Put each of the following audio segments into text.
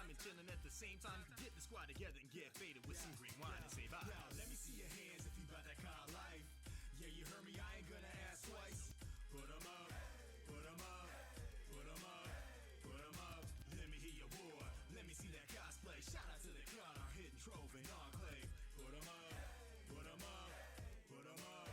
time and chilling at the same time. Get the squad together and get faded with some green wine and say bye. Now let me see your hands if you got that kind of life. Yeah, you heard me, I ain't gonna ask twice. Put 'em up, put 'em up, put 'em up, put 'em up. Let me hear your war, let me see that cosplay. Shout out to the crowd, our hidden trove and enclave. Put 'em up, put 'em up, put 'em up,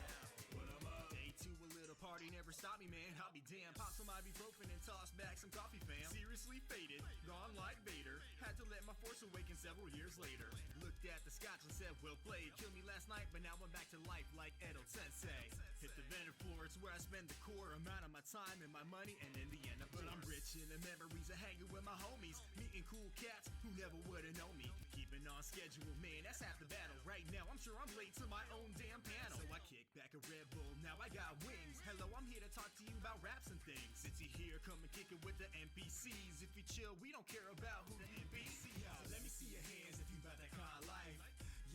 put 'em up. Day two, a little party never stopped me, man. I'll be damned. Pop some ibuprofen and toss back some coffee, fam. Seriously faded, gone like Vader. Had to let my force awaken several years later. Looked at the scotch and said, well played. Killed me last night, but now I'm back to life like Edo Sensei. Hit the vendor floor, it's where I spend the core amount of my time and my money, and in the end, but I'm rich in the memories of hanging with my homies, meeting cool cats who never would've known me. Keeping on schedule, man, that's half the battle. Right now, I'm sure I'm late to my own damn panel. So I kick back a Red Bull, now I got wings. Hello, I'm here to talk to you about raps and things. Since you're here, come and kick it with the NPCs. If you chill, we don't care about who the NPC is. So let me see your hands if you got that kind of life.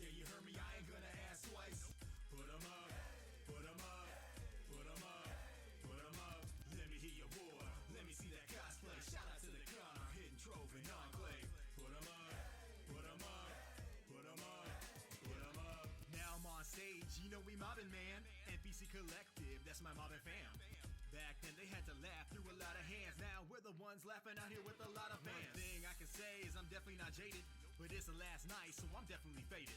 Yeah, you heard me, I ain't gonna ask twice. Put 'em up, put 'em up, put 'em up, put 'em up. Let me hear your war, let me see that cosplay. Shout out to the crown, our hidden trove and enclave. Put 'em up, put 'em up, put 'em up, put 'em up. Now I'm on stage, you know we mobbing, man. NPC Collective, that's my mobbing fam. Back then they had to laugh through a lot of hands. Now we're the ones laughing out here with a lot of fans. One thing I can say is I'm definitely not jaded, but it's the last night, so I'm definitely faded.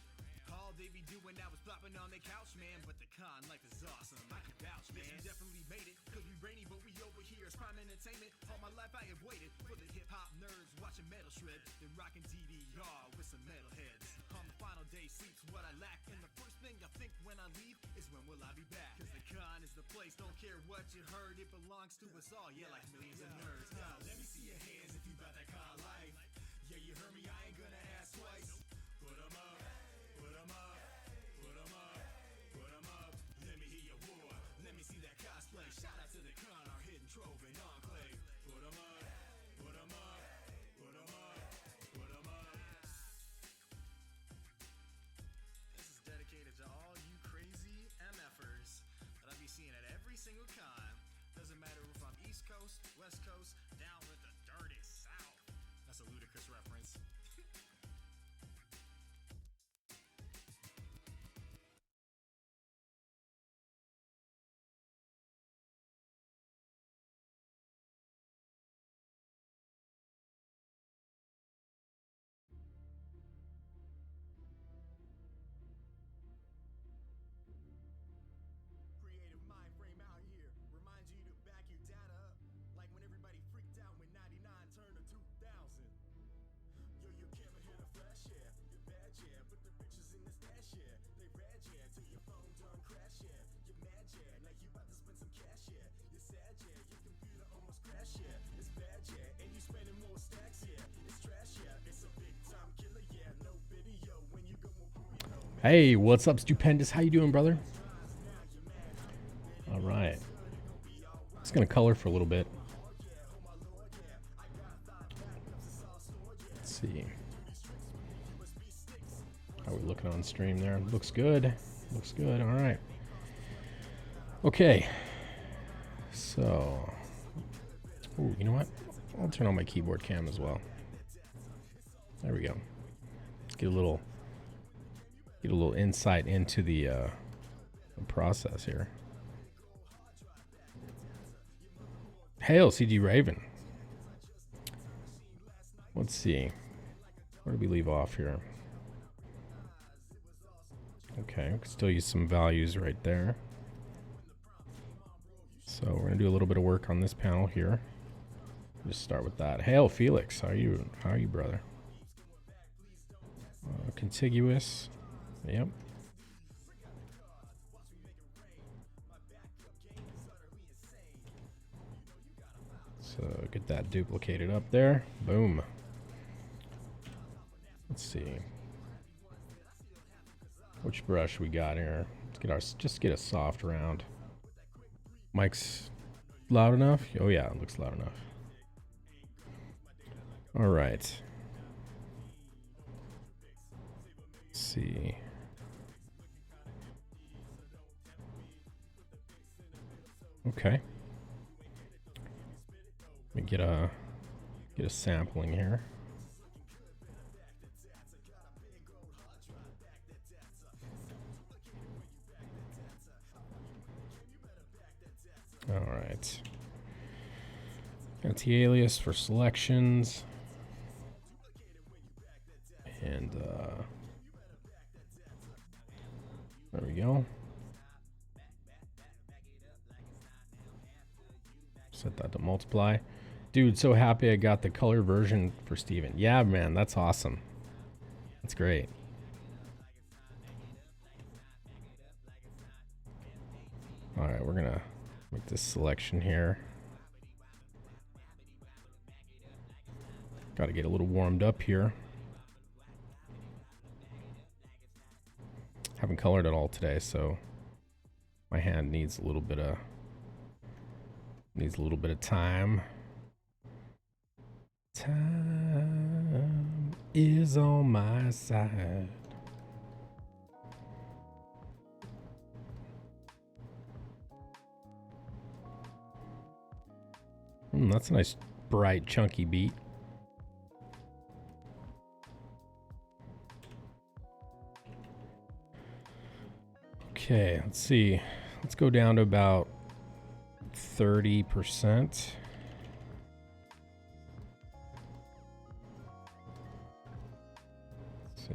All they be doing now is flopping on their couch, man. But the con life is awesome, I can vouch, man. We definitely made it, could be rainy, but we over here is prime entertainment. All my life I have waited for the hip-hop nerds watching metal shred, then rocking DDR with some metal heads. On the final day sleeps what I lack, and the first thing I think when I leave is when will I be back? Cause the con is the place, don't care what you heard, it belongs to us all, yeah, like millions of nerds. Now let me see your hands if you got that kind of life. Yeah, you heard me, I ain't gonna ask twice. Put 'em up, put 'em up, put 'em up, put 'em up. Let me hear your war, let me see that cosplay. Shout out to the crown, our hidden trove and enclave. Put 'em up, put 'em up, put 'em up, put 'em up. This is dedicated to all you crazy MFers that I be seeing at every single con. Doesn't matter if I'm East Coast, West Coast, down with the dirty South. That's a ludicrous reference. Creative mind frame out here reminds you to back your data up, like when everybody freaked out when 99 turned to 2000. Yo, your camera hit a flash, yeah, you're bad, yeah, put the pictures in the stash, yeah, they red, yeah, till your phone done crash, yeah, you're mad, yeah, now you about to spend some cash, yeah, you're sad, yeah, your computer almost crashed, yeah, it's bad, yeah, and you spending more stacks, yeah, it's trash, yeah, it's a big time killer, yeah, no video when you go on Julio. Hey, what's up, Stupendous? How you doing, brother? All right. Just gonna color for a little bit. Let's see. How are we looking on stream there? Looks good. Looks good. All right. Okay. So, ooh, you know what? I'll turn on my keyboard cam as well. There we go. Get a little insight into the process here. Hail, CG Raven. Let's see. Where did we leave off here? Okay, we can still use some values right there. So we're gonna do a little bit of work on this panel here. Just start with that. Hail, Felix. How are you, brother? Contiguous. Yep. So get that duplicated up there. Boom. Let's see. Which brush we got here? Let's just get a soft round. Mic's loud enough? Oh yeah, it looks loud enough. All right. Let's see. Okay. Let me get a sampling here. right. Anti-alias for selections. And there we go. Set that to multiply. Dude, so happy I got the color version for Steven. Yeah, man, that's awesome. That's great. All right, we're gonna make this selection here. Got to get a little warmed up here. Haven't colored at all today, so my hand needs a little bit of time. Time is on my side. That's a nice, bright, chunky beat. Okay, let's see. Let's go down to about 30%. Let's see.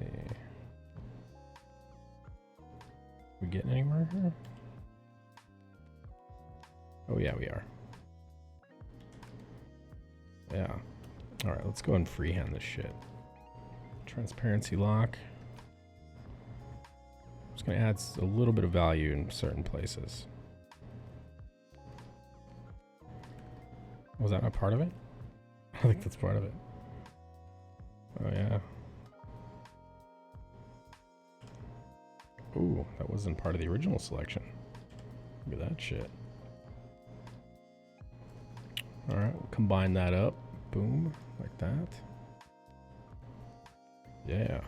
We getting anywhere here? Oh yeah, we are. Yeah. All right, let's go and freehand this shit. Transparency lock. Just gonna add a little bit of value in certain places. Was that not part of it? I think that's part of it. Oh yeah. Ooh, that wasn't part of the original selection. Look at that shit. All right, we'll combine that up. Boom, like that. Yeah.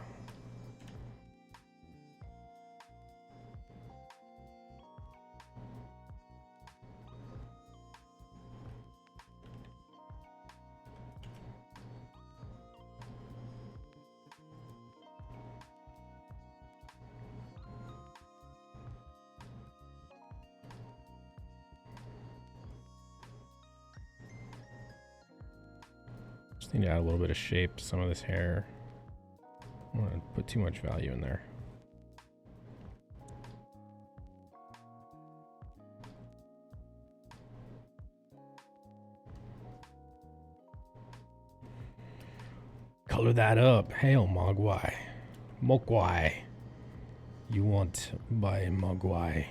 Just need to add a little bit of shape to some of this hair. I don't want to put too much value in there. Color that up. Hail Mogwai. Mogwai. You want by Mogwai.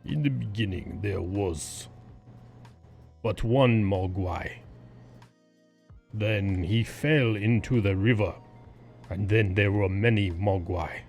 In the beginning, there was but one Mogwai. Then he fell into the river, and then there were many Mogwai.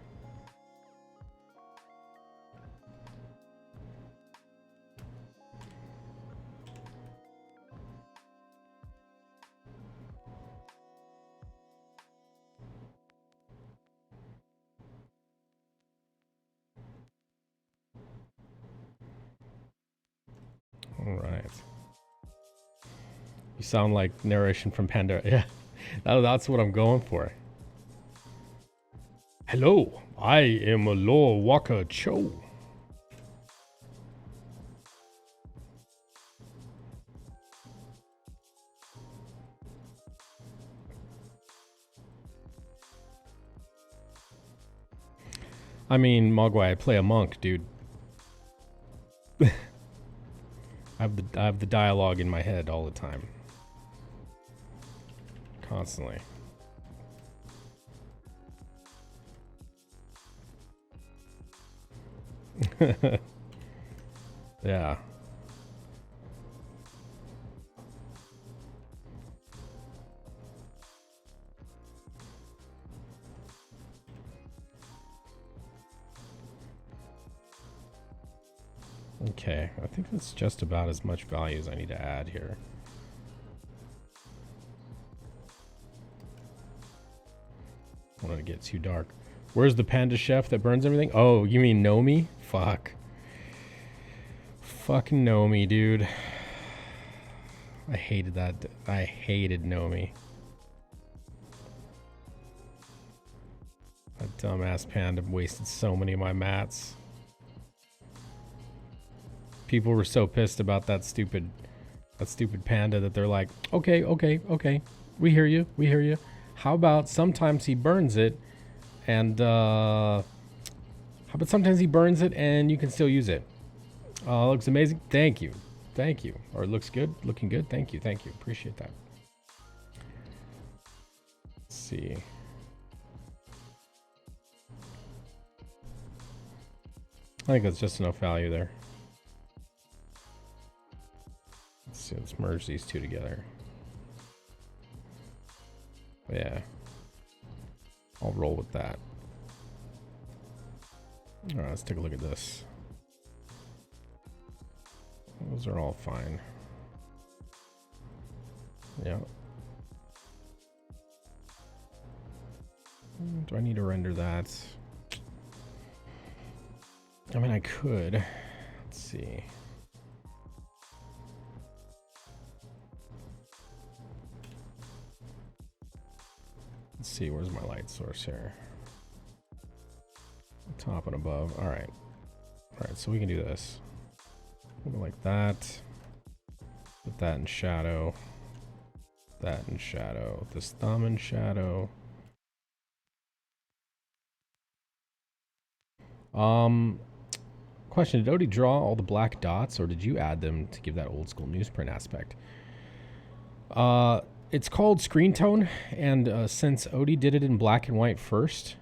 All right. You sound like narration from Pandora. Yeah, that's what I'm going for. Hello, I am a Lord Walker Cho. I mean, Mogwai, I play a monk, dude. I have the dialogue in my head all the time. Constantly. Yeah. Okay, I think that's just about as much value as I need to add here. I don't want to get too dark. Where's the panda chef that burns everything? Oh, you mean Nomi? Fuck. Fucking Nomi, dude. I hated that. I hated Nomi. That dumbass panda wasted so many of my mats. People were so pissed about that stupid panda that they're like, okay, we hear you. How about sometimes he burns it, and how about sometimes he burns it and you can still use it? Looks amazing. Thank you. Or it looks good, looking good. Thank you. Appreciate that. Let's see. I think that's just enough value there. Let's see, let's merge these two together. Yeah. I'll roll with that. Alright, let's take a look at this. Those are all fine. Yeah. Do I need to render that? I mean, I could. Let's see. Let's see, where's my light source here? Top and above. All right, so we can do this. We'll go like that. Put that in shadow. That in shadow. This thumb in shadow. Question, did Odie draw all the black dots, or did you add them to give that old school newsprint aspect? It's called screen tone, and since Odie did it in black and white first,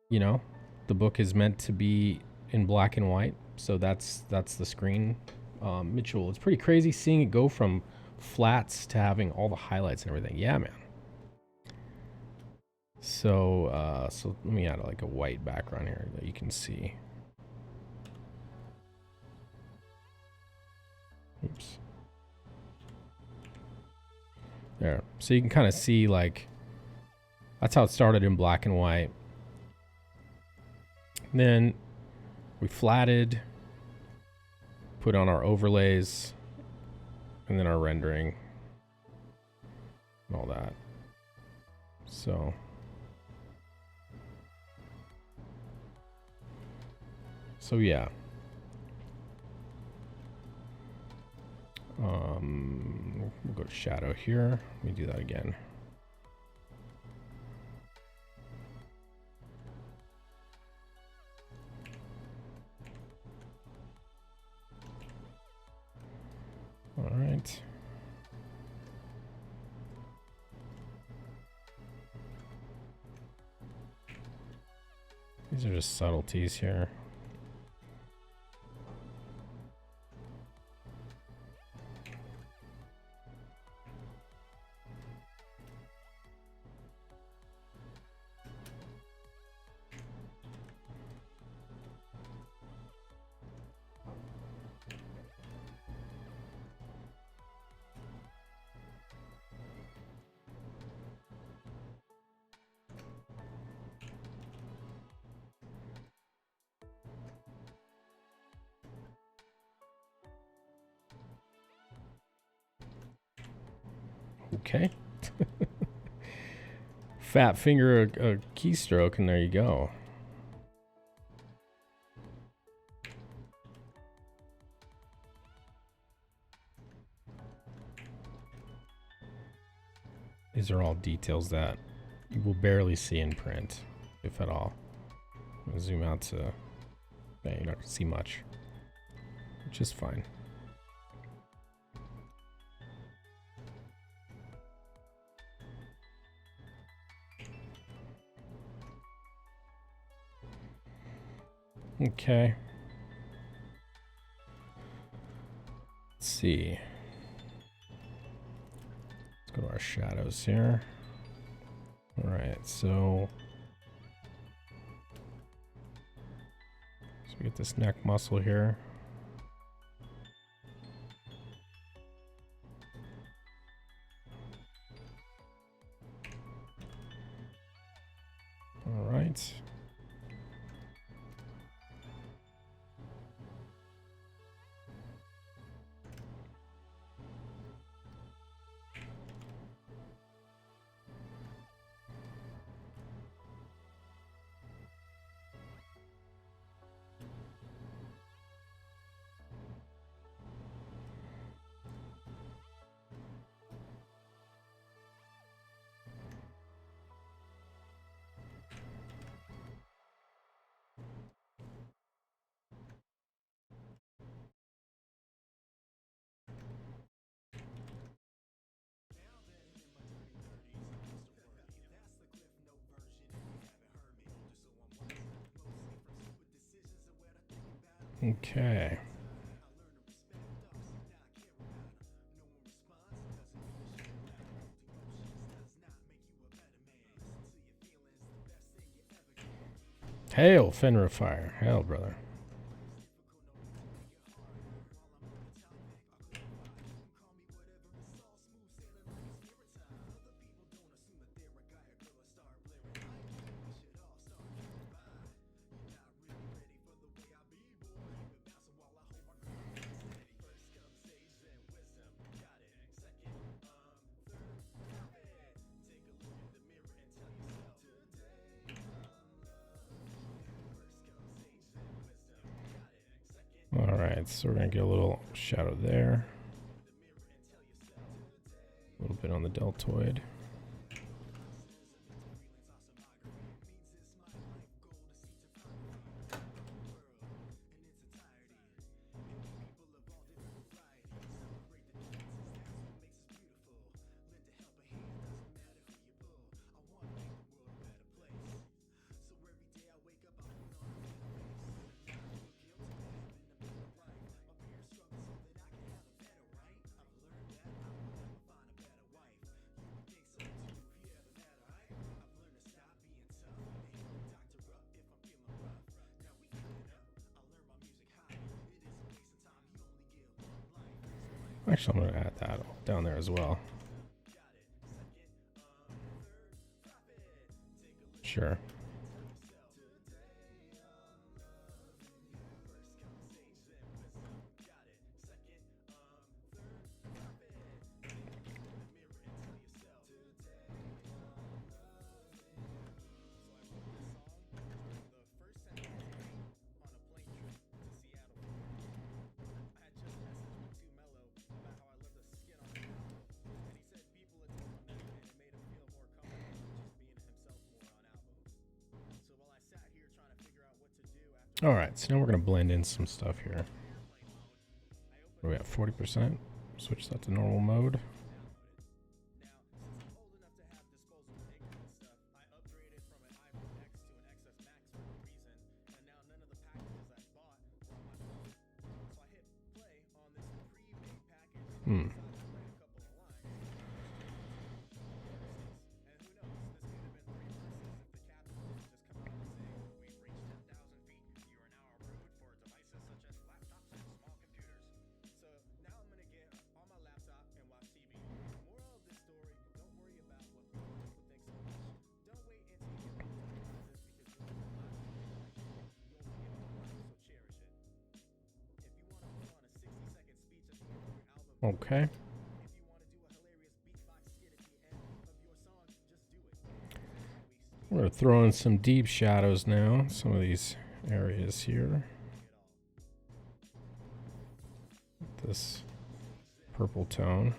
you know, the book is meant to be in black and white, so that's the screen. Mitchell, it's pretty crazy seeing it go from flats to having all the highlights and everything. Yeah, man. So let me add like a white background here that you can see. Oops. There. So you can kind of see, like, that's how it started in black and white. Then we flatted, put on our overlays, and then our rendering and all that. So yeah. We'll go to shadow here. Let me do that again. All right. These are just subtleties here. Okay. Fat finger a keystroke, and there you go. These are all details that you will barely see in print, if at all. I'm gonna zoom out to, yeah, you're not gonna see much, which is fine. Okay. Let's see. Let's go to our shadows here. All right, so we get this neck muscle here. All right. Okay. Hail, Fenrir Fire. Hail, brother. All right, so we're going to get a little shadow there. A little bit on the deltoid. Actually, I'm going to add that down there as well. Sure. All right, so now we're going to blend in some stuff here. We're at 40%. Switch that to normal mode. Okay. We're going to throw in some deep shadows now. Some of these areas here. This purple tone.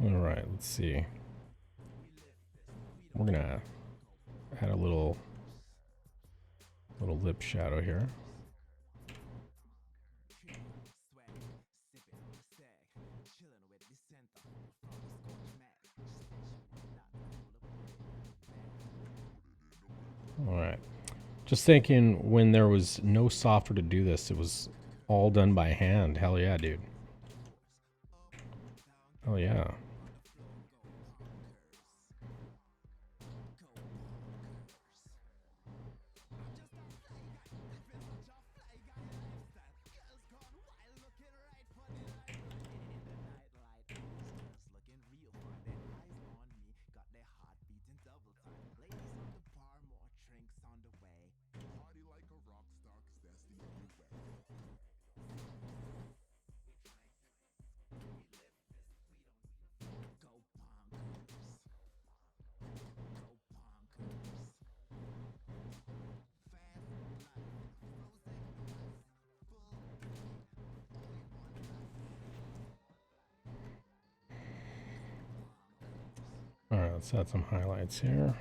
All right, let's see. We're gonna add a little lip shadow here. All right. Just thinking, when there was no software to do this, it was all done by hand. Hell yeah, dude. Hell yeah. let's add some highlights here.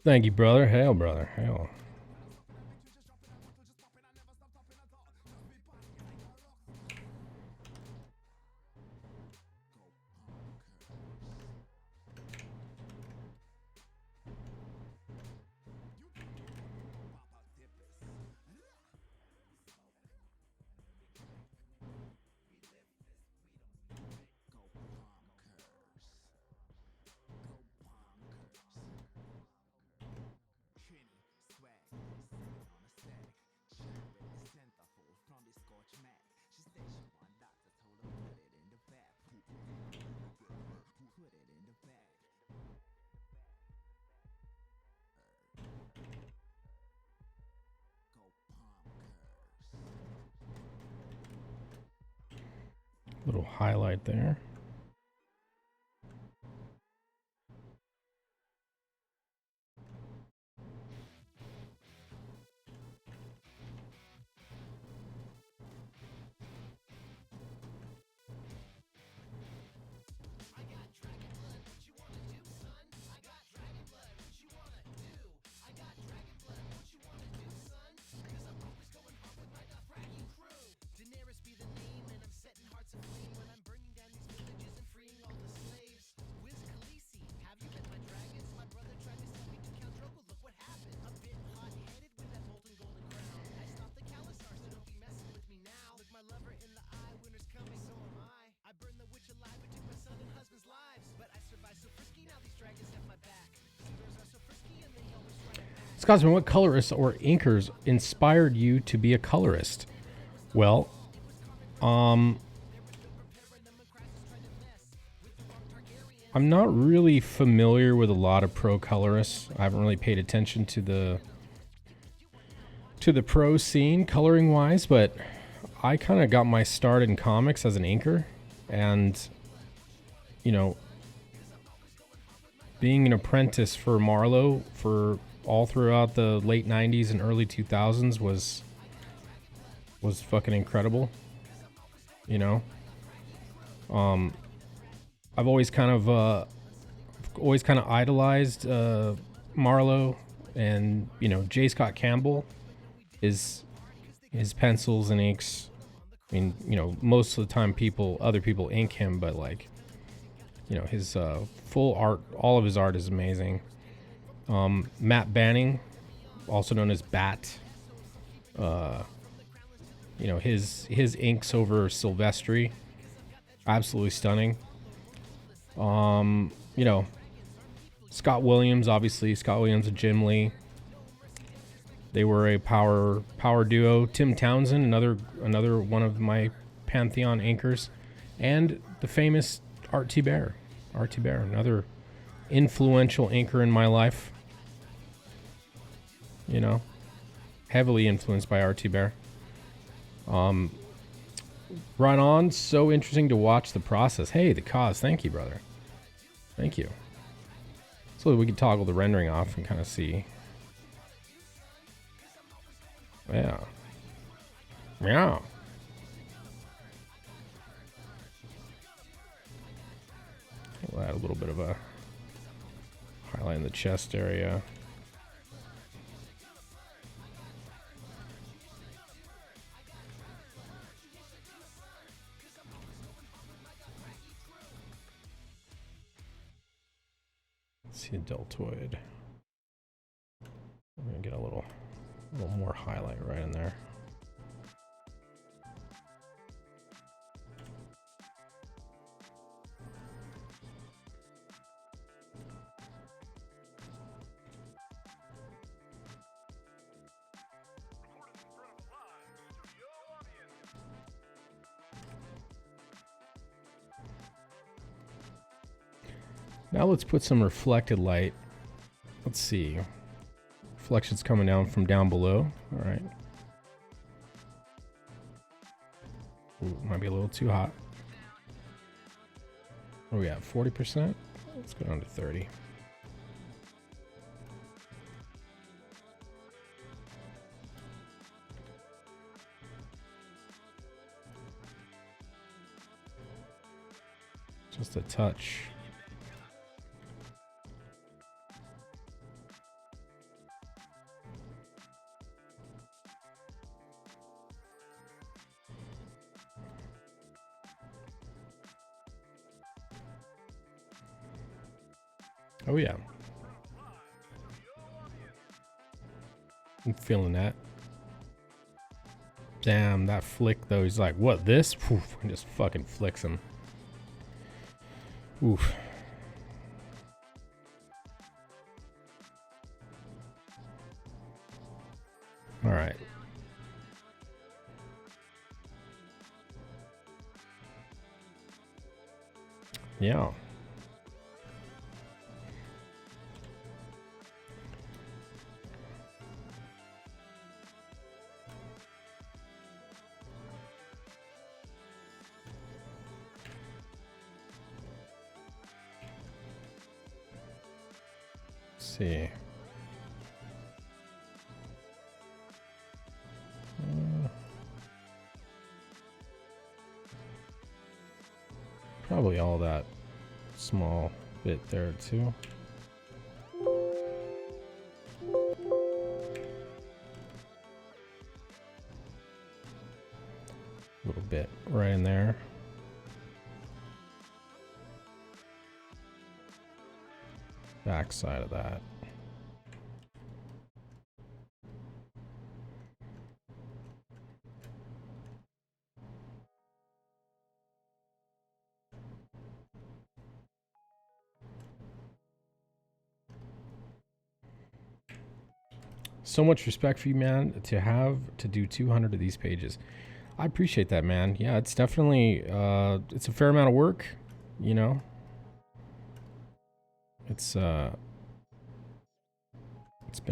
Thank you, brother. Hail, brother. Hail. Little highlight there. Scotsman, what colorists or inkers inspired you to be a colorist? Well, I'm not really familiar with a lot of pro colorists. I haven't really paid attention to the pro scene coloring wise, but I kind of got my start in comics as an inker, and you know, being an apprentice for Marlowe for all throughout the late 90s and early 2000s was fucking incredible. You know, I've always kind of idolized Marlowe, and you know, J. Scott Campbell, his pencils and inks. I mean, you know, most of the time other people ink him, but like, you know, his full art, all of his art is amazing. Matt Banning, also known as Bat, you know, his inks over Silvestri, absolutely stunning. You know, Scott Williams, obviously, Scott Williams and Jim Lee, they were a power duo. Tim Townsend, another one of my pantheon inkers, and the famous R.T. Bear, another influential inker in my life. You know, heavily influenced by R.T. Bear. Right on. So interesting to watch the process. Hey, the cause. Thank you, brother. Thank you. So we can toggle the rendering off and kind of see. Yeah. Meow. We'll add a little bit of a highlight in the chest area. Let's see a deltoid. We're gonna get a little more highlight right in there. Now let's put some reflected light. Let's see. Reflection's coming down from down below. All right. Ooh, might be a little too hot. Where are we at? 40%? Let's go down to 30. Just a touch. Oh yeah. I'm feeling that. Damn, that flick though, he's like, what, this? Poof, and just fucking flicks him. Oof. Alright. Yeah. See. Probably all that small bit there too. A little bit right in there. Back side of that. So much respect for you, man, to have to do 200 of these pages. I appreciate that, man. Yeah, it's definitely, it's a fair amount of work, you know. It's been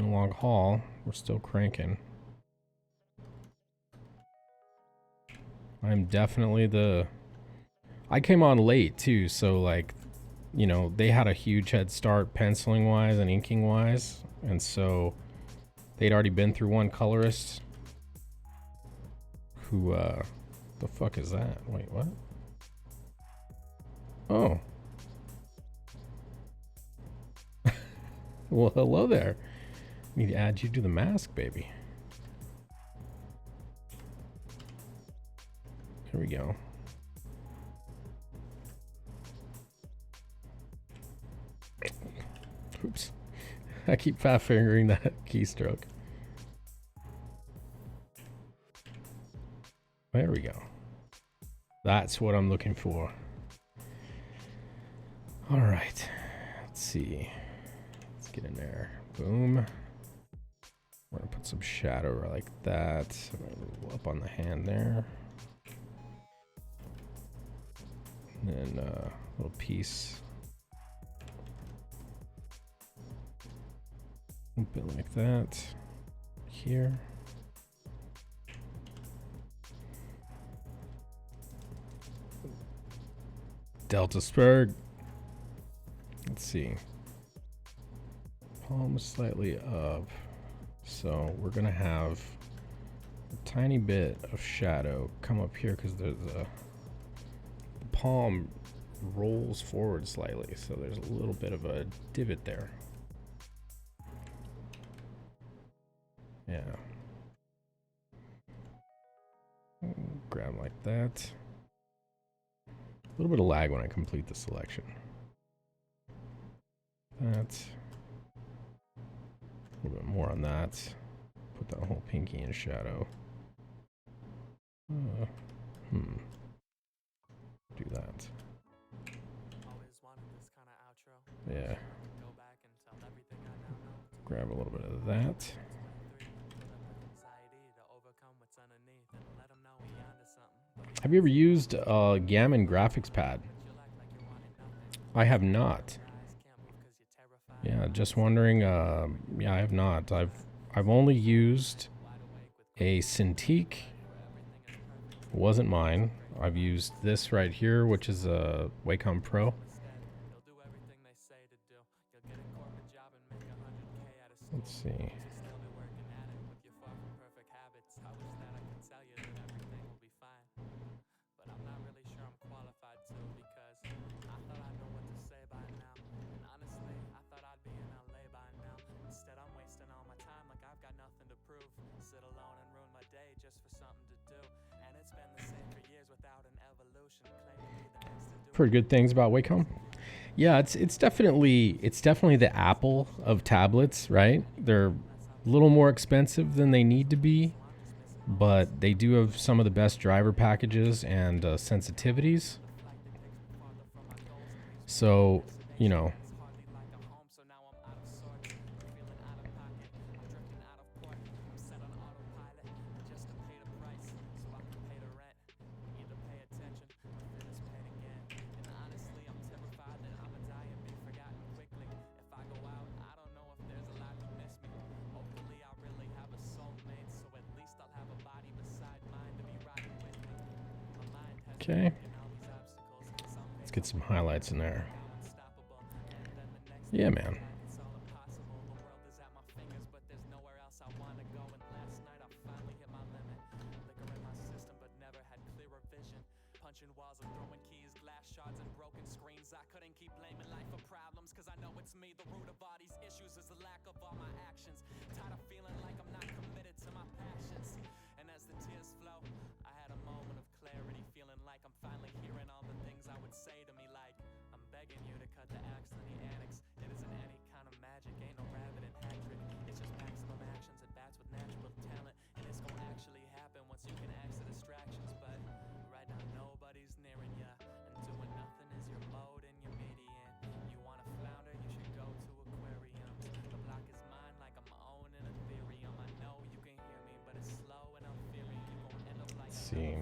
a long haul. We're still cranking. I'm definitely I came on late too, so like, you know, they had a huge head start penciling wise and inking wise, and so they'd already been through one colorist who, the fuck is that? Wait, what? Oh. Well, hello there. Need to add you to the mask, baby. Here we go. Oops. I keep fat fingering that keystroke. There we go. That's what I'm looking for. All right. Let's see. Let's get in there. Boom. We're gonna put some shadow like that. Up on the hand there. And then a little piece. A bit like that. Here. Delta Spurg. Let's see. Palm slightly up. So we're gonna have a tiny bit of shadow come up here because there's the palm rolls forward slightly, so there's a little bit of a divot there. Yeah. Grab like that. A little bit of lag when I complete the selection. That. A little bit more on that. Put that whole pinky in shadow. Do that. Yeah. Grab a little bit of that. Have you ever used Gammon graphics pad? I have not. Yeah, just wondering. Yeah, I have not. I've only used a Cintiq. It wasn't mine. I've used this right here, which is a Wacom Pro. Let's see. Heard good things about Wacom. Yeah, it's definitely the Apple of tablets, right? They're a little more expensive than they need to be, but they do have some of the best driver packages and sensitivities. So, you know, okay. Let's get some highlights in there. Yeah, man. See.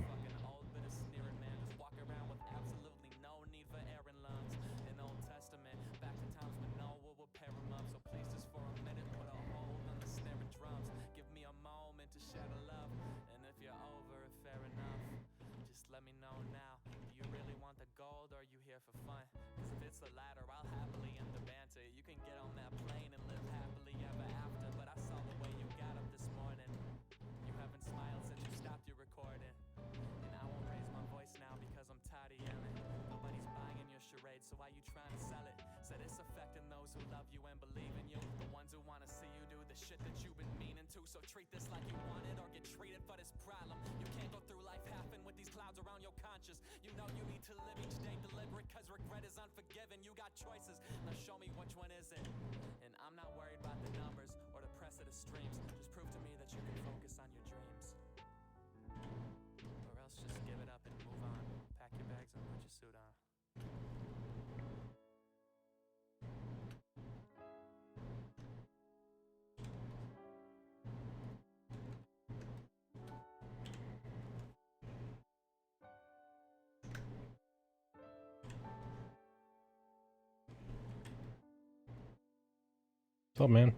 What's up, man?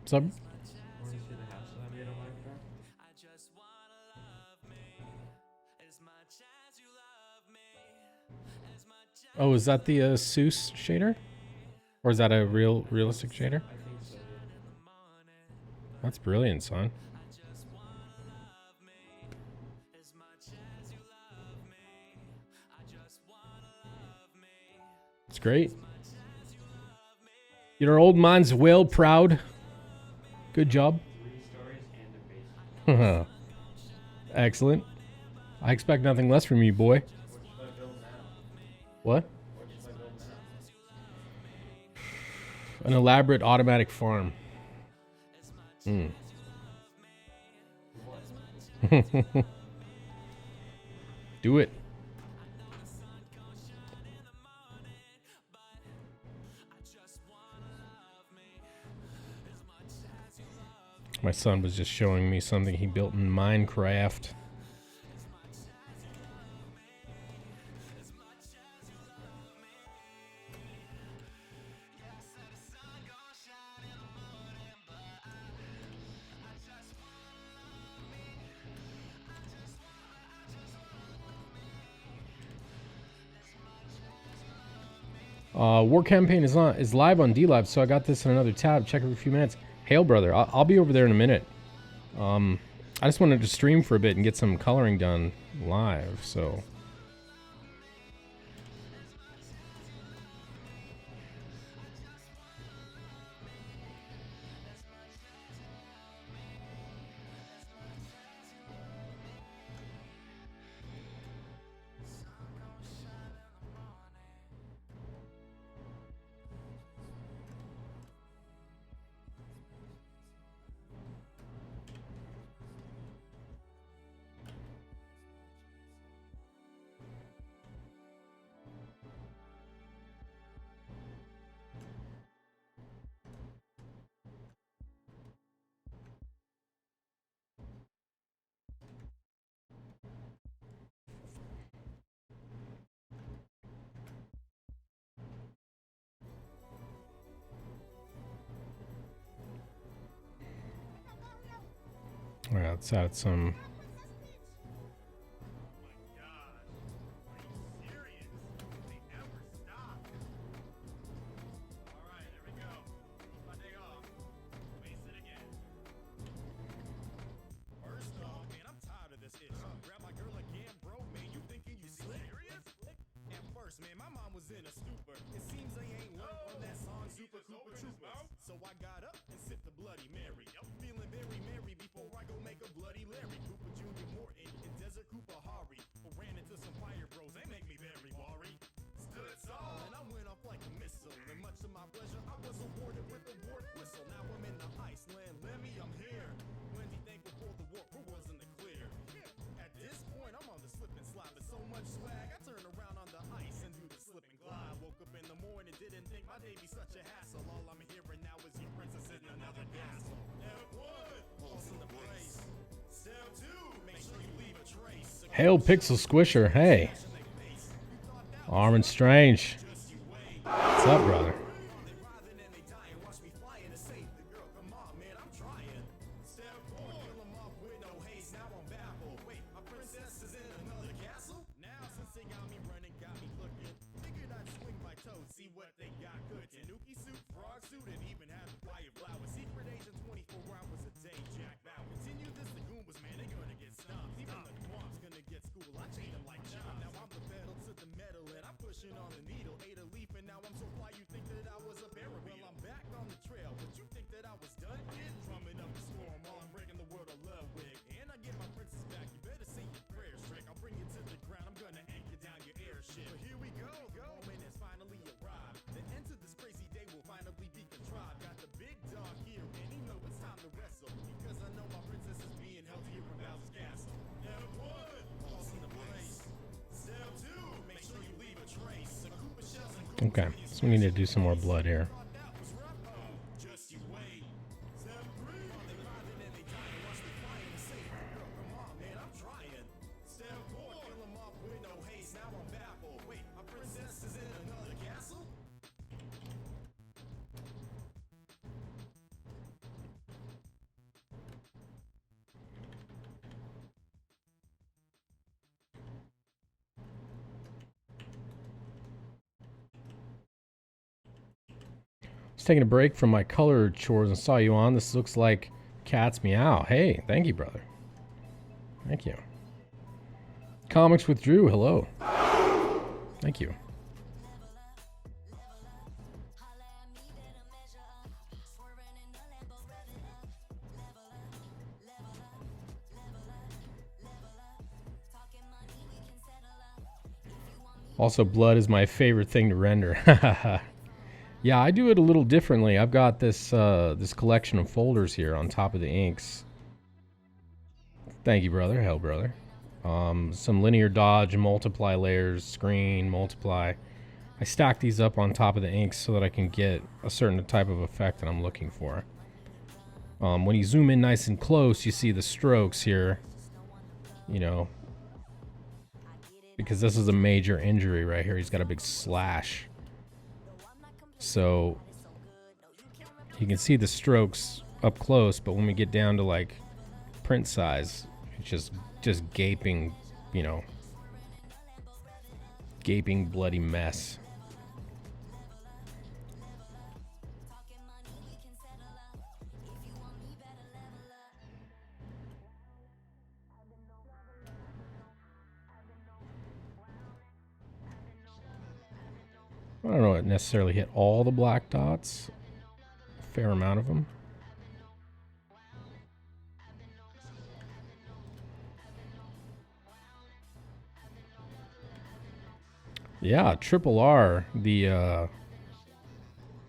What's up? Oh, is that the Seuss shader? Or is that a realistic shader? That's brilliant, son. It's great. Your old man's well proud. Good job. 3 stories and a basement. Excellent. I expect nothing less from you, boy. What should I build now? What? What should I build now? An elaborate automatic farm. Mm. What? Do it. My son was just showing me something he built in Minecraft. War campaign is live on DLive, so I got this in another tab. Check it for a few minutes. Hail, brother. I'll be over there in a minute. I just wanted to stream for a bit and get some coloring done live, so. All right, let's add some. Man, my mom was in a stupor. It seems they ain't learned on that song Super Cooper Troopers. So I got up and sipped the Bloody Mary. I'm feeling very merry before I go make a Bloody Larry. Cooper Jr. Morton and Desert Cooper Hari. Ran into some fire bros, they make me very worried. Stood tall and I went off like a missile. And much to my pleasure, I was awarded with a war whistle. Now I'm in the Iceland, Lemmy, I'm here. Wendy think before the war, who was in the clear? At this point, I'm on the slip and slide with so much swag. I turn around on the ice and do the slip and glide. Woke up in the morning, didn't think my day be such a hassle. All I'm hearing now is your princess in another castle. F1, pulse in the place. Step 2, make sure you leave a trace. Hail Pixel Squisher, hey. Armin Strange. What's up, brother? On the needle, ate a leaf, and now I'm so fly you think that I was a barrel. Well, I'm back on the trail, but you think that I was done yet? Drumming up the storm while I'm breaking the world of love wig. And I get my princess back, you better say your prayers, Trick. I'll bring you to the ground, I'm gonna anchor down your airship. But here we go, moment has finally arrived. The end to this crazy day will finally be contrived. Got the big dog here, and he know it's time to wrestle. Because I know my princess is being held here in Bowser's castle. F1, pulse in the place. Step 2, make sure you leave a trace. Okay, so we need to do some more blood here. Taking a break from my color chores and saw you on. This looks like Cat's Meow. Hey, thank you, brother. Thank you. Comics with Drew, hello. Thank you. Also, blood is my favorite thing to render. Yeah, I do it a little differently. I've got this this collection of folders here on top of the inks. Thank you, brother. Hell, brother. Some linear dodge, multiply layers, screen, multiply. I stack these up on top of the inks so that I can get a certain type of effect that I'm looking for. When you zoom in nice and close, you see the strokes here. You know, because this is a major injury right here. He's got a big slash. So you can see the strokes up close, but when we get down to like print size, it's just gaping, you know, gaping bloody mess. I don't know it necessarily hit all the black dots. A fair amount of them. Yeah, Triple R, the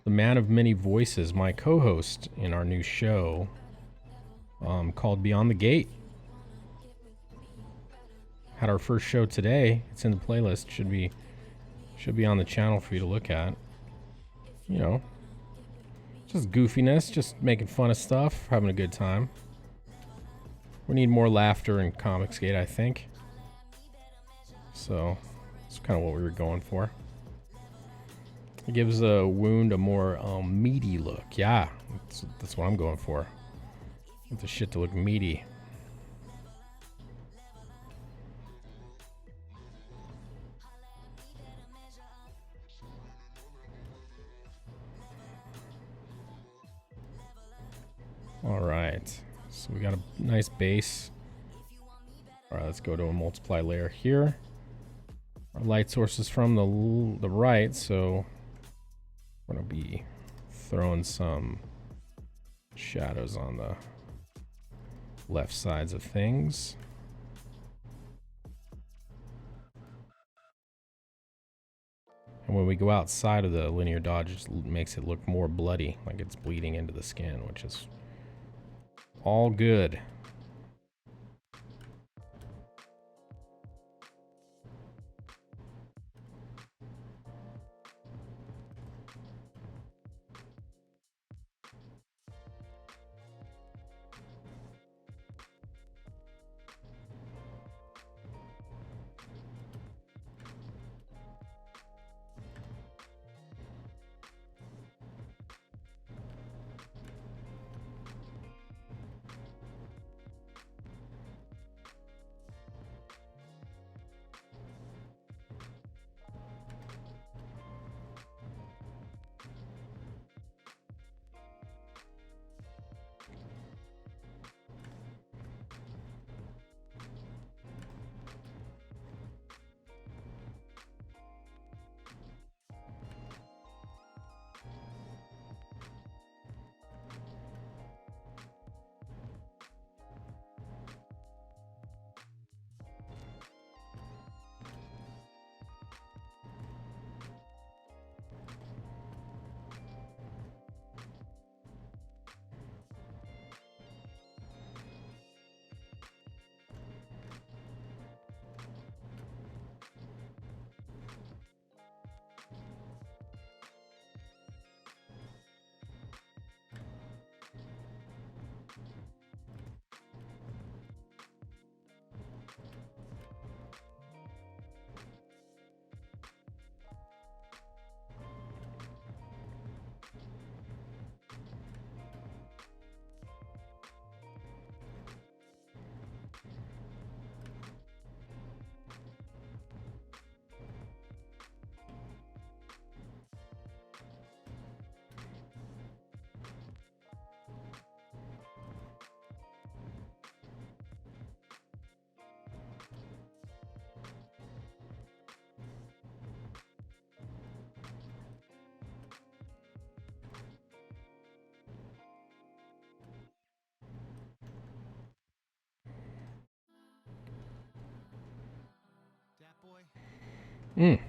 man of many voices, my co-host in our new show called Beyond the Gate. Had our first show today. It's in the playlist. Should be on the channel for you to look at. You know, just goofiness, just making fun of stuff, having a good time. We need more laughter in Comicsgate, I think. So that's kind of what we were going for. It gives a wound a more meaty look. Yeah, that's what I'm going for. Want the shit to look meaty. All right, so we got a nice base. All right, let's go to a multiply layer here. Our light source is from the right, so we're gonna be throwing some shadows on the left sides of things. And when we go outside of the linear dodge, it just makes it look more bloody, like it's bleeding into the skin, which is all good. Mm.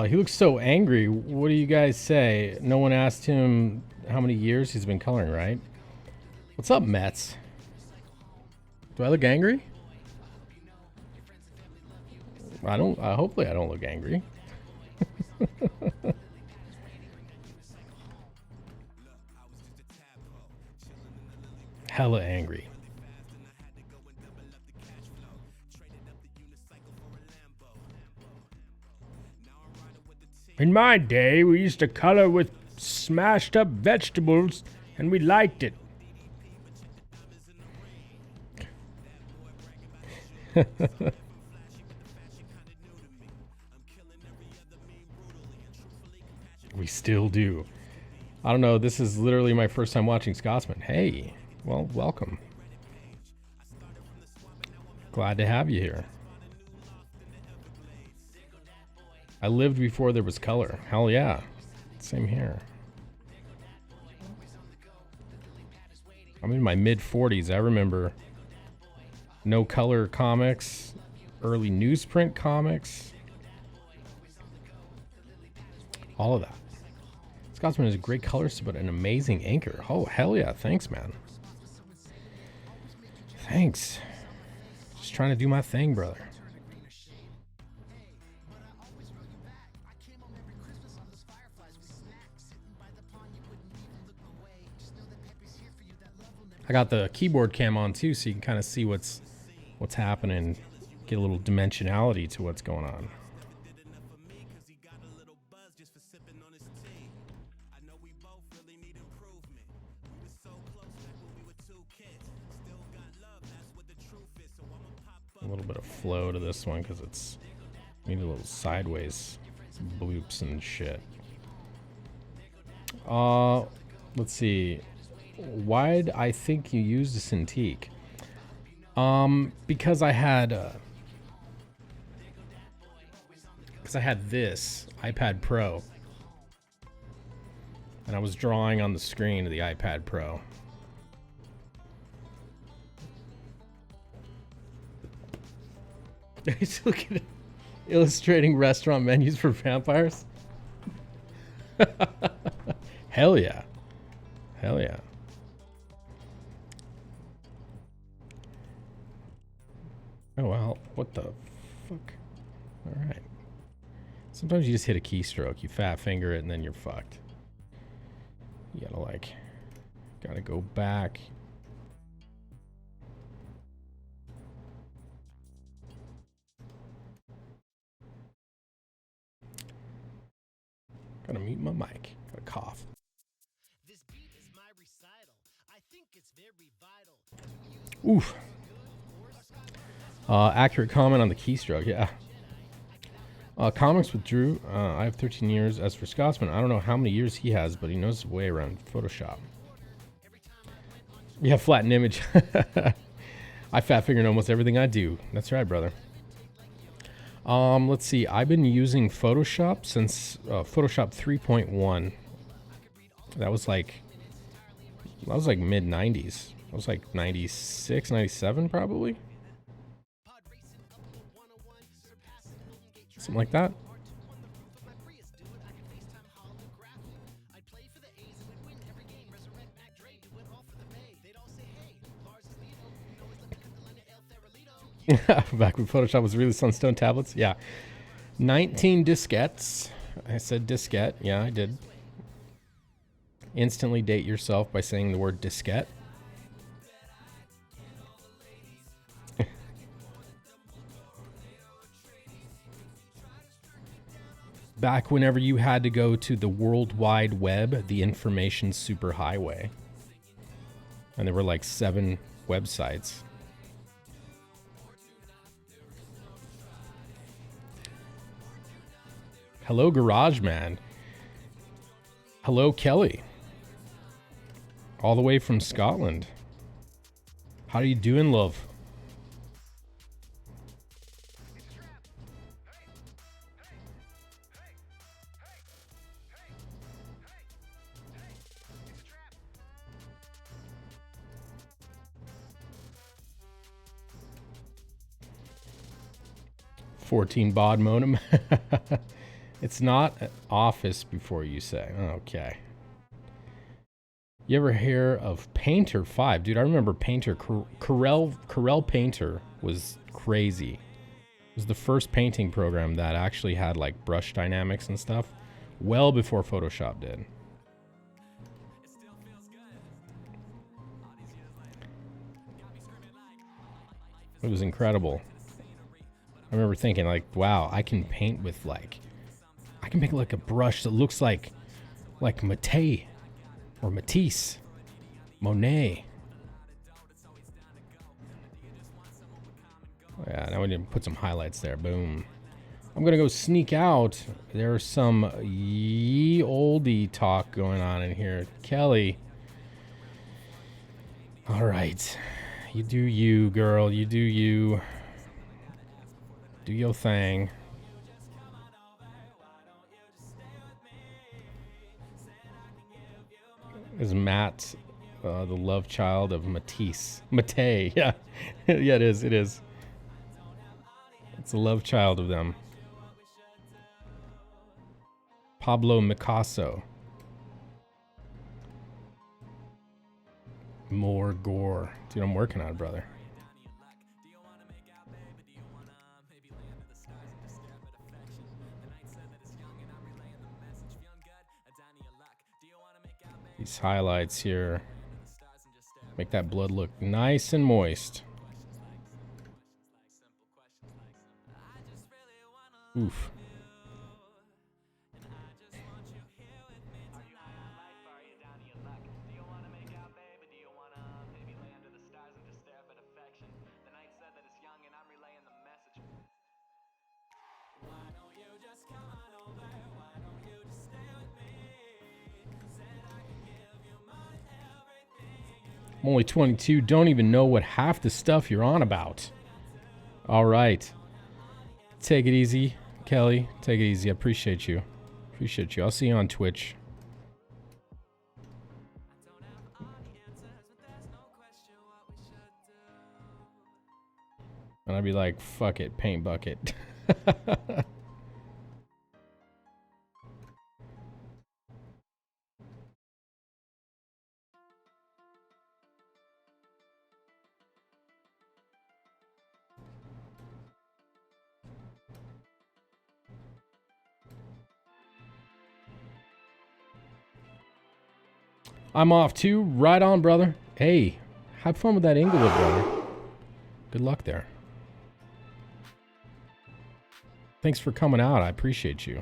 He looks so angry. What do you guys say? No one asked him how many years he's been coloring, right? What's up, Mets? Do I look angry? I don't. Hopefully, I don't look angry. Hella angry. In my day, we used to color with smashed up vegetables, and we liked it. We still do. I don't know, this is literally my first time watching Scotsman. Hey, well, welcome. Glad to have you here. I lived before there was color. Hell yeah. Same here. I'm in my mid-40s. I remember no color comics, early newsprint comics. All of that. Scotsman is a great colorist, but an amazing inker. Oh, hell yeah. Thanks, man. Thanks. Just trying to do my thing, brother. I got the keyboard cam on too, so you can kind of see what's happening, get a little dimensionality to what's going on. A little bit of flow to this one because it's maybe a little sideways bloops and shit. Let's see. Why'd I think you used a Cintiq? Because I had this iPad Pro, and I was drawing on the screen of the iPad Pro. He's looking at illustrating restaurant menus for vampires. Hell yeah. Hell yeah. Oh, well, what the fuck? Alright. Sometimes you just hit a keystroke, you fat finger it, and then you're fucked. You gotta go back. Gotta mute my mic. Gotta cough. This beat is my recital. I think it's very vital. Oof. Accurate comment on the keystroke, yeah. Comics with Drew. I have 13 years. As for Scotsman, I don't know how many years he has, but he knows his way around Photoshop. Yeah, flatten image. I fat fingered almost everything I do. That's right, brother. Let's see. I've been using Photoshop since Photoshop 3.1. That was like mid 90s. That was like 96, 97 probably. Something like that. Back when Photoshop was released on Stone tablets. Yeah. 19 diskettes. I said diskette. Yeah, I did. Instantly date yourself by saying the word diskette. Back whenever you had to go to the World Wide Web, the information superhighway. And there were like 7 websites. Hello, GarageMan. Hello, Kelly. All the way from Scotland. How are you doing, love? $14 baud modem. It's not an office before you say. Okay. You ever hear of Painter 5? Dude, I remember Painter. Corel Painter was crazy. It was the first painting program that actually had like brush dynamics and stuff. Well before Photoshop did. It was incredible. I remember thinking like, wow, I can paint with like, I can make like a brush that looks like Matisse or Matisse, Monet. Yeah, now we need to put some highlights there. Boom. I'm gonna go sneak out. There's some ye oldie talk going on in here. Kelly. All right. You do you, girl. You do you. Do your thing. Is Matt the love child of Matisse? Matei, yeah. Yeah, it is. It is. It's a love child of them. Pablo Picasso. More gore. Dude, I'm working on it, brother. these highlights here. Make that blood look nice and moist. Oof. I'm only 22, don't even know what half the stuff you're on about. All right. Take it easy, Kelly. Take it easy. I appreciate you. Appreciate you. I'll see you on Twitch. And I'd be like, fuck it, paint bucket. I'm off too. Right on, brother. Hey, have fun with that Inglewood, brother. Good luck there. Thanks for coming out. I appreciate you.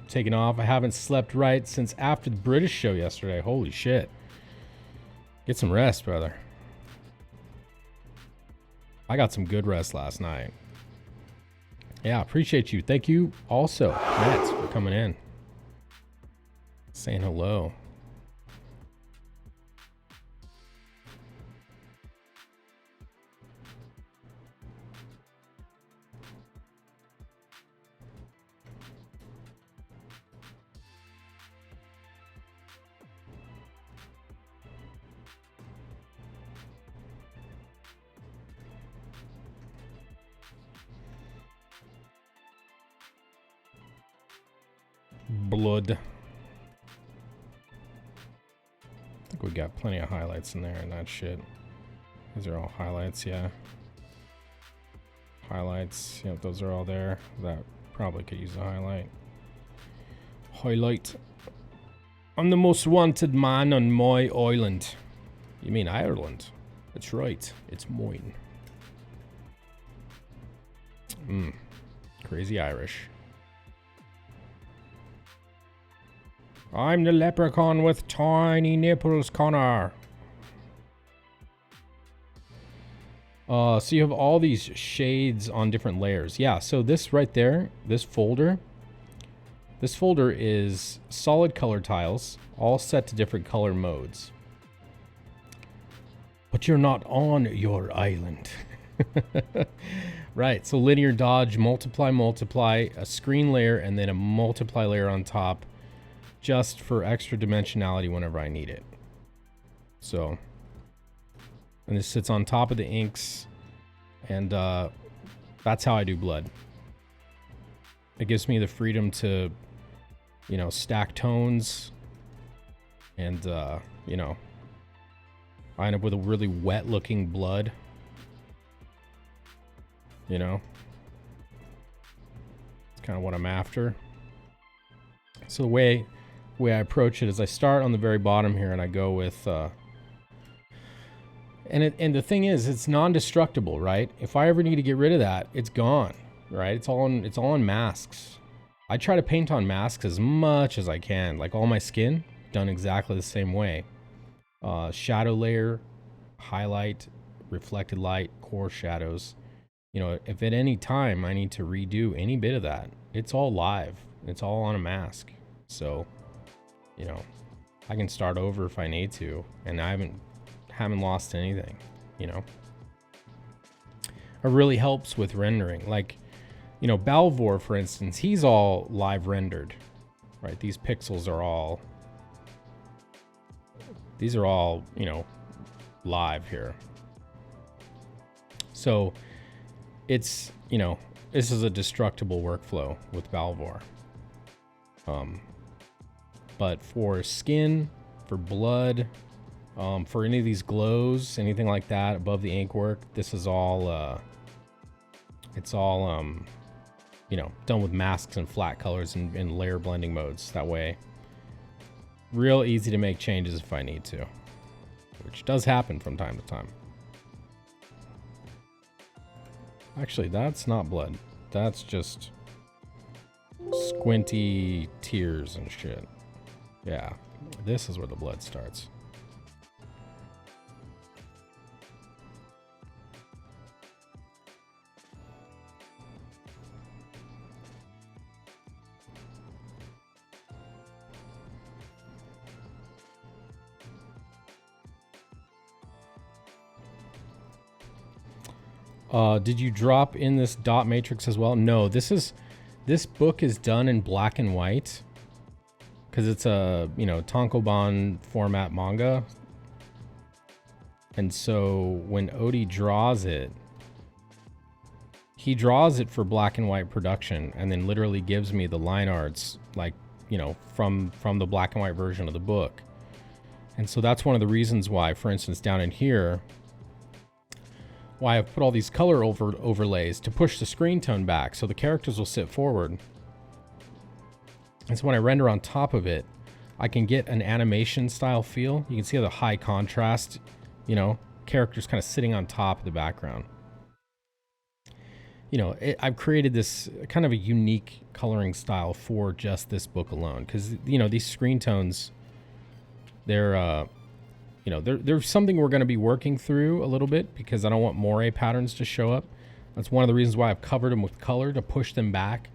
Taking off. I haven't slept right since after the British show yesterday. Holy shit. Get some rest, brother. I got some good rest last night. Yeah, appreciate you. Thank you also, Matt, for coming in. Saying hello. Blood. I think we got plenty of highlights in there and that shit. These are all highlights, yeah. Highlights, yep, those are all there. That probably could use a highlight. Highlight. I'm the most wanted man on my island. You mean Ireland? That's right, it's mine. Crazy Irish. I'm the leprechaun with tiny nipples, Connor. So you have all these shades on different layers. Yeah, so this right there, this folder is solid color tiles, all set to different color modes. But you're not on your island. Right, so linear dodge, multiply, a screen layer, and then a multiply layer on top, just for extra dimensionality whenever I need it. So, and this sits on top of the inks, and that's how I do blood. It gives me the freedom to, you know, stack tones, and you know, I end up with a really wet looking blood. You know, it's kind of what I'm after. So the way I approach it is I start on the very bottom here and I go with and the thing is, it's non-destructible, right? If I ever need to get rid of that, it's gone, right? It's all on masks. I try to paint on masks as much as I can. Like all my skin done exactly the same way. Shadow layer, highlight, reflected light, core shadows. You know, if at any time I need to redo any bit of that, it's all live. It's all on a mask. So, you know, I can start over if I need to, and I haven't lost anything, you know. It really helps with rendering. Like, you know, Balvor, for instance, he's all live rendered, right? These pixels are all, these are all, you know, live here. So it's, you know, this is a destructible workflow with Balvor. But for skin, for blood, for any of these glows, anything like that above the ink work, this is all, it's all, you know, done with masks and flat colors and layer blending modes. That way, real easy to make changes if I need to, which does happen from time to time. Actually, that's not blood. That's just squinty tears and shit. Yeah, this is where the blood starts. Did you drop in this dot matrix as well? No, this book is done in black and white because it's a, you know, tankobon format manga. And so when Odie draws it, he draws it for black and white production and then literally gives me the line arts, like, you know, from the black and white version of the book. And so that's one of the reasons why, for instance, down in here, why I've put all these color overlays to push the screen tone back so the characters will sit forward. And so when I render on top of it, I can get an animation style feel. You can see how the high contrast, you know, characters kind of sitting on top of the background. You know, I've created this kind of a unique coloring style for just this book alone. Because, you know, these screen tones, they're, you know, there's something we're going to be working through a little bit because I don't want moire patterns to show up. That's one of the reasons why I've covered them with color, to push them back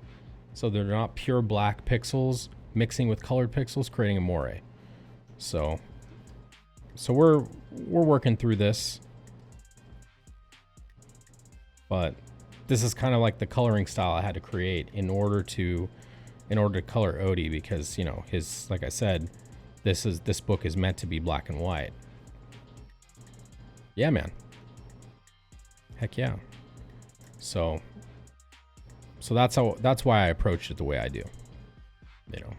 so they're not pure black pixels mixing with colored pixels, creating a moire. So we're working through this. But this is kind of like the coloring style I had to create in order to color Odie because, you know, his, like I said, this book is meant to be black and white. Yeah, man. Heck yeah. So that's why I approached it the way I do. You know.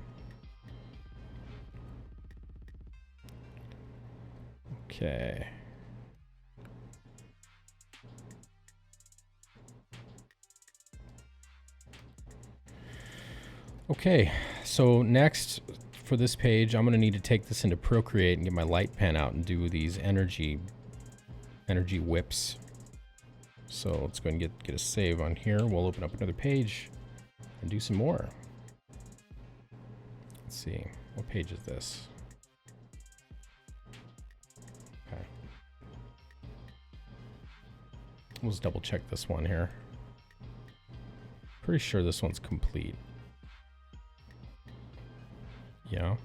Okay. Okay, so next for this page, I'm gonna need to take this into Procreate and get my light pen out and do these energy whips. So let's go and get a save on here. We'll open up another page and do some more. Let's see, what page is this? Okay. We'll just double check this one here. Pretty sure this one's complete. Yeah.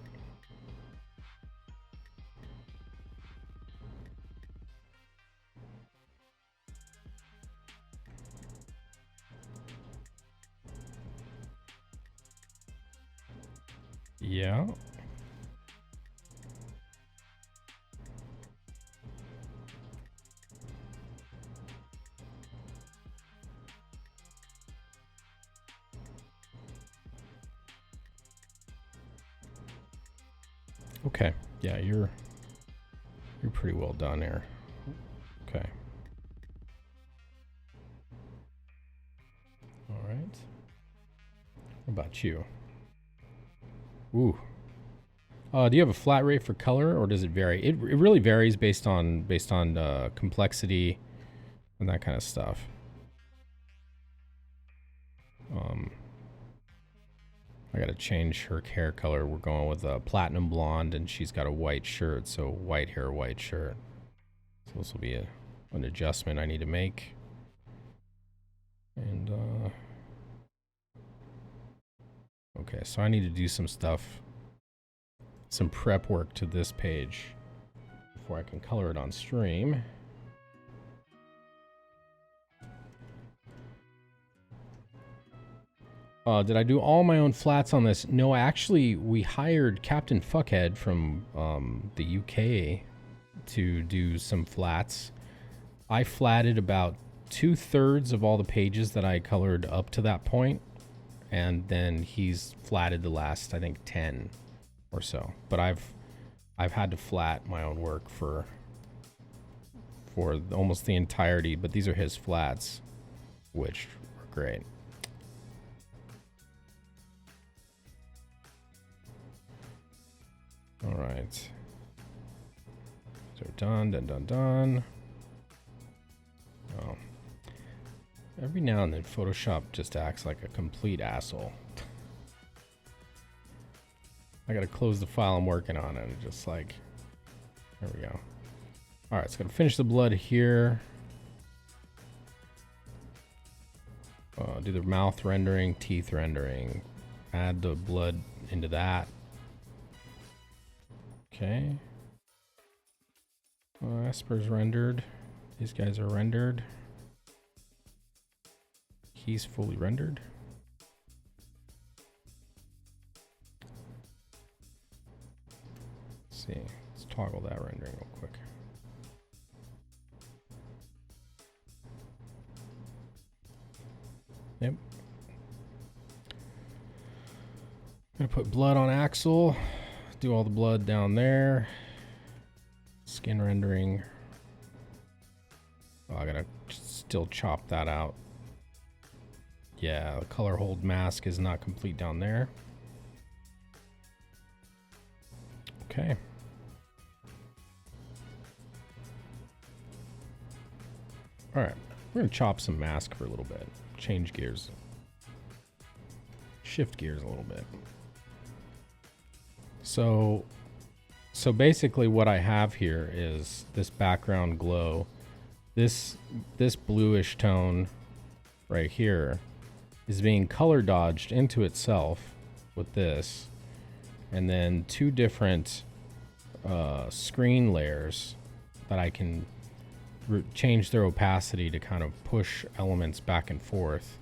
Yeah. Okay. Yeah, you're pretty well done here. Okay. All right. What about you? Ooh. Do you have a flat rate for color, or does it vary? It really varies based on complexity and that kind of stuff. I gotta change her hair color. We're going with a platinum blonde, and she's got a white shirt, so white hair, white shirt. So this will be an adjustment I need to make. And okay, so I need to do some stuff, some prep work to this page before I can color it on stream. Did I do all my own flats on this? No, actually, we hired Captain Fuckhead from the UK to do some flats. I flatted about 2/3 of all the pages that I colored up to that point, and then he's flatted the last, I think, 10. or so. But I've had to flat my own work for almost the entirety, but these are his flats, which are great. All right. So done. Oh. Every now and then Photoshop just acts like a complete asshole. I gotta close the file I'm working on and just like, there we go. All right, so gonna finish the blood here. Do the mouth rendering, teeth rendering. Add the blood into that. Okay. Esper's rendered. These guys are rendered. He's fully rendered. Let's see. Let's toggle that rendering real quick. Yep. Gonna put blood on Axel. Do all the blood down there. Skin rendering. Oh, I gotta still chop that out. Yeah, the color hold mask is not complete down there. Okay. All right, we're gonna chop some mask for a little bit. Change gears. Shift gears a little bit. So basically what I have here is this background glow. This bluish tone right here is being color dodged into itself with this, and then two different screen layers that I can change their opacity to kind of push elements back and forth.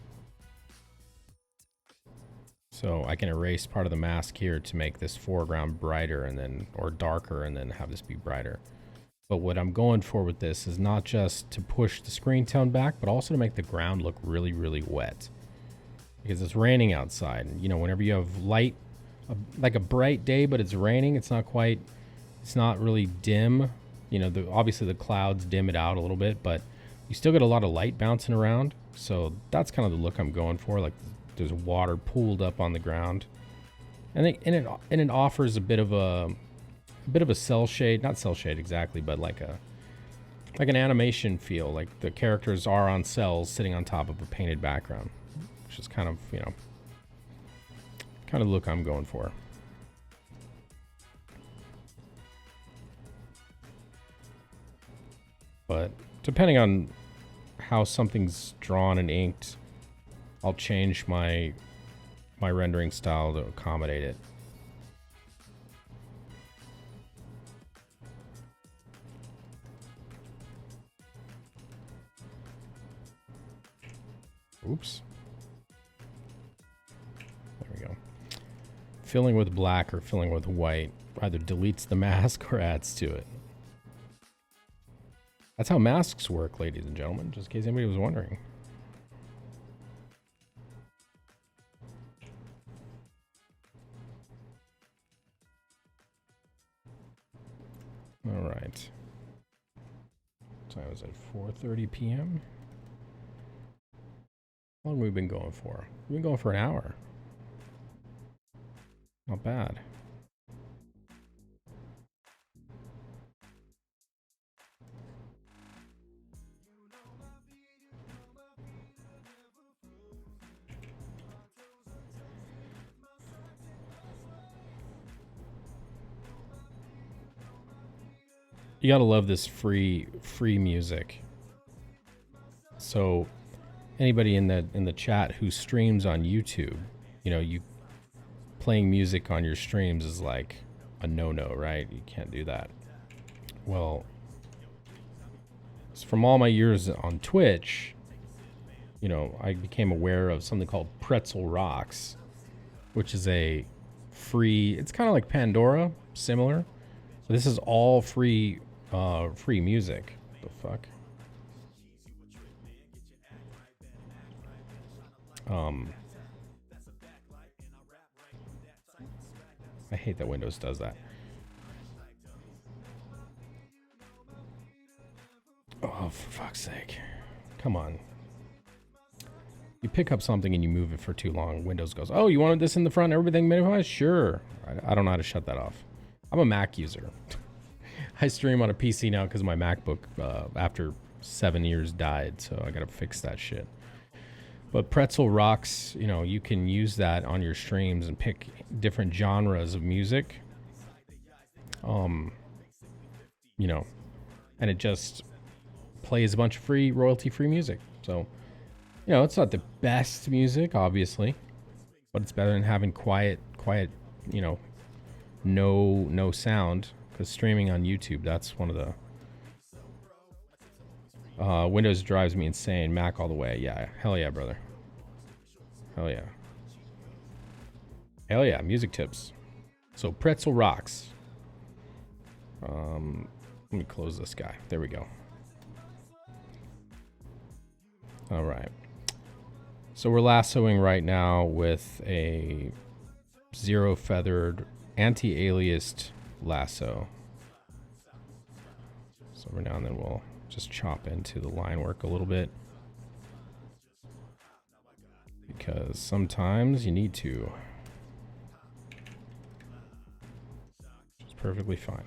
So I can erase part of the mask here to make this foreground brighter and then, or darker, and then have this be brighter. But what I'm going for with this is not just to push the screen tone back, but also to make the ground look really, really wet. Because it's raining outside. And, you know, whenever you have light, like a bright day, but it's raining, it's not really dim. You know, obviously the clouds dim it out a little bit, but you still get a lot of light bouncing around. So that's kind of the look I'm going for. Like there's water pooled up on the ground, and it offers a bit of a cell shade, not cell shade exactly, but like an animation feel. Like the characters are on cells sitting on top of a painted background, which is kind of, you know, kind of the look I'm going for. But depending on how something's drawn and inked, I'll change my rendering style to accommodate it. Oops. There we go. Filling with black or filling with white either deletes the mask or adds to it. That's how masks work, ladies and gentlemen, just in case anybody was wondering. All right. Time is at 4:30 p.m. How long have we been going for? We've been going for an hour. Not bad. You gotta love this free music. So anybody in the chat who streams on YouTube, you know, you playing music on your streams is like a no-no, right? You can't do that. Well, from all my years on Twitch, you know, I became aware of something called Pretzel Rocks, which is a free, it's kind of like Pandora, similar. But this is all free music. What the fuck? I hate that Windows does that. Oh, for fuck's sake. Come on. You pick up something and you move it for too long. Windows goes, oh, you wanted this in the front, everything minimized? Sure. I don't know how to shut that off. I'm a Mac user. I stream on a PC now because my MacBook, after 7 years, died. So I got to fix that shit. But Pretzel Rocks, you know, you can use that on your streams and pick different genres of music. You know, and it just plays a bunch of free, royalty-free music. So, you know, it's not the best music, obviously, but it's better than having quiet, you know, no sound. Because streaming on YouTube, that's one of the Windows drives me insane. Mac all the way. Yeah, hell yeah, brother. Hell yeah. Hell yeah, music tips. So Pretzel Rocks. Let me close this guy. There we go. All right. So we're lassoing right now with a zero feathered anti-aliased lasso. So every now and then we'll just chop into the line work a little bit, because sometimes you need to. It's perfectly fine.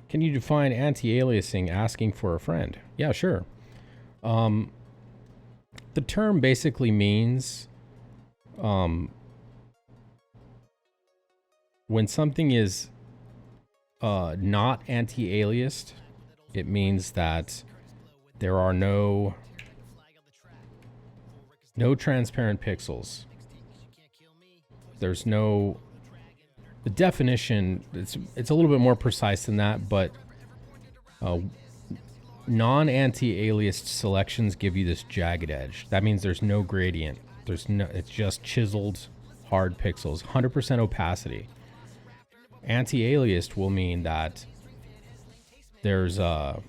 Can you define anti-aliasing asking for a friend? Yeah, sure. The term basically means when something is not anti-aliased, it means that there are no transparent pixels. There's no... The definition, it's a little bit more precise than that, but non-anti-aliased selections give you this jagged edge. That means there's no gradient. It's just chiseled hard pixels, 100% opacity. Anti-aliased will mean that there's on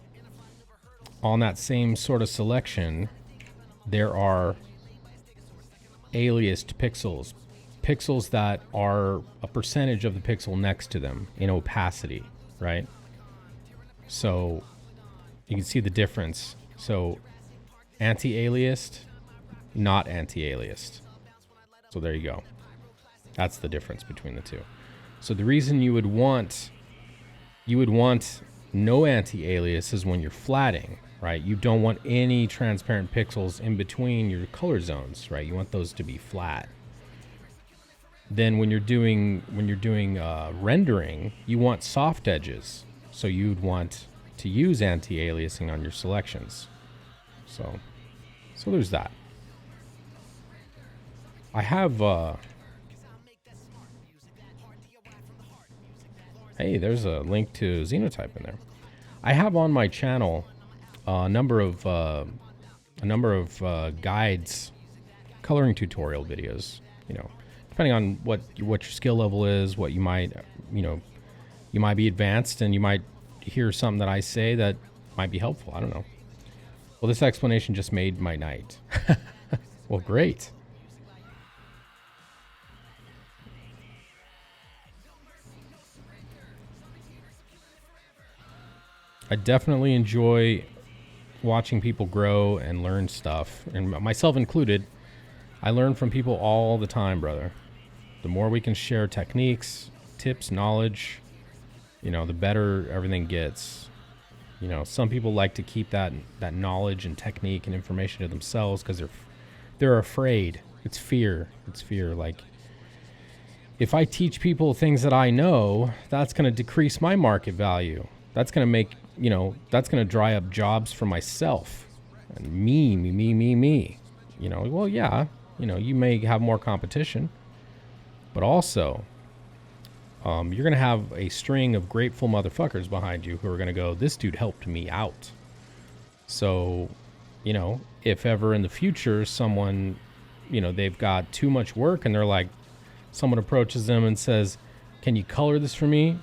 that same sort of selection, there are aliased pixels. Pixels that are a percentage of the pixel next to them in opacity, right? So you can see the difference. So anti-aliased, not anti-aliased. So there you go. That's the difference between the two. So the reason you would want no anti-alias is when you're flatting, right? You don't want any transparent pixels in between your color zones, right? You want those to be flat. Then when you're doing rendering, you want soft edges. So you'd want to use anti-aliasing on your selections. So there's that. I have hey, there's a link to XENOTYPE in there. I have on my channel a number of guides, coloring tutorial videos, you know, depending on what your skill level is, what you might be advanced and you might hear something that I say that might be helpful. I don't know. Well, this explanation just made my night. Well, great. I definitely enjoy watching people grow and learn stuff, and myself included. I learn from people all the time, brother. The more we can share techniques, tips, knowledge, you know, the better everything gets. You know, some people like to keep that knowledge and technique and information to themselves because they're afraid. It's fear. Like, if I teach people things that I know, that's going to decrease my market value. That's going to make, you know, that's going to dry up jobs for myself. And me. You know, well, yeah, you know, you may have more competition, but also you're going to have a string of grateful motherfuckers behind you who are going to go, this dude helped me out. So, you know, if ever in the future someone, you know, they've got too much work and they're like, someone approaches them and says, can you color this for me?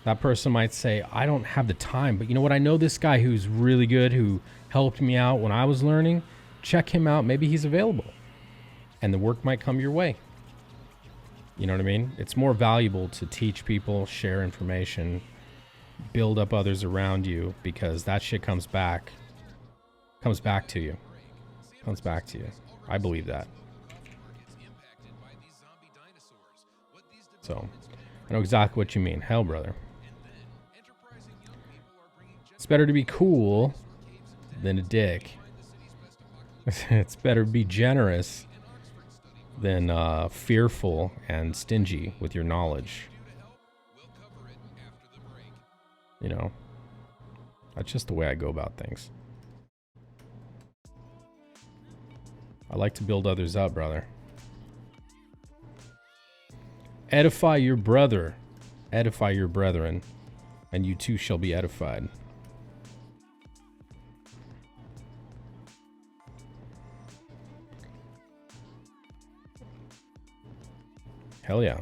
That person might say, I don't have the time, but you know what? I know this guy who's really good, who helped me out when I was learning. Check him out. Maybe he's available. And the work might come your way. You know what I mean? It's more valuable to teach people, share information, build up others around you, because that shit comes back to you. Comes back to you. I believe that. So, I know exactly what you mean. Hell, brother. It's better to be cool than a dick. It's better to be generous than fearful and stingy with your knowledge. You know, that's just the way I go about things. I like to build others up, brother. Edify your brother, edify your brethren, and you too shall be edified. Hell yeah.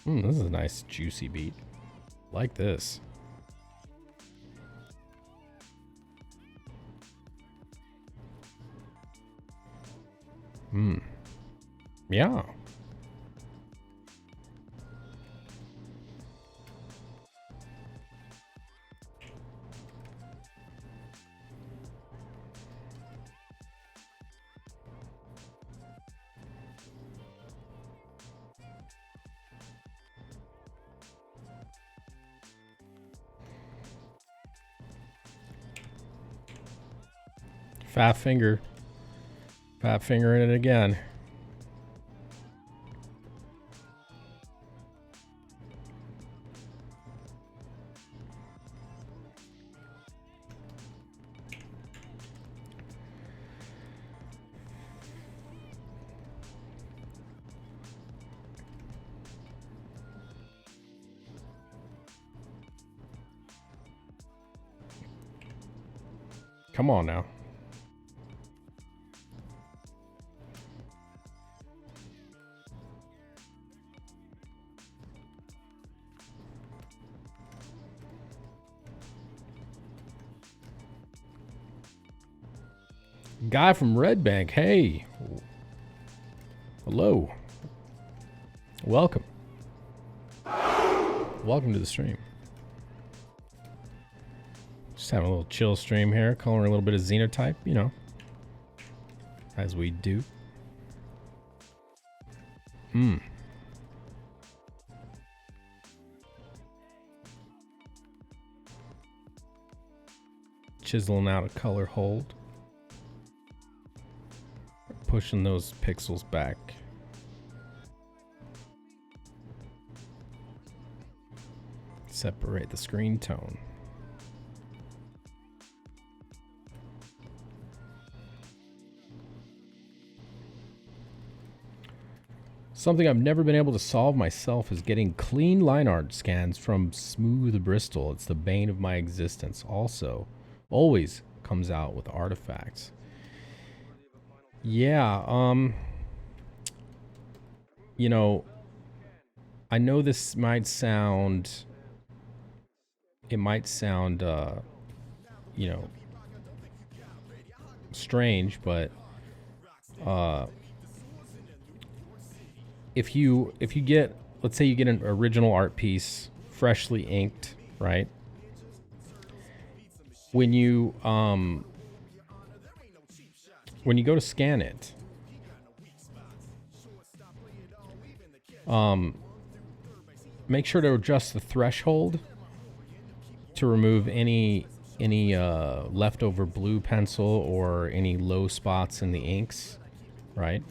This is a nice juicy beat. Like this. Yeah. Fat finger. Fat finger in it again. Come on now. Guy from Red Bank, hey. Hello. Welcome. Welcome to the stream. Just having a little chill stream here, coloring a little bit of XENOTYPE, you know, as we do. Chiseling out a color hold. Pushing those pixels back. Separate the screen tone. Something I've never been able to solve myself is getting clean line art scans from Smooth Bristol. It's the bane of my existence. Also, always comes out with artifacts. Yeah, you know, I know this might sound, you know, strange, but, if you get, let's say you get an original art piece, freshly inked, right? When you go to scan it, make sure to adjust the threshold to remove any leftover blue pencil or any low spots in the inks, right?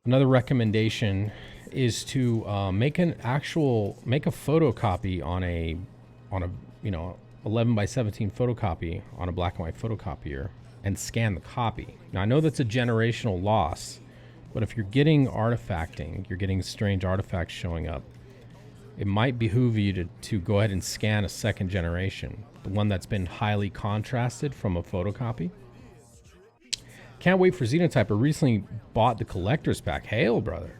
Another recommendation is to make a photocopy on a 11 by 17 photocopy on a black and white photocopier and scan the copy. Now I know that's a generational loss, but if you're getting artifacting, you're getting strange artifacts showing up, it might behoove you to go ahead and scan a second generation, the one that's been highly contrasted from a photocopy. Can't wait for XENOTYPE. I recently bought the collector's pack. Hail, brother.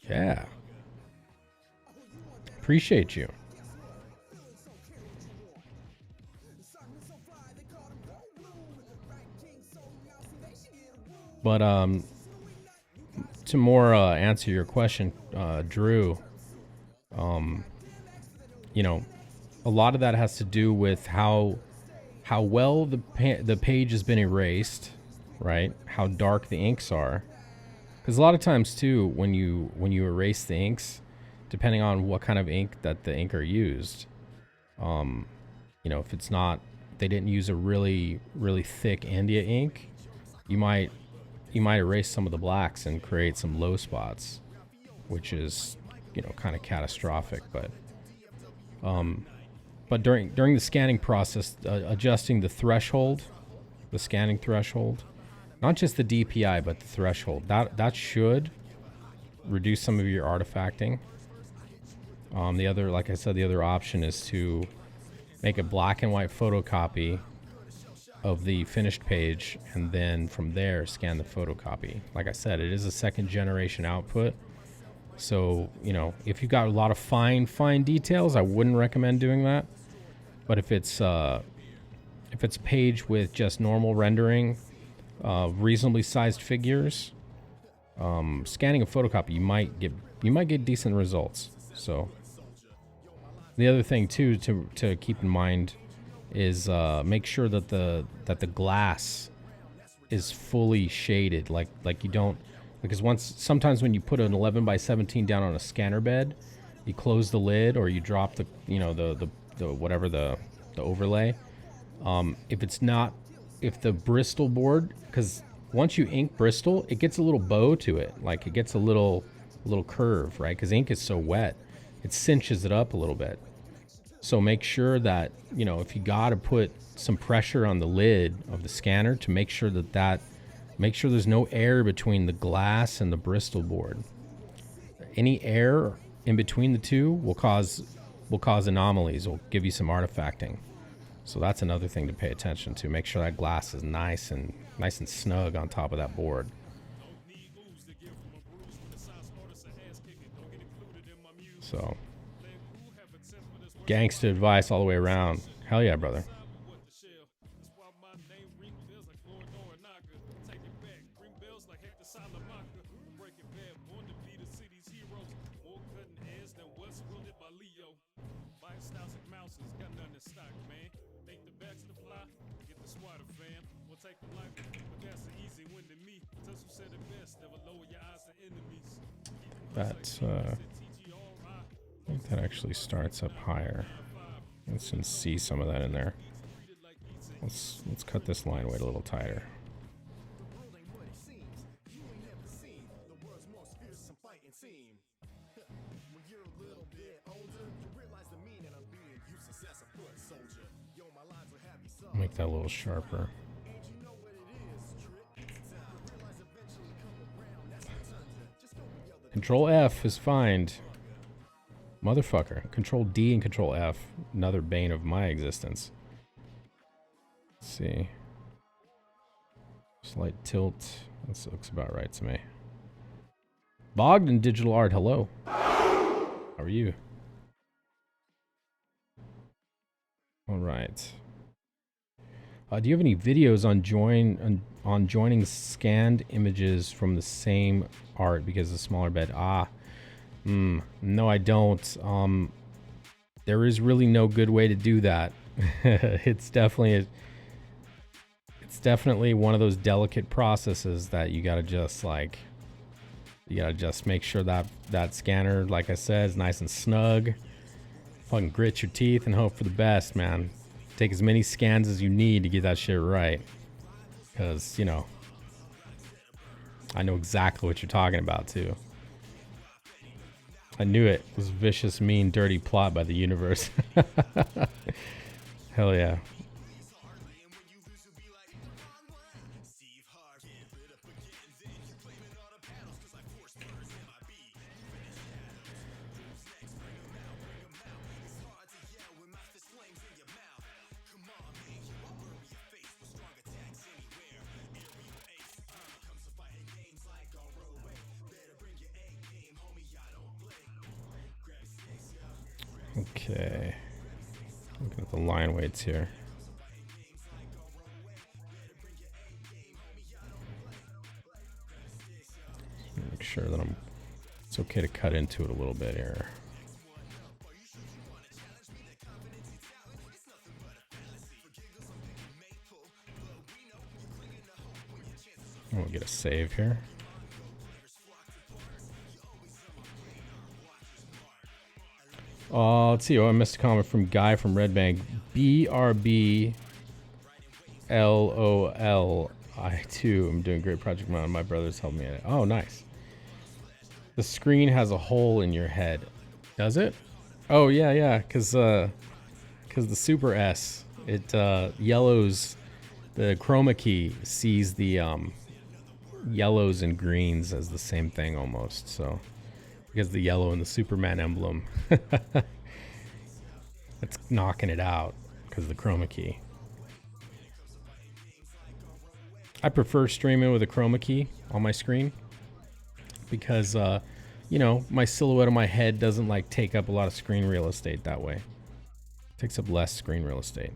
Yeah. Appreciate you. But to more answer your question, Drew, you know, a lot of that has to do with how well the page has been erased, right? How dark the inks are. Because a lot of times too, when you erase the inks, depending on what kind of ink that the inker used, you know, if it's not, they didn't use a really thick India ink, you might erase some of the blacks and create some low spots, which is, you know, kind of catastrophic. But during the scanning process, adjusting the threshold, the scanning threshold, not just the DPI but the threshold, that should reduce some of your artifacting. The other, like I said, the other option is to make a black and white photocopy of the finished page, and then from there scan the photocopy. Like I said, it is a second generation output, so you know, if you got a lot of fine details, I wouldn't recommend doing that. But if it's a page with just normal rendering, reasonably sized figures, scanning a photocopy, you might get decent results. So the other thing too to keep in mind is make sure that the glass is fully shaded, like you don't, because sometimes when you put an 11x17 down on a scanner bed, you close the lid or you drop the, you know, the whatever the overlay, if the Bristol board, because once you ink Bristol, it gets a little bow to it, like it gets a little curve, right? Because ink is so wet, it cinches it up a little bit. So make sure that, you know, if you got to put some pressure on the lid of the scanner, to make sure make sure there's no air between the glass and the Bristol board. Any air in between the two will cause anomalies, will give you some artifacting. So that's another thing to pay attention to. Make sure that glass is nice and snug on top of that board. So gangsta advice all the way around. Hell yeah, brother. That I think that actually starts up higher. Let's just see some of that in there. Let's cut this line weight a little tighter. Make that a little sharper. Control F is find. Motherfucker. Control D and Control F. Another bane of my existence. Let's see. Slight tilt. This looks about right to me. Bogdan Digital Art, hello. How are you? Alright. Do you have any videos on joining scanned images from the same art because of the smaller bed? No, I don't. There is really no good way to do that. It's definitely one of those delicate processes that you gotta just make sure that scanner, like I said, is nice and snug. Fucking grit your teeth and hope for the best, man. Take as many scans as you need to get that shit right. Because, you know, I know exactly what you're talking about, too. I knew it. It was a vicious, mean, dirty plot by the universe. Hell yeah. Okay. Looking at the line weights here. Make sure that it's okay to cut into it a little bit here. We'll get a save here. Let's see. Oh, I missed a comment from Guy from Red Bank. BRBLOLI2. I'm doing great project mode. My brother's helped me at it. Oh, nice. The screen has a hole in your head. Does it? Oh, yeah. Because the Super S, it yellows. The chroma key sees the yellows and greens as the same thing almost. So, because the yellow in the Superman emblem, it's knocking it out because of the chroma key. I prefer streaming with a chroma key on my screen because, you know, my silhouette of my head doesn't like take up a lot of screen real estate that way. It takes up less screen real estate.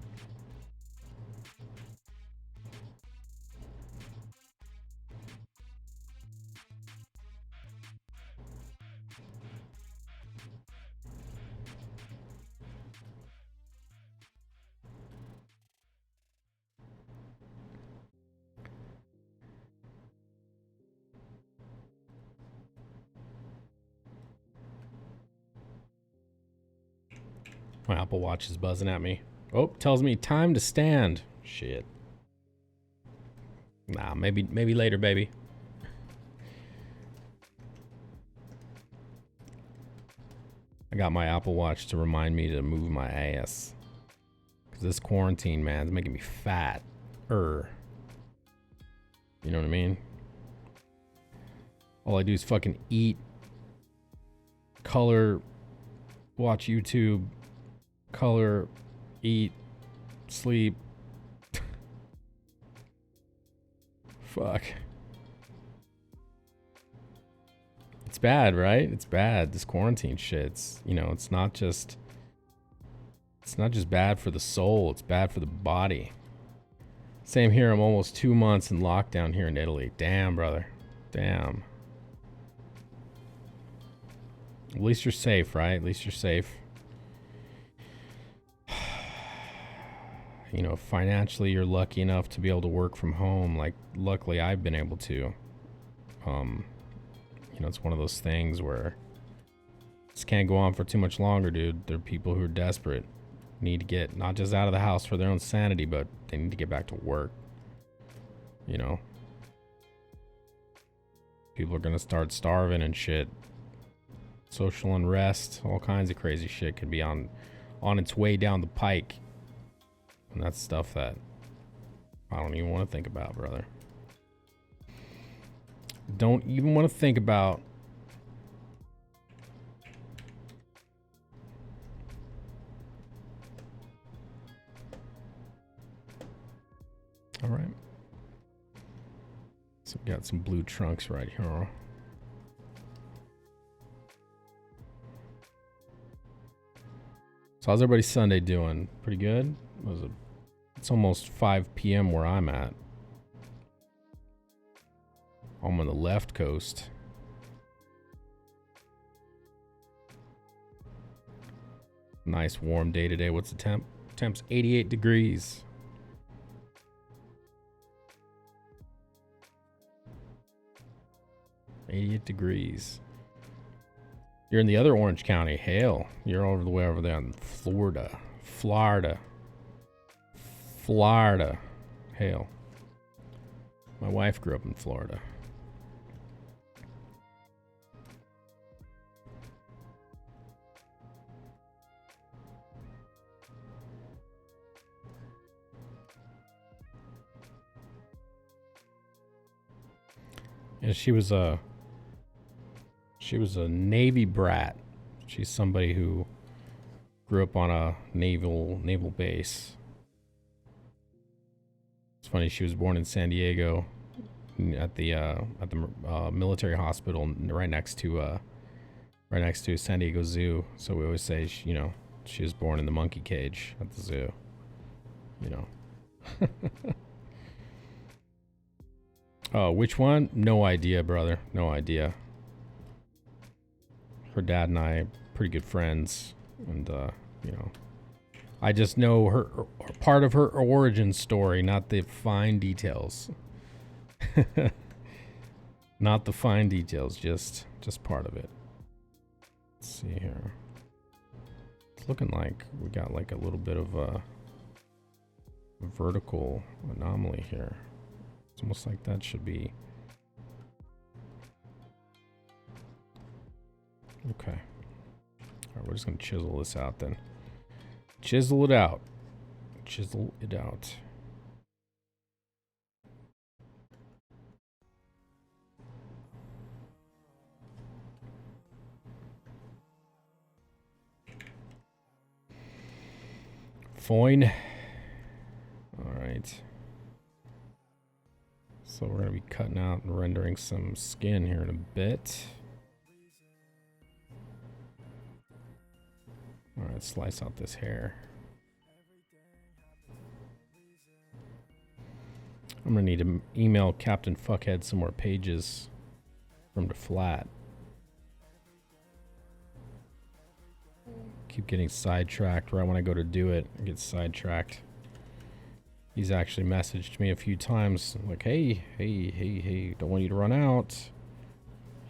My Apple Watch is buzzing at me. Oh, tells me time to stand. Shit. Nah, maybe later, baby. I got my Apple Watch to remind me to move my ass. Because this quarantine, man, is making me fat. You know what I mean? All I do is fucking eat, color, watch YouTube, color, eat, sleep. Fuck. It's bad, right? It's bad. This quarantine shit. It's, you know, it's not just bad for the soul, it's bad for the body. Same here. I'm almost 2 months in lockdown here in Italy. Damn, brother. Damn. At least you're safe, right? At least you're safe. You know, financially, you're lucky enough to be able to work from home. Like, luckily, I've been able to. You know, it's one of those things where this can't go on for too much longer, dude. There are people who are desperate, need to get not just out of the house for their own sanity, but they need to get back to work. You know, people are gonna start starving and shit. Social unrest, all kinds of crazy shit could be on its way down the pike. And that's stuff that I don't even want to think about, brother. Don't even want to think about. All right. So we got some blue trunks right here. So how's everybody's Sunday doing? Pretty good? It's almost 5 p.m. where I'm at. I'm on the left coast. Nice warm day today. What's the temp? Temp's 88 degrees. $88. You're in the other Orange County. Hail. You're over the way over there in Florida. Hail. My wife grew up in Florida. Yeah, she was a Navy brat. She's somebody who grew up on a naval base. It's funny, she was born in San Diego at the military hospital right next to San Diego Zoo. So we always say, you know, She was born in the monkey cage at the zoo. You know. Oh, which one? No idea, brother. No idea. Her dad and I pretty good friends, and you know, I just know her part of her origin story, not the fine details. Not the fine details, just part of it. Let's see here. It's looking like we got like a little bit of a vertical anomaly here. It's almost like that should be okay. All right, we're just gonna chisel this out then. Chisel it out. Chisel it out. Fine. All right. So we're going to be cutting out and rendering some skin here in a bit. All right, slice out this hair. I'm going to need to email Captain Fuckhead some more pages for him to flat. Keep getting sidetracked right when I go to do it. I get sidetracked. He's actually messaged me a few times like, hey, don't want you to run out.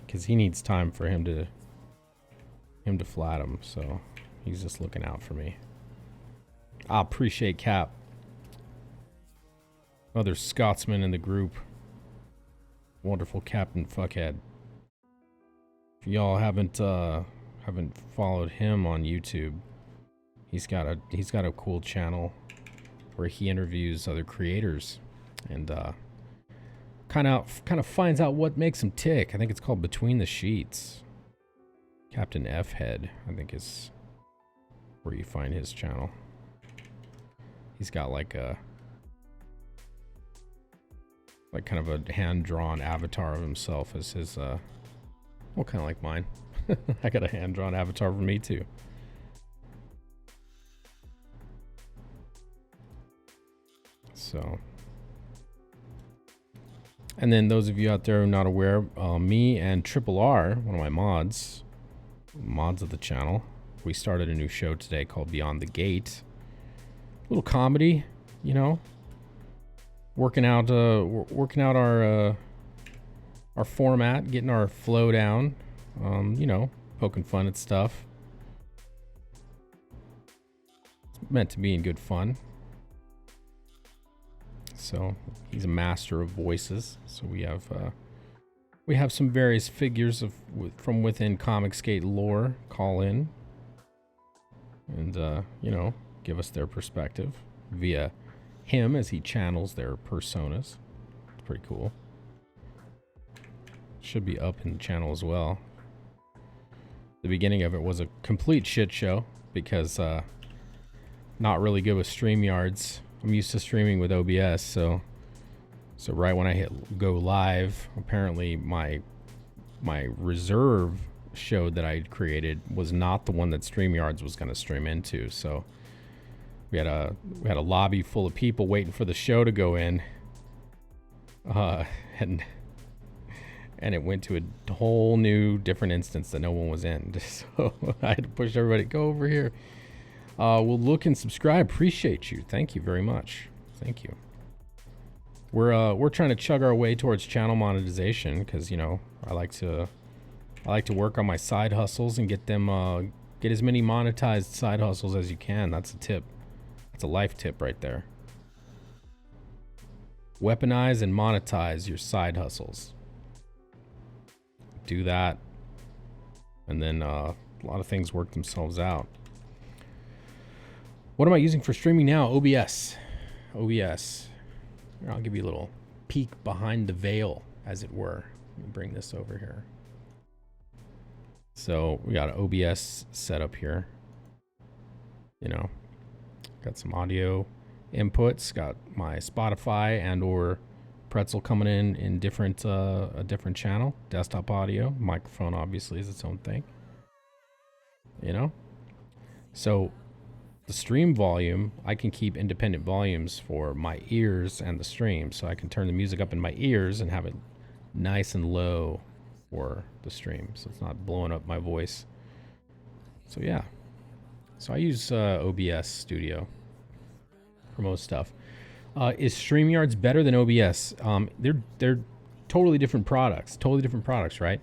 Because he needs time for him to flat him. So he's just looking out for me. I appreciate Cap. Another Scotsman in the group. Wonderful Captain Fuckhead. If y'all haven't followed him on YouTube, he's got a cool channel where he interviews other creators and kind of finds out what makes them tick. I think it's called Between the Sheets. Captain F Head, I think, is where you find his channel. He's got like kind of a hand-drawn avatar of himself as his well, kind of like mine. I got a hand-drawn avatar for me too. So, and then those of you out there who are not aware, me and Triple R, one of my mods of the channel, we started a new show today called Beyond the Gate. A little comedy, you know, working out our format, getting our flow down, you know, poking fun at stuff. It's meant to be in good fun. So he's a master of voices. So we have some various figures from within Comicsgate lore call in and you know, give us their perspective via him as he channels their personas. It's pretty cool. Should be up in the channel as well. The beginning of it was a complete shit show because not really good with StreamYards. I'm used to streaming with OBS, so right when I hit go live, apparently my reserve show that I created was not the one that StreamYards was going to stream into. So we had a lobby full of people waiting for the show to go in, and it went to a whole new different instance that no one was in. So I had to push everybody, go over here. Well, look and subscribe. Appreciate you. Thank you very much. Thank you. We're trying to chug our way towards channel monetization because, you know, I like to work on my side hustles and get as many monetized side hustles as you can. That's a tip. That's a life tip right there. Weaponize and monetize your side hustles. Do that, and then a lot of things work themselves out. What am I using for streaming now? OBS. Here, I'll give you a little peek behind the veil, as it were. Let me bring this over here. So we got an OBS setup here. You know, got some audio inputs. Got my Spotify and or Pretzel coming in different a different channel. Desktop audio. Microphone obviously is its own thing. You know, so the stream volume, I can keep independent volumes for my ears and the stream. So I can turn the music up in my ears and have it nice and low for the stream, so it's not blowing up my voice. So yeah, so I use OBS Studio for most stuff. Is StreamYards better than OBS? They're totally different products. Right?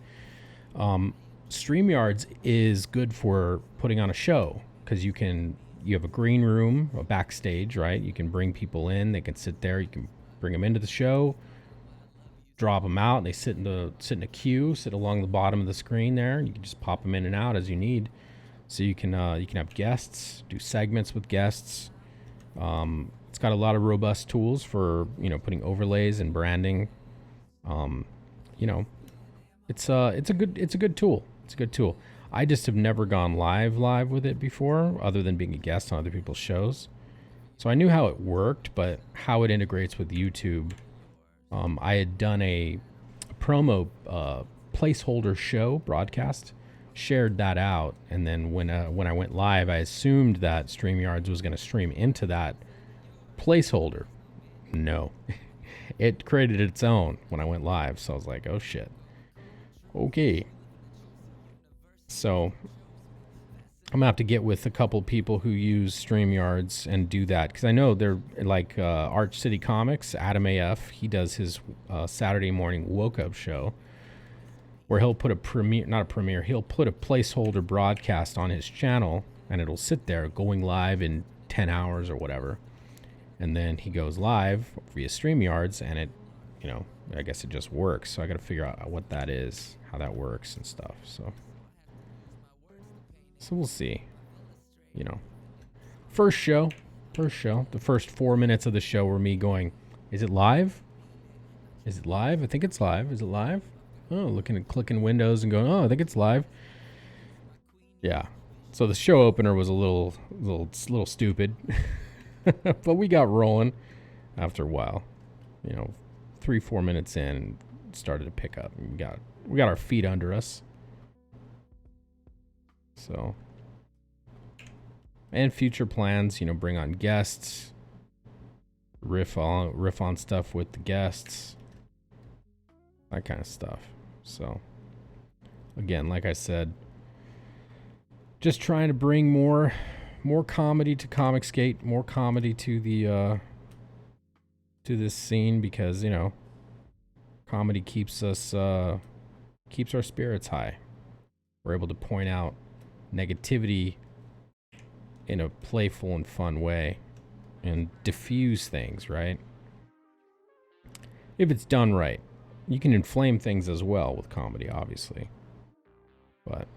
StreamYards is good for putting on a show because you have a green room, a backstage, right? You can bring people in, they can sit there, you can bring them into the show, drop them out, and they sit in a queue, sit along the bottom of the screen there, and you can just pop them in and out as you need. So you can have guests, do segments with guests. It's got a lot of robust tools for putting overlays and branding. It's a good tool. It's a good tool. I just have never gone live with it before, other than being a guest on other people's shows. So I knew how it worked, but how it integrates with YouTube. I had done a promo placeholder show broadcast, shared that out, and then when I went live, I assumed that StreamYards was going to stream into that placeholder. No, it created its own when I went live. So I was like, oh shit. Okay. So I'm gonna have to get with a couple people who use StreamYards and do that, because I know they're like Arch City Comics, Adam AF. He does his Saturday morning woke up show where he'll put he'll put a placeholder broadcast on his channel, and it'll sit there going live in 10 hours or whatever. And then he goes live via StreamYards, and it, I guess it just works. So I got to figure out what that is, how that works and stuff. So we'll see. First show, the first 4 minutes of the show were me going, is it live? Is it live? I think it's live. Is it live? Oh, looking at clicking windows and going, oh, I think it's live. Yeah. So the show opener was a little stupid, but we got rolling after a while. 3-4 minutes in, started to pick up. And we got our feet under us. So, and future plans, bring on guests, riff on stuff with the guests, that kind of stuff. So, again, like I said, just trying to bring more comedy to Comicsgate, more comedy to the to this scene, because comedy keeps our spirits high. We're able to point out negativity in a playful and fun way and diffuse things, right? If it's done right. You can inflame things as well with comedy, obviously. But,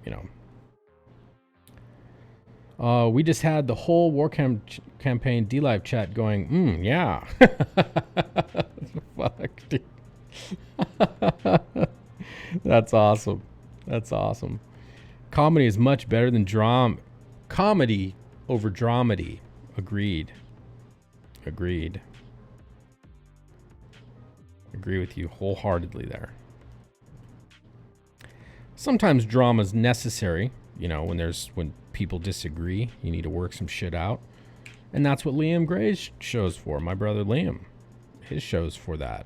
we just had the whole war campaign D-Live chat going, yeah. Fuck, dude. That's awesome. That's awesome. Comedy is much better than drama. Comedy over dramedy. Agreed. Agree with you wholeheartedly there. Sometimes drama is necessary, when people disagree, you need to work some shit out. And that's what Liam Gray's show's for. My brother Liam, his show's for that.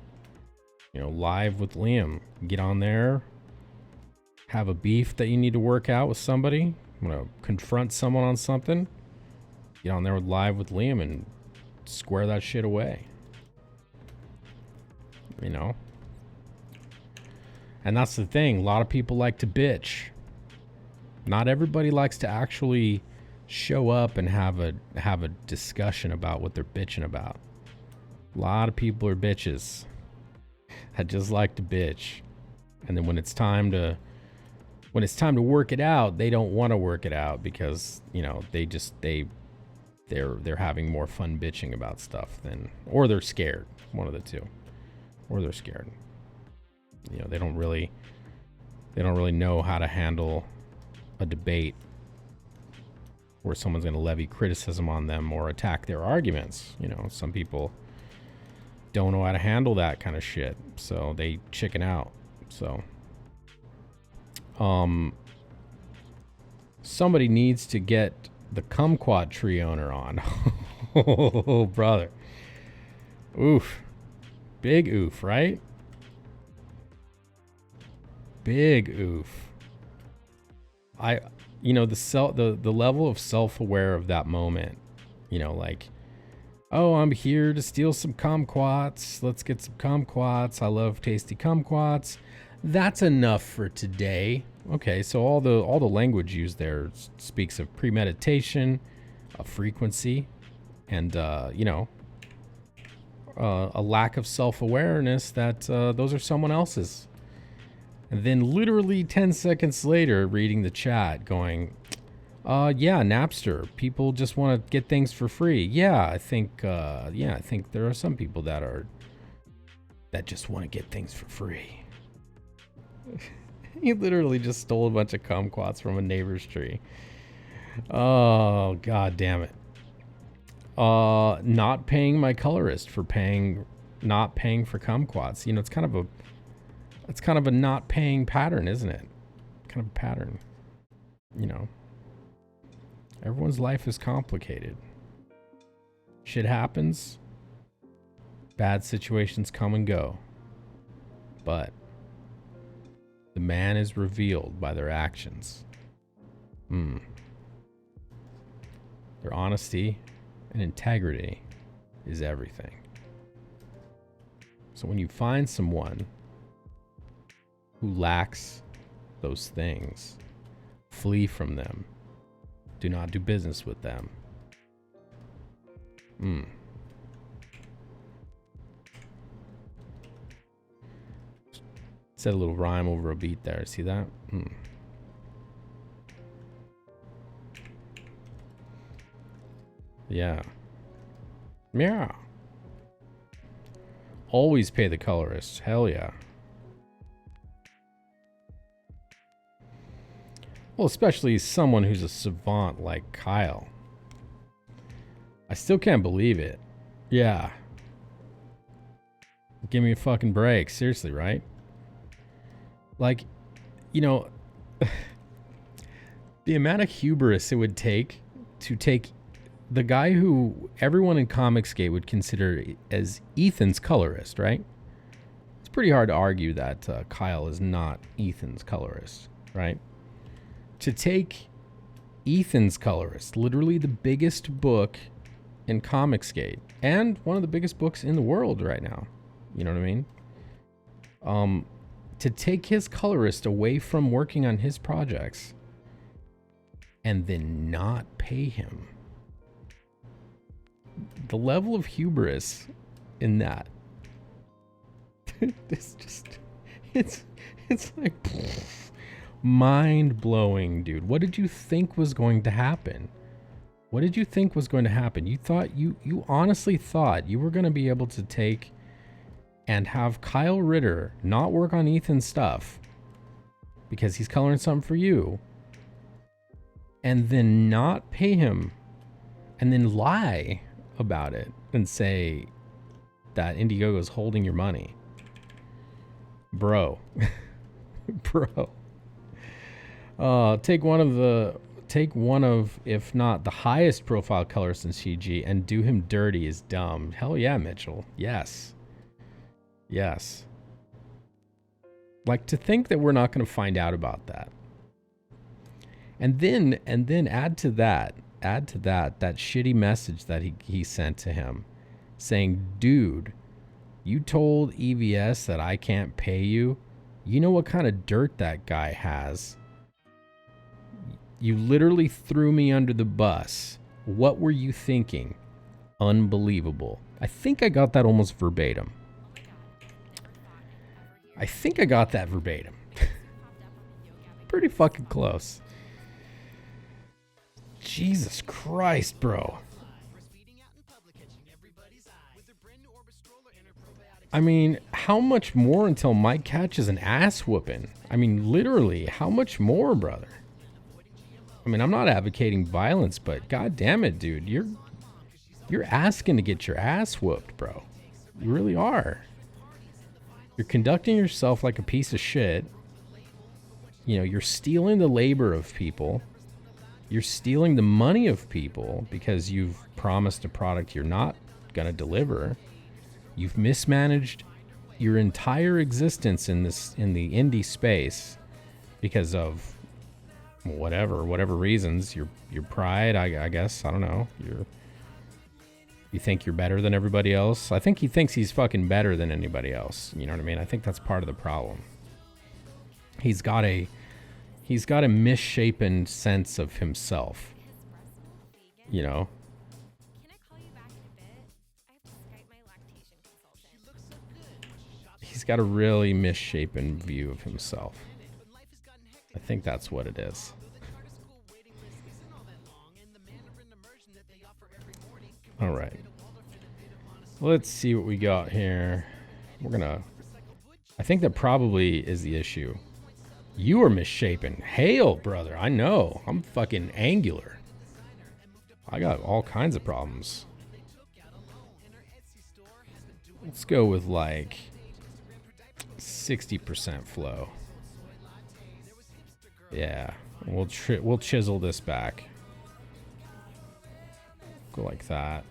Live with Liam. Get on there, have a beef that you need to work out with somebody, confront someone on something, get on there live with Liam and square that shit away. And that's the thing. A lot of people like to bitch. Not everybody likes to actually show up and have a discussion about what they're bitching about. A lot of people are bitches. I just like to bitch. And then when it's time to work it out, they don't want to work it out because, they're having more fun bitching about stuff or they're scared, one of the two. Or they're scared. They don't really know how to handle a debate where someone's going to levy criticism on them or attack their arguments. Some people don't know how to handle that kind of shit, so they chicken out. So, somebody needs to get the kumquat tree owner on. Oh, brother. Oof. Big oof, right? Big oof. The level of self-aware of that moment, like, oh, I'm here to steal some kumquats. Let's get some kumquats. I love tasty kumquats. That's enough for today. Okay, so all the language used there speaks of premeditation, of frequency, and a lack of self-awareness that those are someone else's. And then literally 10 seconds later, reading the chat, going, yeah, Napster. People just want to get things for free. Yeah, I think there are some people that just want to get things for free. He literally just stole a bunch of kumquats from a neighbor's tree. Oh, god damn it. Not paying my colorist for not paying for kumquats. It's kind of a not paying pattern, isn't it? Kind of a pattern. Everyone's life is complicated. Shit happens. Bad situations come and go. But the man is revealed by their actions. Their honesty and integrity is everything. So when you find someone who lacks those things, flee from them. Do not do business with them. Said a little rhyme over a beat there. See that? Yeah. Yeah. Always pay the colorist. Hell yeah. Well, especially someone who's a savant like Kyle. I still can't believe it. Yeah. Give me a fucking break. Seriously, right? Like, the amount of hubris it would take to take the guy who everyone in Comicsgate would consider as Ethan's colorist, right? It's pretty hard to argue that Kyle is not Ethan's colorist, right? To take Ethan's colorist, literally the biggest book in Comicsgate, and one of the biggest books in the world right now. You know what I mean? To take his colorist away from working on his projects and then not pay him. The level of hubris in that. It's like mind-blowing, dude. What did you think was going to happen? What did you think was going to happen? You thought, you honestly thought you were going to be able to take and have Kyle Ritter not work on Ethan's stuff because he's coloring something for you, and then not pay him, and then lie about it and say that Indiegogo's holding your money. Bro. Bro. Take one of, if not the highest profile colorist in CG and do him dirty is dumb. Hell yeah, Mitchell. Yes. Yes. Like, to think that we're not going to find out about that. And then add to that shitty message that he sent to him saying, dude, you told EVS that I can't pay you. You know what kind of dirt that guy has. You literally threw me under the bus. What were you thinking? Unbelievable. I think I got that almost verbatim. I think I got that verbatim. Pretty fucking close. Jesus Christ, bro. I mean, how much more until Mike catches an ass whooping? I mean, literally, how much more, brother? I mean, I'm not advocating violence, but god damn it, dude. You're asking to get your ass whooped, bro. You really are. You're conducting yourself like a piece of shit. You're stealing the labor of people. You're stealing the money of people because you've promised a product you're not going to deliver. You've mismanaged your entire existence in the indie space because of whatever reasons, your pride, I guess, I don't know. You think you're better than everybody else. I think he thinks he's fucking better than anybody else. You know what I mean? I think that's part of the problem. He's got a misshapen sense of himself. You know? He's got a really misshapen view of himself. I think that's what it is. All right. Let's see what we got here. I think that probably is the issue. You are misshapen. Hail, brother. I know. I'm fucking angular. I got all kinds of problems. Let's go with like 60% flow. Yeah, we'll chisel this back. Go like that.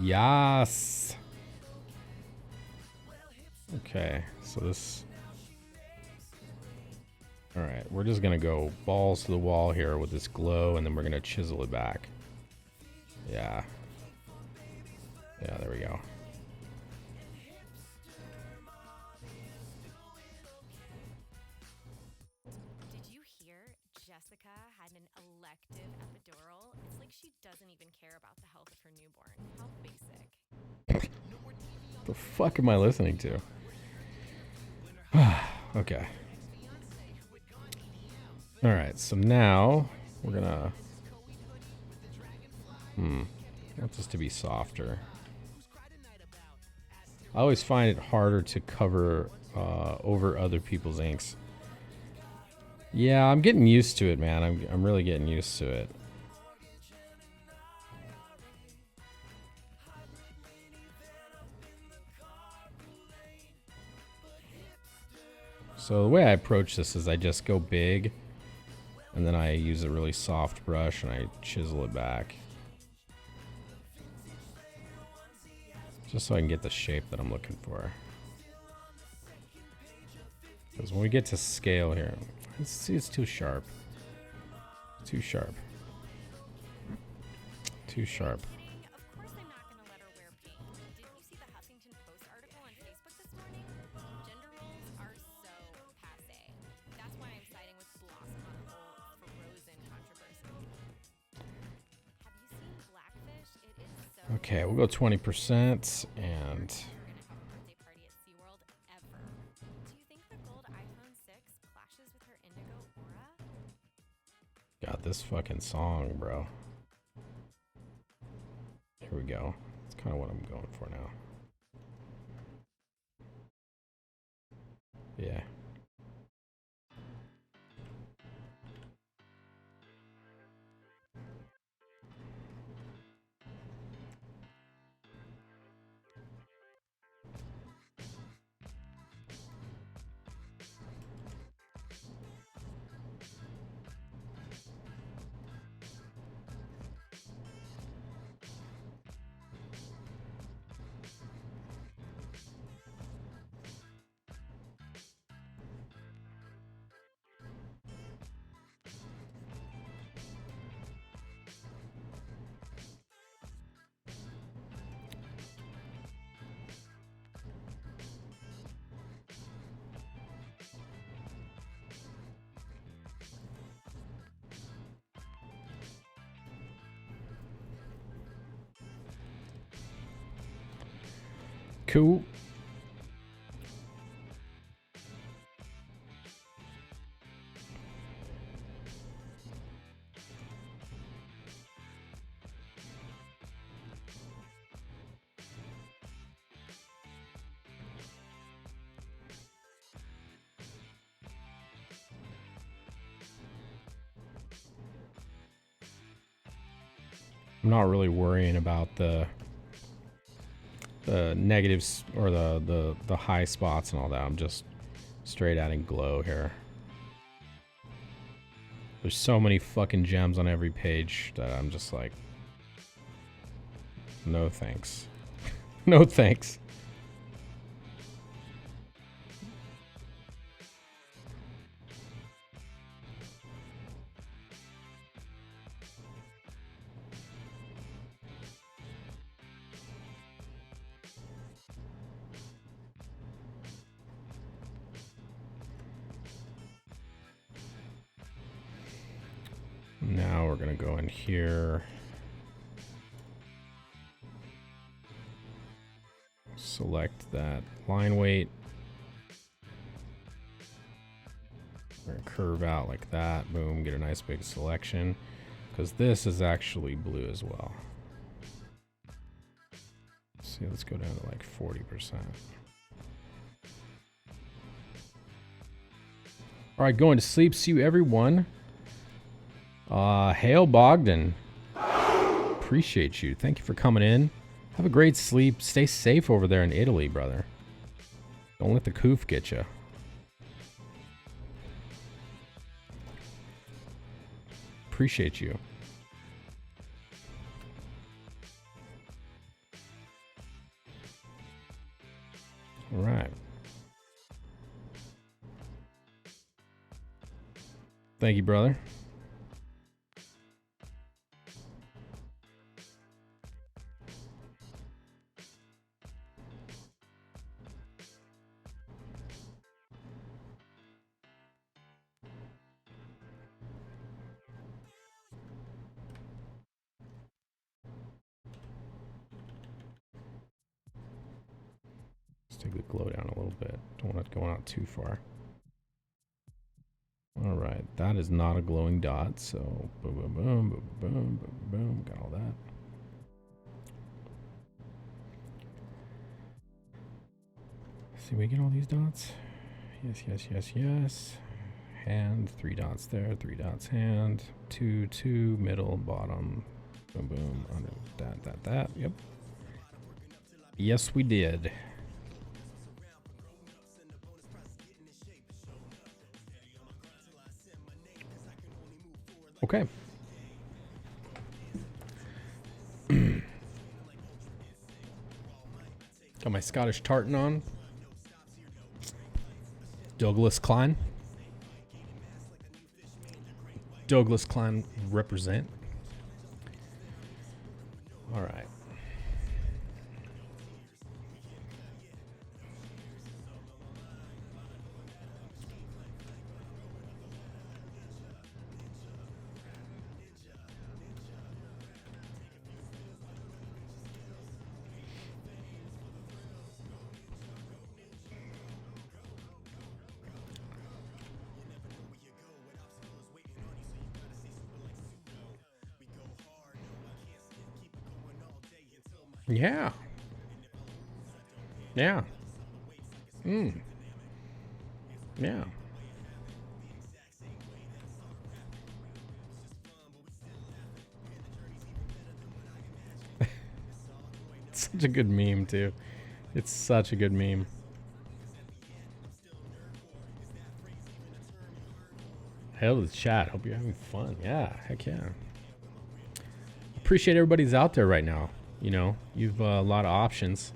Yes. Okay, so this. All right, we're just gonna go balls to the wall here with this glow, and then we're gonna chisel it back. Yeah. Yeah, there we go. Did you hear Jessica had an elective epidural? It's like she doesn't even care about the health of her newborn. How basic. The fuck am I listening to? Okay. All right, so now we're gonna. I want this to be softer. I always find it harder to cover over other people's inks. Yeah, I'm getting used to it, man. I'm really getting used to it. So the way I approach this is I just go big, and then I use a really soft brush and I chisel it back. Just so I can get the shape that I'm looking for. Because when we get to scale here, see, it's too sharp. Too sharp. Too sharp. Of course I'm not gonna let her wear pink. Didn't you see the Huffington Post article on Facebook this morning? Gender roles are so passé. That's why I'm siding with Blossom on the whole Frozen controversy. Have you seen Blackfish? It is so. Okay, we'll go 20% and. Birthday party at SeaWorld ever. Do you think the gold iPhone 6 clashes with her indigo aura? Got this fucking song, bro. Here we go. That's kind of what I'm going for now. Yeah. Cool. I'm not really worrying about the the negatives or the high spots and all that. I'm just straight adding glow here. There's so many fucking gems on every page that I'm just like, no thanks. No thanks. Now we're gonna go in here. Select that line weight. We're gonna curve out like that. Boom, get a nice big selection. Because this is actually blue as well. Let's see, let's go down to like 40%. Alright, going to sleep. See you everyone. Hail Bogdan. Appreciate you. Thank you for coming in. Have a great sleep. Stay safe over there in Italy, brother. Don't let the coof get you. Appreciate you. All right. Thank you, brother. Let's take the glow down a little bit. Don't want it going out too far. All right, that is not a glowing dot, so boom, boom, boom, boom, boom, boom, boom, got all that. See, we get all these dots? Yes, yes, yes, yes. Hand, 3 dots there, 3 dots hand, 2, 2, middle, bottom, boom, boom, under that, yep. Yes, we did. Okay. Got my Scottish tartan on. Douglas Klein. Douglas Klein represent. All right. Yeah. Yeah. Yeah. It's such a good meme, too. It's such a good meme. Hell to the chat. Hope you're having fun. Yeah, heck yeah. Appreciate everybody's out there right now. You know, you've a lot of options.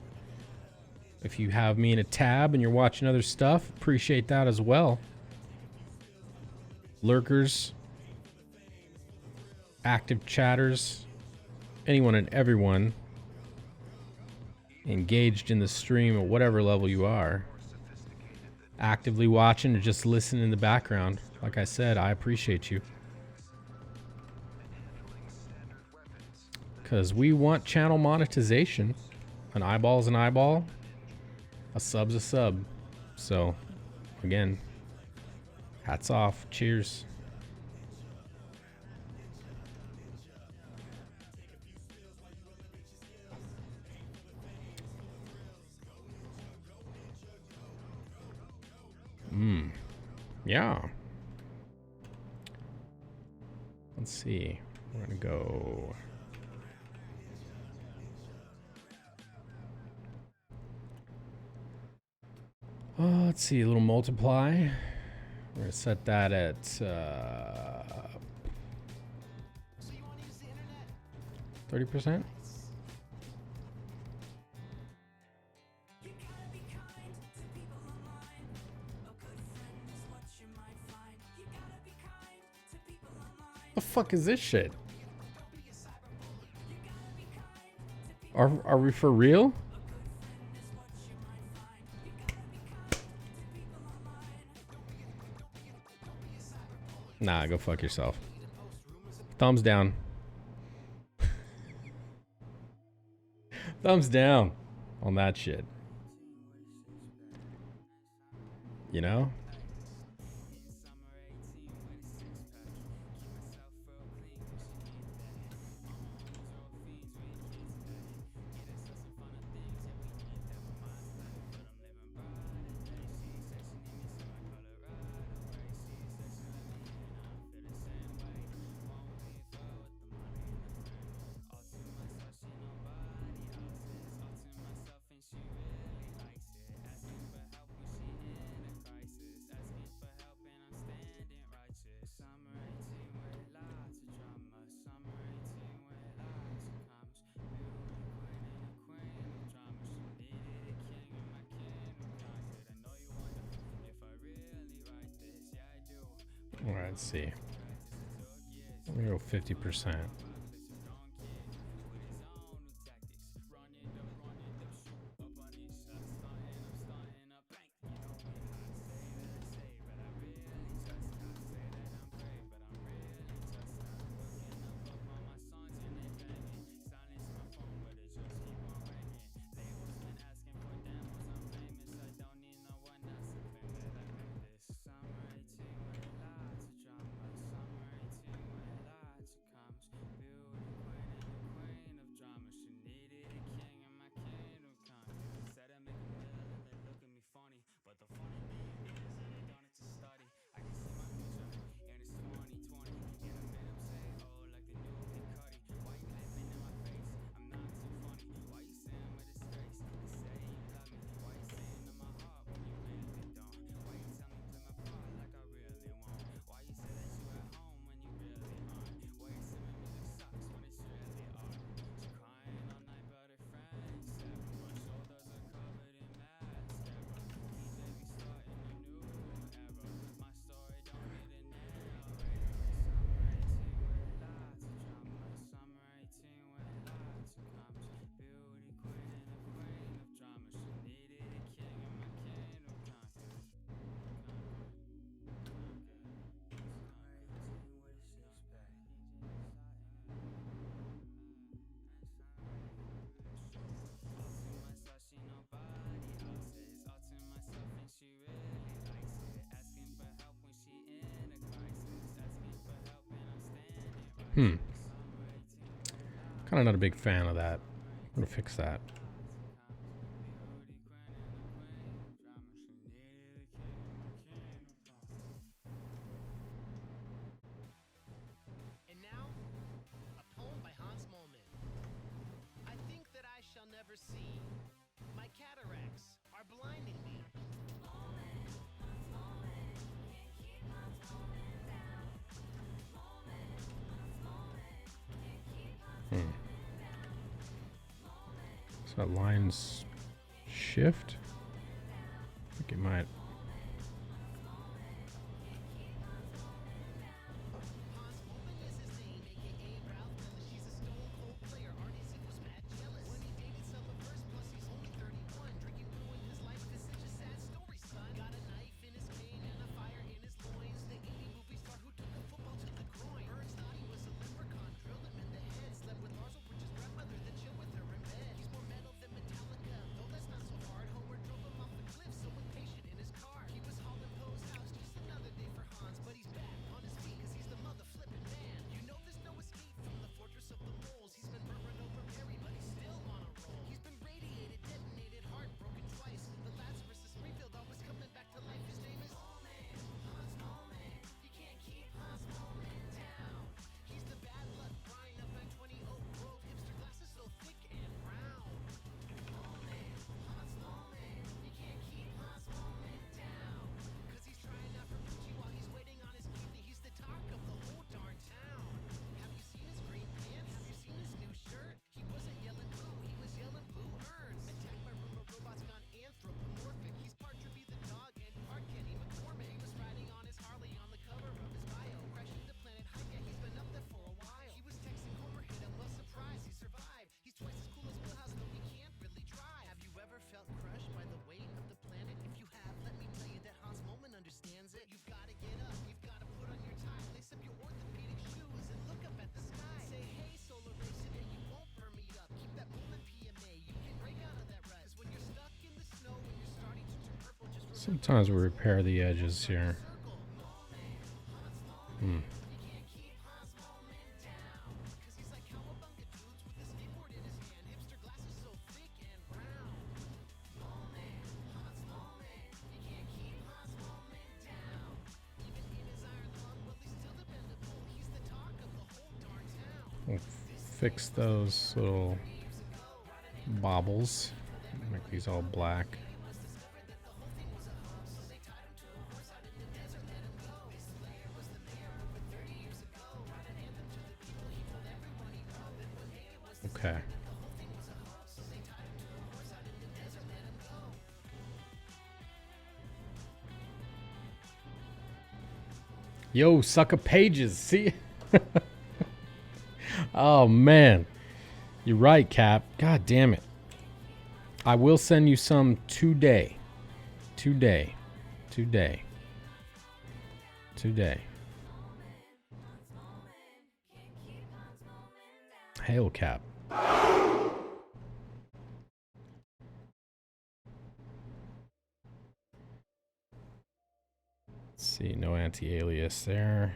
If you have me in a tab and you're watching other stuff, appreciate that as well. Lurkers, active chatters, anyone and everyone engaged in the stream at whatever level you are. Actively watching or just listening in the background. Like I said, I appreciate you. Because we want channel monetization. An eyeball's an eyeball. A sub's a sub. So, again, hats off. Cheers. Yeah. Let's see. We're gonna go. Let's see, a little multiply. We're gonna set that at 30%. The fuck is this shit? Are we for real? Nah, go fuck yourself. Thumbs down. Thumbs down on that shit. You know? All right, let's see. I'm gonna go 50%. Kind of not a big fan of that. I'm gonna fix that. And now, a poem by Hans Mollman. I think that I shall never see. My cataracts are blinding me. So that lines shift? I think it might. Hans Mollman is his name, aka Ralph Mills. He's a stone cold player. Arnie's was mad jealous when he dated Selma first. Plus he's only 31, drinking ruined his life. This is a sad story, son. Got a knife in his vein and a fire in his loins. The 80 movie star who took a football to the groin. Burns thought he was a leprechaun, drilled him in the head. Slept with Lars Ulbricht's grandmother, then chilled with her in bed. He's more metal than Metallica, though that's not so hard. Homer drove him off the cliff, so impatient in his Sometimes we repair the edges here. We'll fix those little bobbles. Make these all black. Okay. Yo, sucker pages. See? Oh, man. You're right, Cap. God damn it. I will send you some today. Today. Today. Today. Hail, Cap. Let's see, no anti-alias there.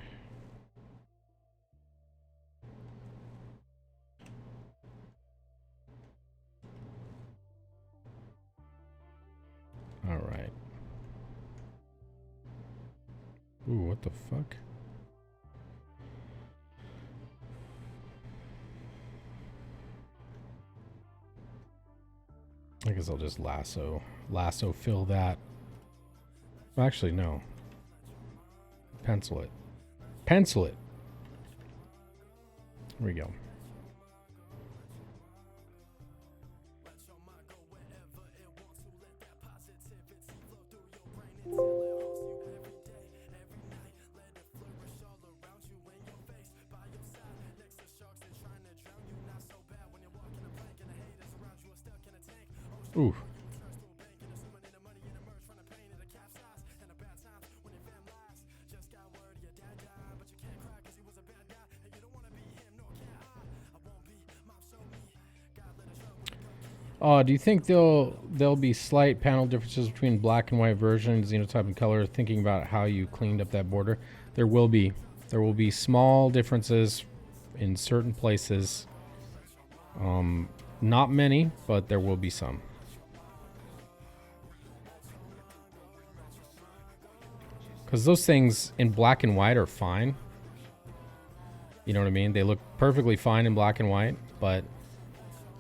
All right. Ooh, what the fuck? I guess I'll just lasso fill that. Actually, no. Pencil it. Pencil it. Here we go. Ooh. Do you think there'll be slight panel differences between black and white version, Xenotype and color? Thinking about how you cleaned up that border, there will be small differences in certain places. Not many, but there will be some. Because those things in black and white are fine. You know what I mean? They look perfectly fine in black and white, but,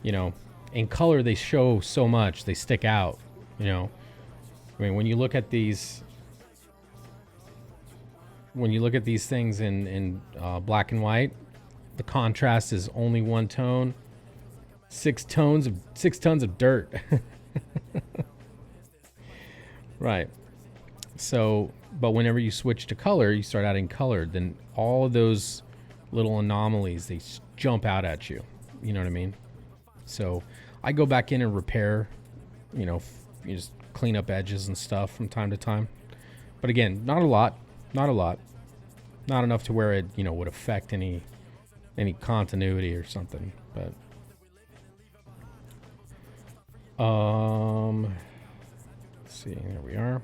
you know, in color they show so much. They stick out, you know? I mean, when you look at these things in black and white, the contrast is only one tone. 6 tons of dirt. Right. So, but whenever you switch to color, you start adding color, then all of those little anomalies, they jump out at you. You know what I mean? So I go back in and repair, you know, you just clean up edges and stuff from time to time. But again, not a lot. Not enough to where it, you know, would affect any continuity or something. But let's see, there we are.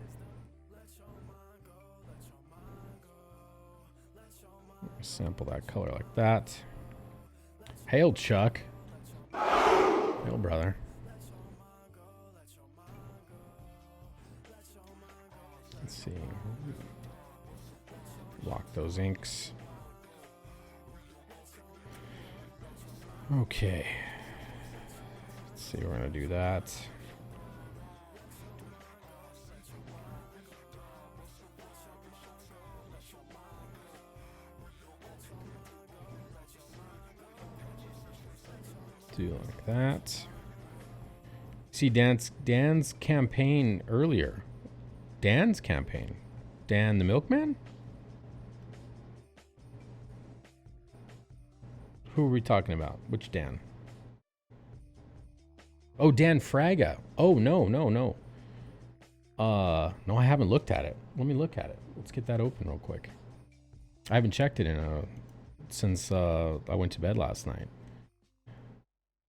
Sample that color like that. Hail, Chuck. Hail, brother. Let's see. Lock those inks. Okay. Let's see, we're gonna do that. Do like that. See Dan's campaign earlier. Dan's campaign. Dan the Milkman? Who are we talking about? Which Dan? Oh, Dan Fraga. Oh, no. No, I haven't looked at it. Let me look at it. Let's get that open real quick. I haven't checked it since I went to bed last night.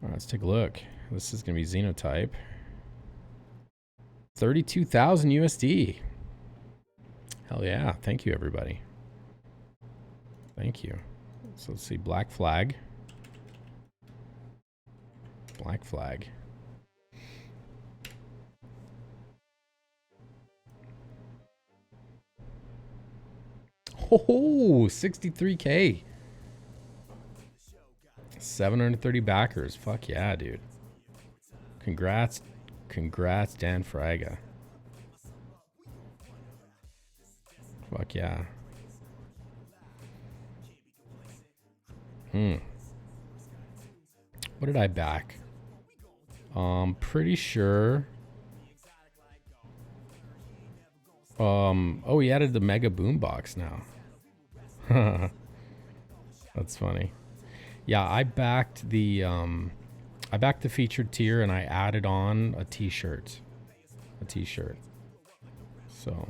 All right, let's take a look. This is going to be XENOTYPE. 32,000 USD. Hell yeah. Thank you, everybody. Thank you. So let's see. Black flag. Black flag. Oh, 63K. 730 backers. Fuck yeah, dude. Congrats. Congrats, Dan Fraga. Fuck yeah. What did I back? Pretty sure. Oh, he added the Mega Boombox now. That's funny. Yeah, I backed the featured tier and I added on a t-shirt. A t-shirt. So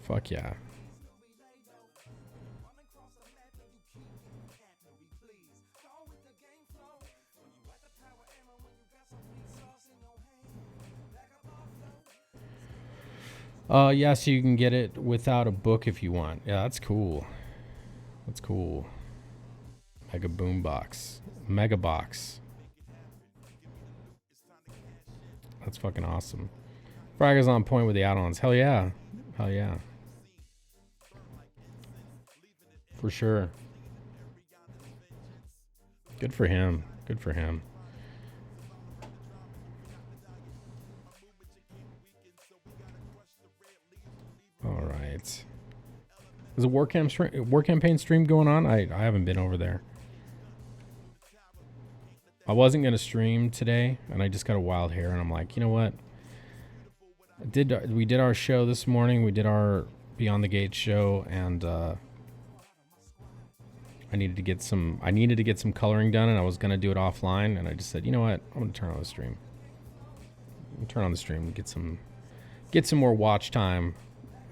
fuck yeah. Yeah, so you can get it without a book if you want. Yeah, that's cool. That's cool. Mega Boombox. Mega Box. That's fucking awesome. Fraga's on point with the add-ons. Hell yeah. Hell yeah. For sure. Good for him. Good for him. All right. Is a war campaign stream going on? I haven't been over there. I wasn't gonna stream today, and I just got a wild hair, and I'm like, you know what? We did our show this morning. We did our Beyond the Gate show, and I needed to get some coloring done, and I was gonna do it offline, and I just said, you know what? I'm gonna turn on the stream. Turn on the stream and get some more watch time.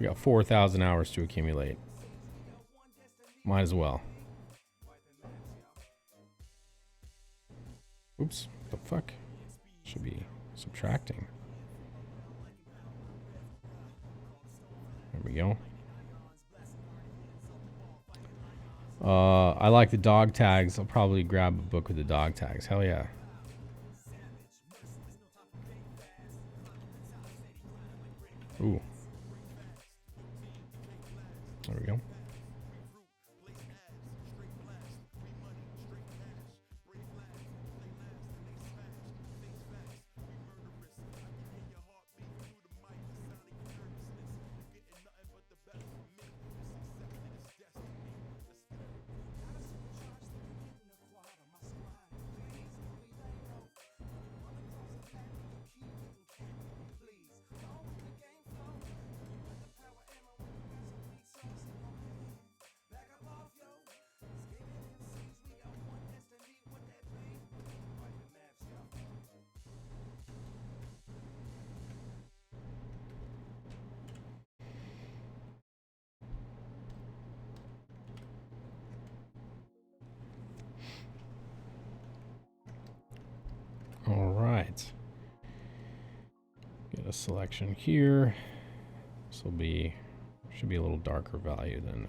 We got 4,000 hours to accumulate. Might as well. Oops, what the fuck? Should be subtracting. There we go. I like the dog tags. I'll probably grab a book with the dog tags. Hell yeah. Ooh. There we go. All right. Get a selection here. This will be, should be a little darker value than.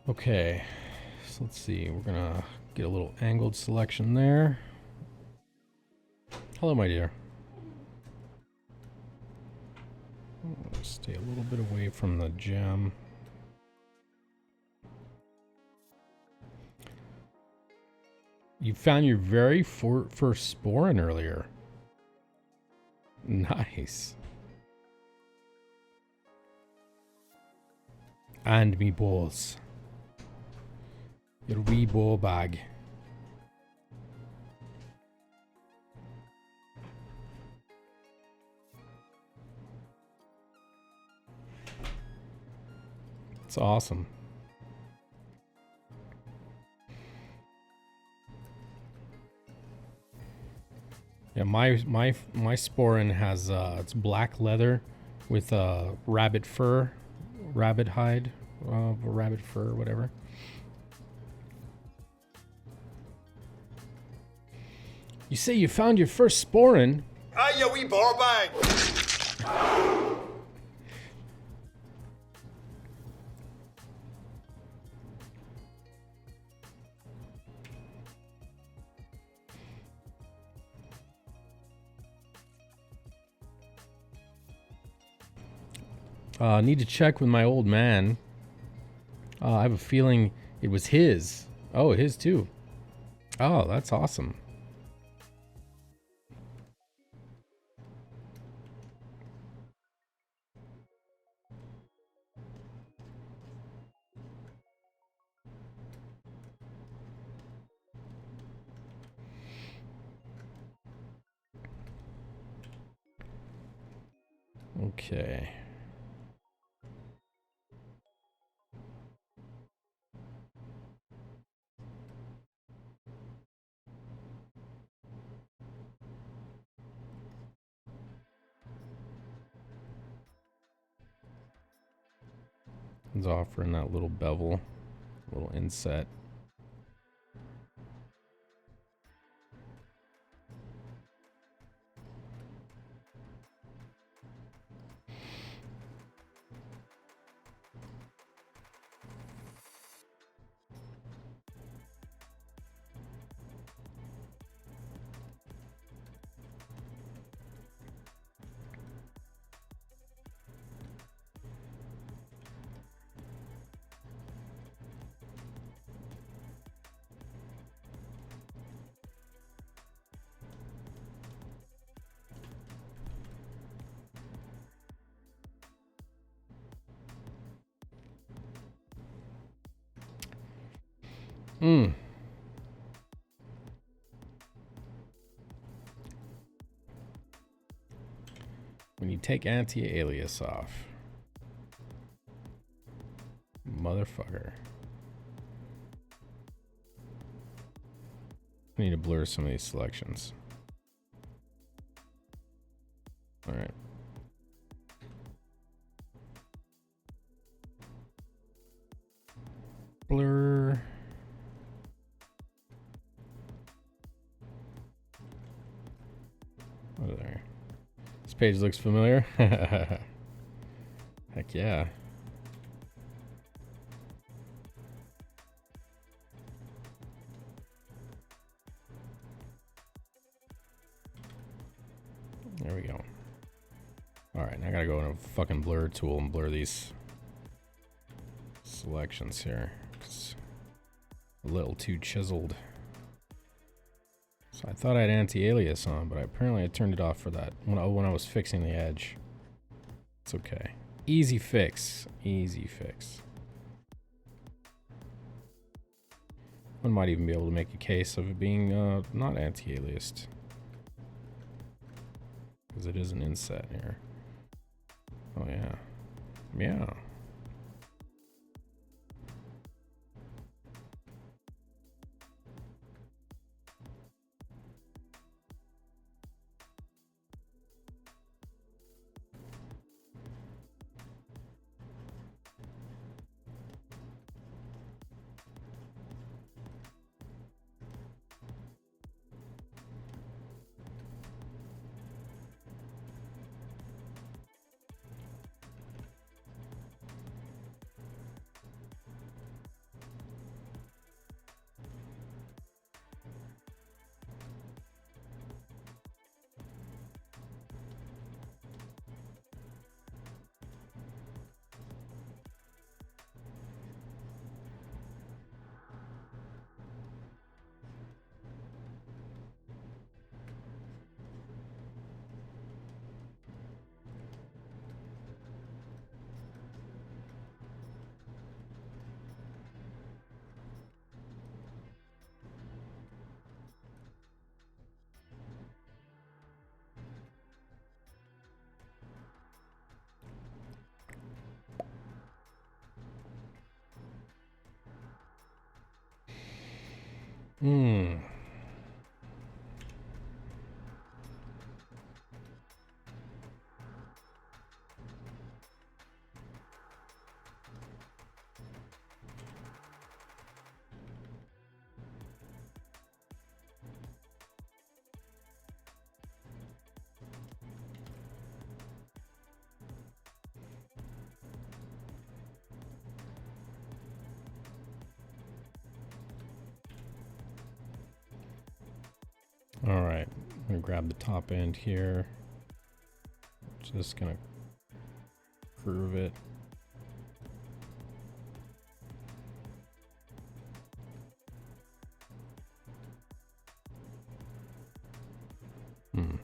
Okay, so let's see. We're gonna get a little angled selection there. Hello, my dear. Stay a little bit away from the gem. You found your very first sporin earlier. Nice. And me balls. Your wee ball bag. It's awesome. Yeah, my sporin has it's black leather with rabbit fur, rabbit hide, rabbit fur, whatever. You say you found your first sporin? Ah, you wee ball bag! Need to check with my old man. I have a feeling it was his. Oh, his too. Oh, that's awesome. Okay. It's offering that little bevel, little inset. When you take anti-alias off, motherfucker. I need to blur some of these selections. All right. Blur. Oh, there. This page looks familiar. Heck yeah. There we go. Alright, now I gotta go in a fucking blur tool and blur these selections here. It's a little too chiseled. So I thought I had anti-alias on, but apparently I turned it off for that when I was fixing the edge. It's okay. Easy fix. Easy fix. One might even be able to make a case of it being not anti-aliased. Because it is an inset here. Oh yeah. Yeah. Hmm. All right, I'm gonna grab the top end here. Just gonna groove it. Hmm.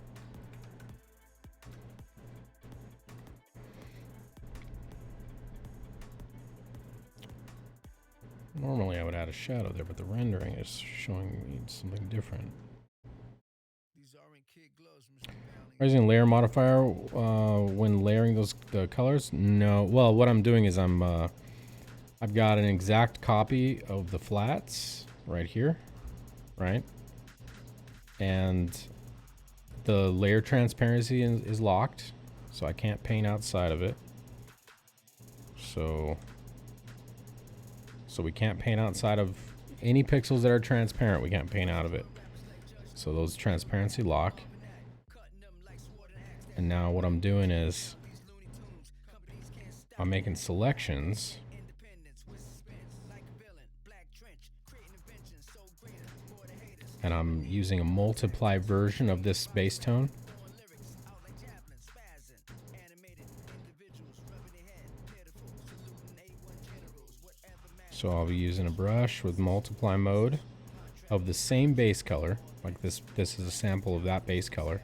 Normally I would add a shadow there, but the rendering is showing me something different. Raising layer modifier when layering the colors? No. Well, what I'm doing is I've got an exact copy of the flats right here, right? And the layer transparency is locked, so I can't paint outside of it. So we can't paint outside of any pixels that are transparent. We can't paint out of it. So those transparency lock. And now what I'm doing is I'm making selections. And I'm using a multiply version of this base tone. So I'll be using a brush with multiply mode of the same base color. Like this is a sample of that base color.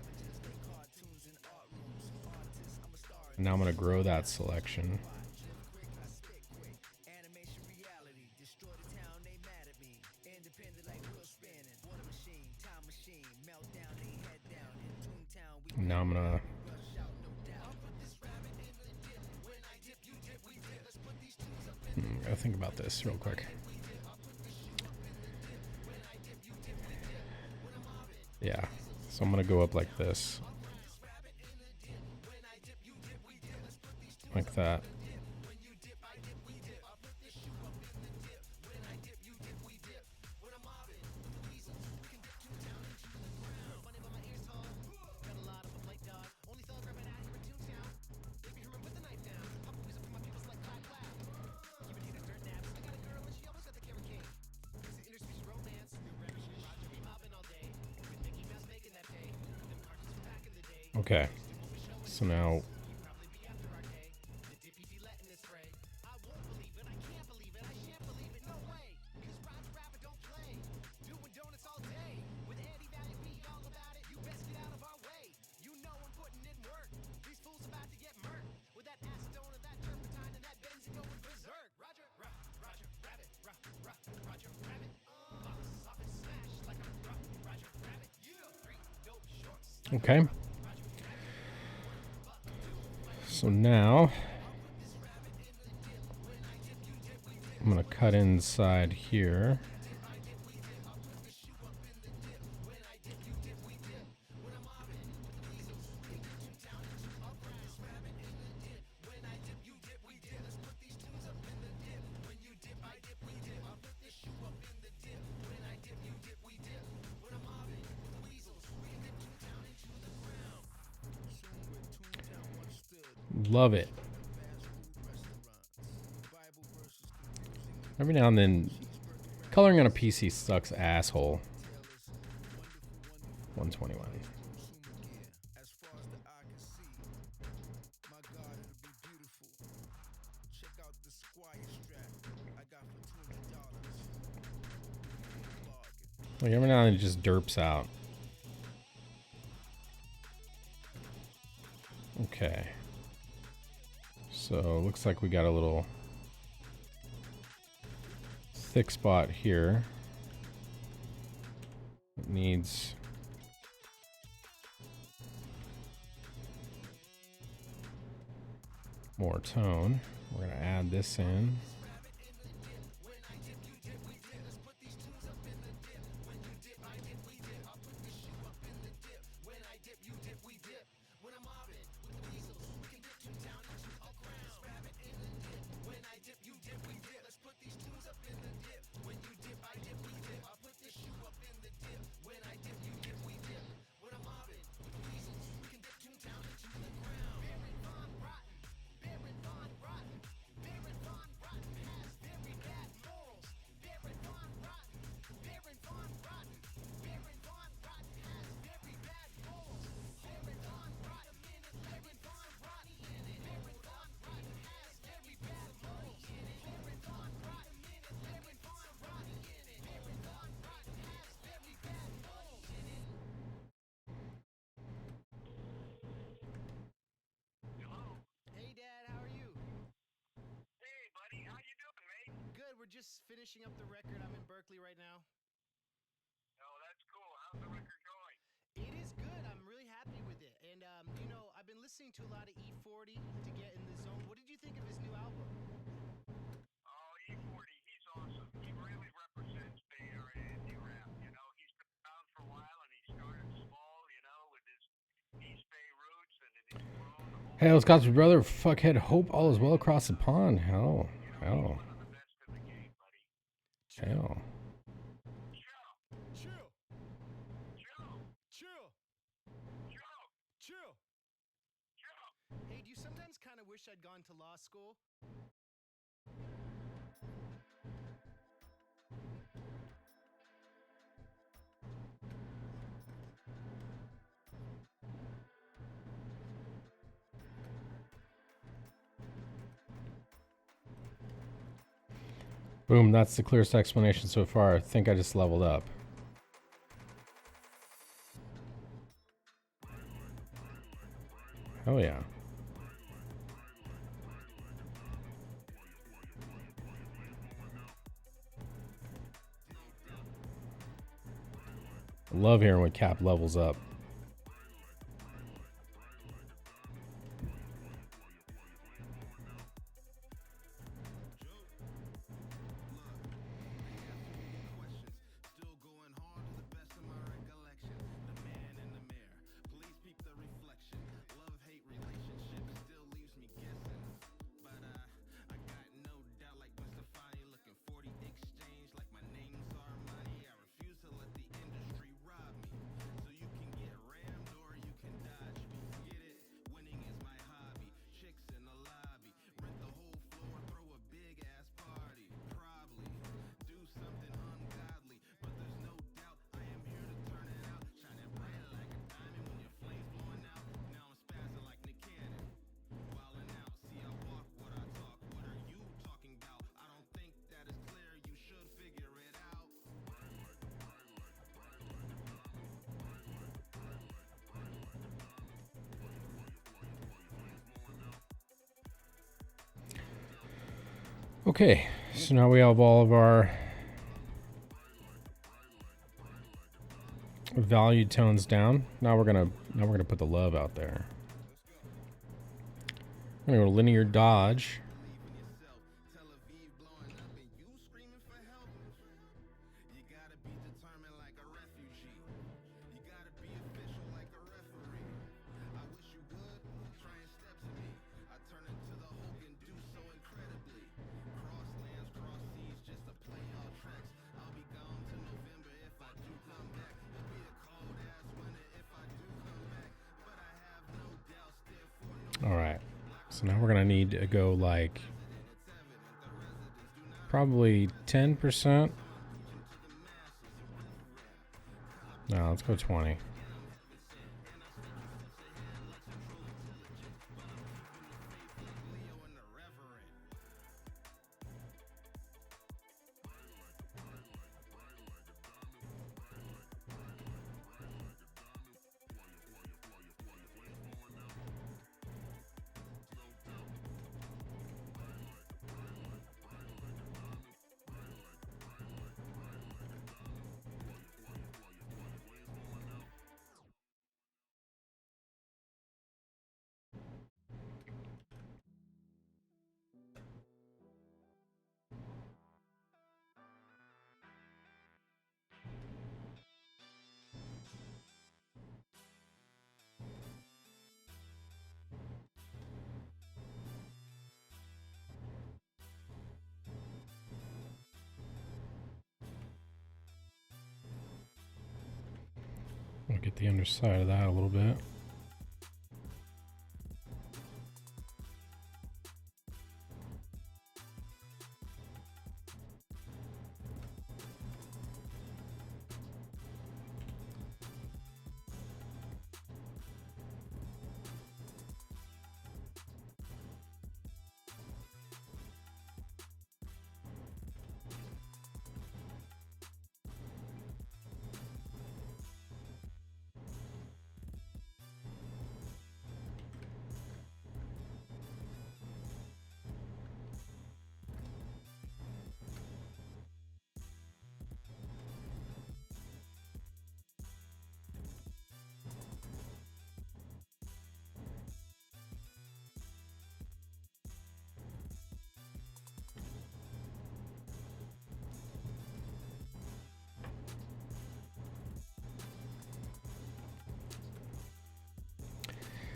And now I'm going to grow that selection. And now I'm going to gotta think about this real quick. Yeah, so I'm gonna go up like this. Like that. Okay, so now okay. So now I'm going to cut inside here. Love it. Every now and then, coloring on a PC sucks asshole. 121. Like every now and then it just derps out. Okay. So looks like we got a little thick spot here. It needs more tone. We're gonna add this in. we're just finishing up the record. I'm in Berkeley right now. Oh, that's cool. How's the record going? It is good. I'm really happy with it. And, you know, I've been listening to a lot of E40 to get in the zone. What did you think of his new album? Oh, E40, he's awesome. He really represents Bay Area indie rap. You know, he's been around for a while and he started small, you know, with his East Bay roots and then he's grown. Hey, what's God's brother? Fuckhead. Hope all is well across the pond. Hell. Hell. One of the best in the game, buddy. Hell. Chill, Chill, chill, chill, chill, chill. chill. Hey, do you sometimes kind of wish I'd gone to law school? Boom, that's the clearest explanation so far. I think I just leveled up. Oh yeah. I love hearing when Cap levels up. Still going hard to the best of my recollection. The man in the mirror, please peep the reflection. Love-hate relationship still leaves me guessing. But I got no doubt, like Gwen Stefani, looking 40 exchange like my name's Armani. I refuse to let the industry rob me. So you can get rammed or you can dodge me. Get it? Winning is my hobby. Chicks in the lobby, rent the whole floor, throw a big ass party. Probably do something ungodly, but there's no doubt I am here to turn it out. Shining bright like a diamond when your flames blowing out. Now I'm spazzing like Nick Cannon, wilding out. See, I walk what I talk. What are you talking about? I don't think that is clear. You should figure it out. Okay, so now we have all of our value tones down. Now we're gonna put the love out there. I'm gonna go linear dodge. Believe in yourself. Tel Aviv blowing up and you screaming for help. You gotta be determined like a refugee. You gotta be official like a referee. I wish you would try and step to me. I turn into the Hulk and do so incredibly. Cross lands, cross seas, just to play all tracks. I'll be gone to November if I do come back. It'll be a cold ass winter if I do come back. But I have no doubts, therefore no. All right. So now we're gonna need to go like probably 10%. No, let's go 20. Leo and the Reverend. I'll get the underside of that a little bit.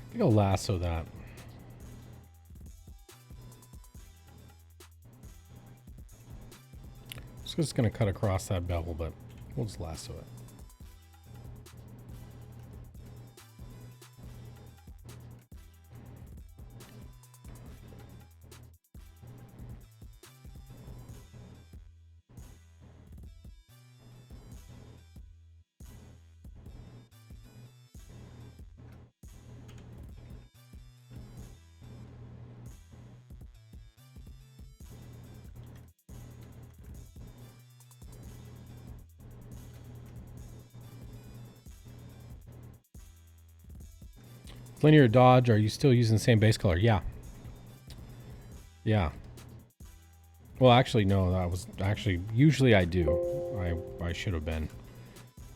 I think I'll lasso that. Just gonna cut across that bevel, but we'll just lasso it. Linear dodge, are you still using the same base color? Yeah. Yeah. Well, actually, no, that was actually, usually I do. I should have been.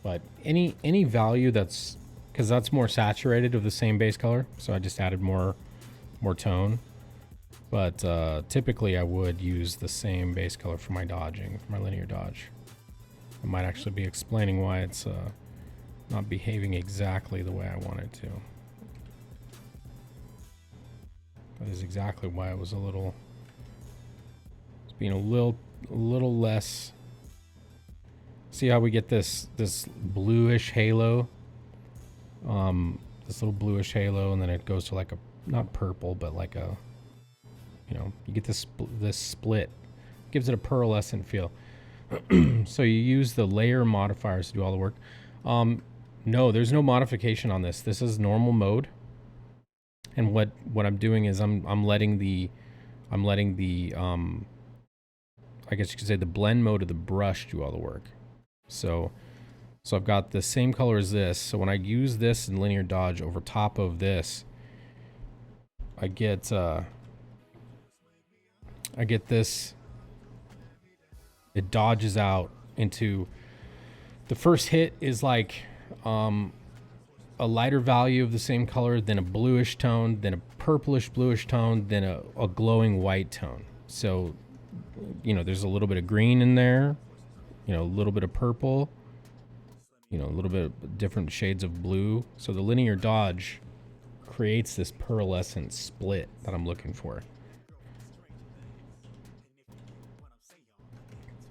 But any value that's, because that's more saturated of the same base color, so I just added more tone. But typically I would use the same base color for my dodging, for my linear dodge. I might actually be explaining why it's not behaving exactly the way I want it to. That is exactly why it was it's being a little less. See how we get this bluish halo? This little bluish halo, and then it goes to like a, not purple, but like a, you know, you get this split. Gives it a pearlescent feel. So you use the layer modifiers to do all the work. No, there's no modification on this. This is normal mode. And what I'm doing is I'm letting the I guess you could say the blend mode of the brush do all the work. So I've got the same color as this. So when I use this in linear dodge over top of this, I get this. It dodges out into, the first hit is like a lighter value of the same color, then a bluish tone, then a purplish bluish tone, then a glowing white tone. So, you know, there's a little bit of green in there, you know, a little bit of purple, you know, a little bit of different shades of blue. So the linear dodge creates this pearlescent split that I'm looking for.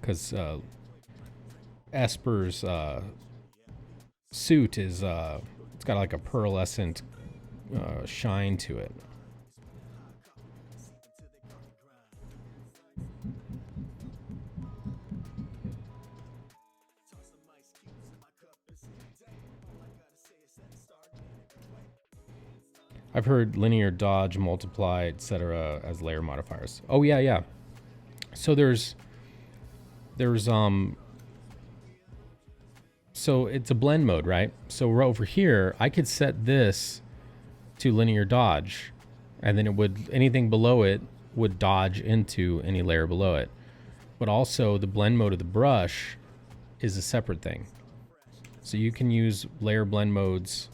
Because Esper's suit is it's got like a pearlescent shine to it. I've heard linear dodge, multiply, etc. as layer modifiers. Oh yeah. So there's so it's a blend mode, right? So we're over here, I could set this to linear dodge, and then it would, anything below it would dodge into any layer below it. But also the blend mode of the brush is a separate thing. So you can use layer blend modes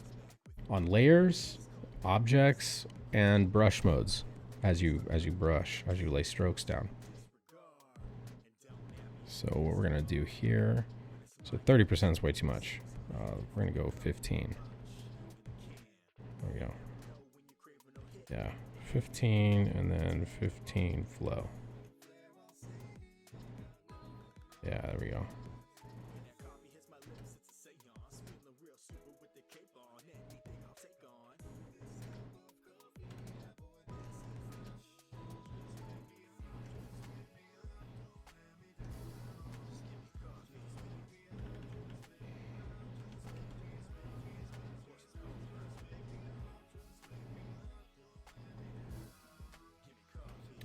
on layers, objects, and brush modes as you brush, as you lay strokes down. So what we're gonna do here, so 30% is way too much. We're gonna go 15. There we go. Yeah, 15 and then 15 flow. Yeah, there we go.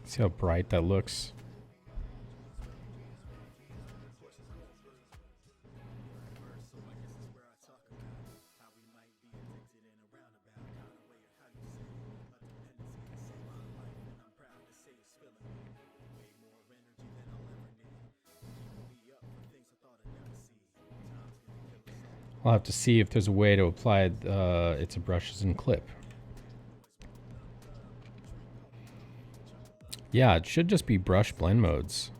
See how bright that looks? I'll have to see if there's a way to apply it to brushes and clip. Yeah, it should just be brush blend modes.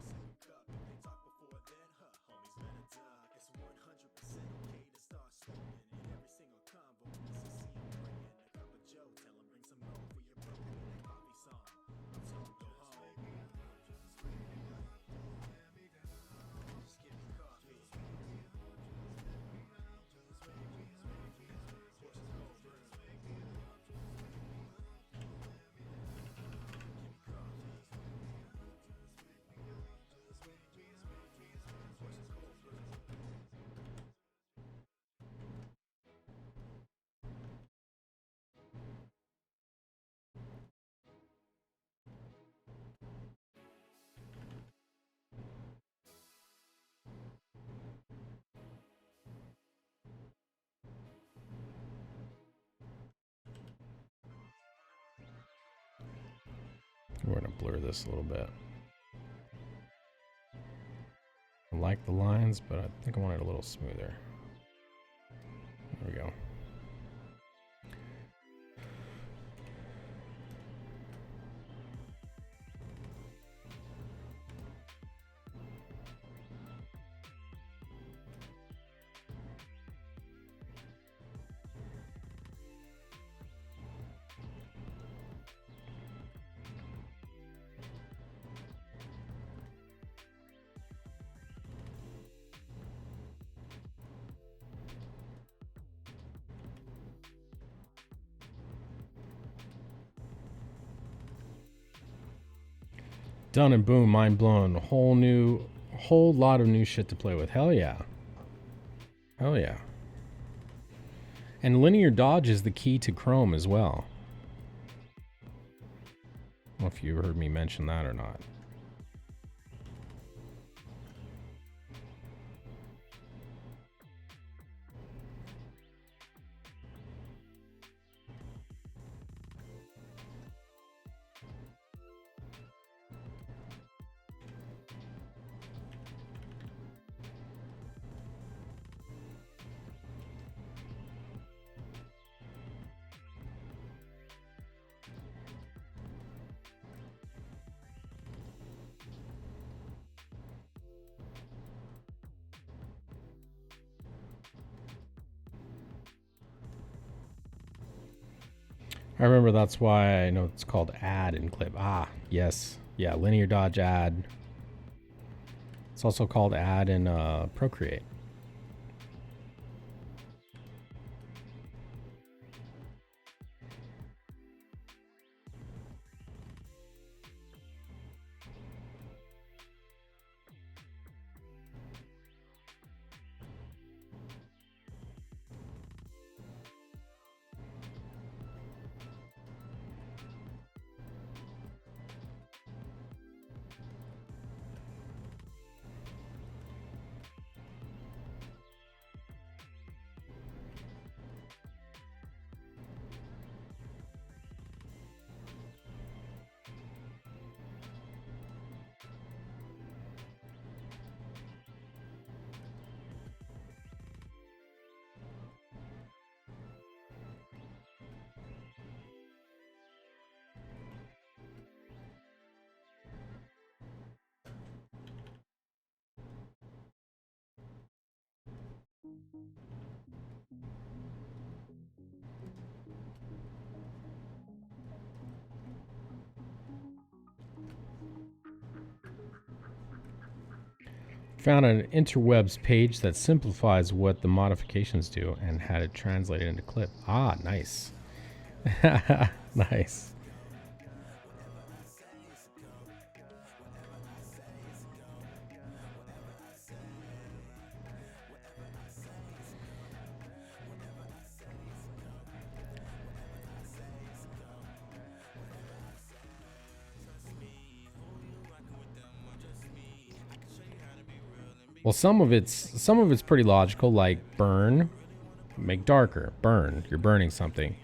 We're gonna blur this a little bit. I like the lines, but I think I want it a little smoother. There we go. Done and boom, mind blown. Whole lot of new shit to play with. Hell yeah. Hell yeah. And linear dodge is the key to Chrome as well. I don't know if you heard me mention that or not. I remember that's why I know it's called add in clip. Ah, yes. Yeah, linear dodge add. It's also called add in Procreate. Found an interwebs page that simplifies what the modifications do and had it translated into clip. Ah, nice. Nice. Well, some of it's pretty logical, like burn, make darker, burn. You're burning something.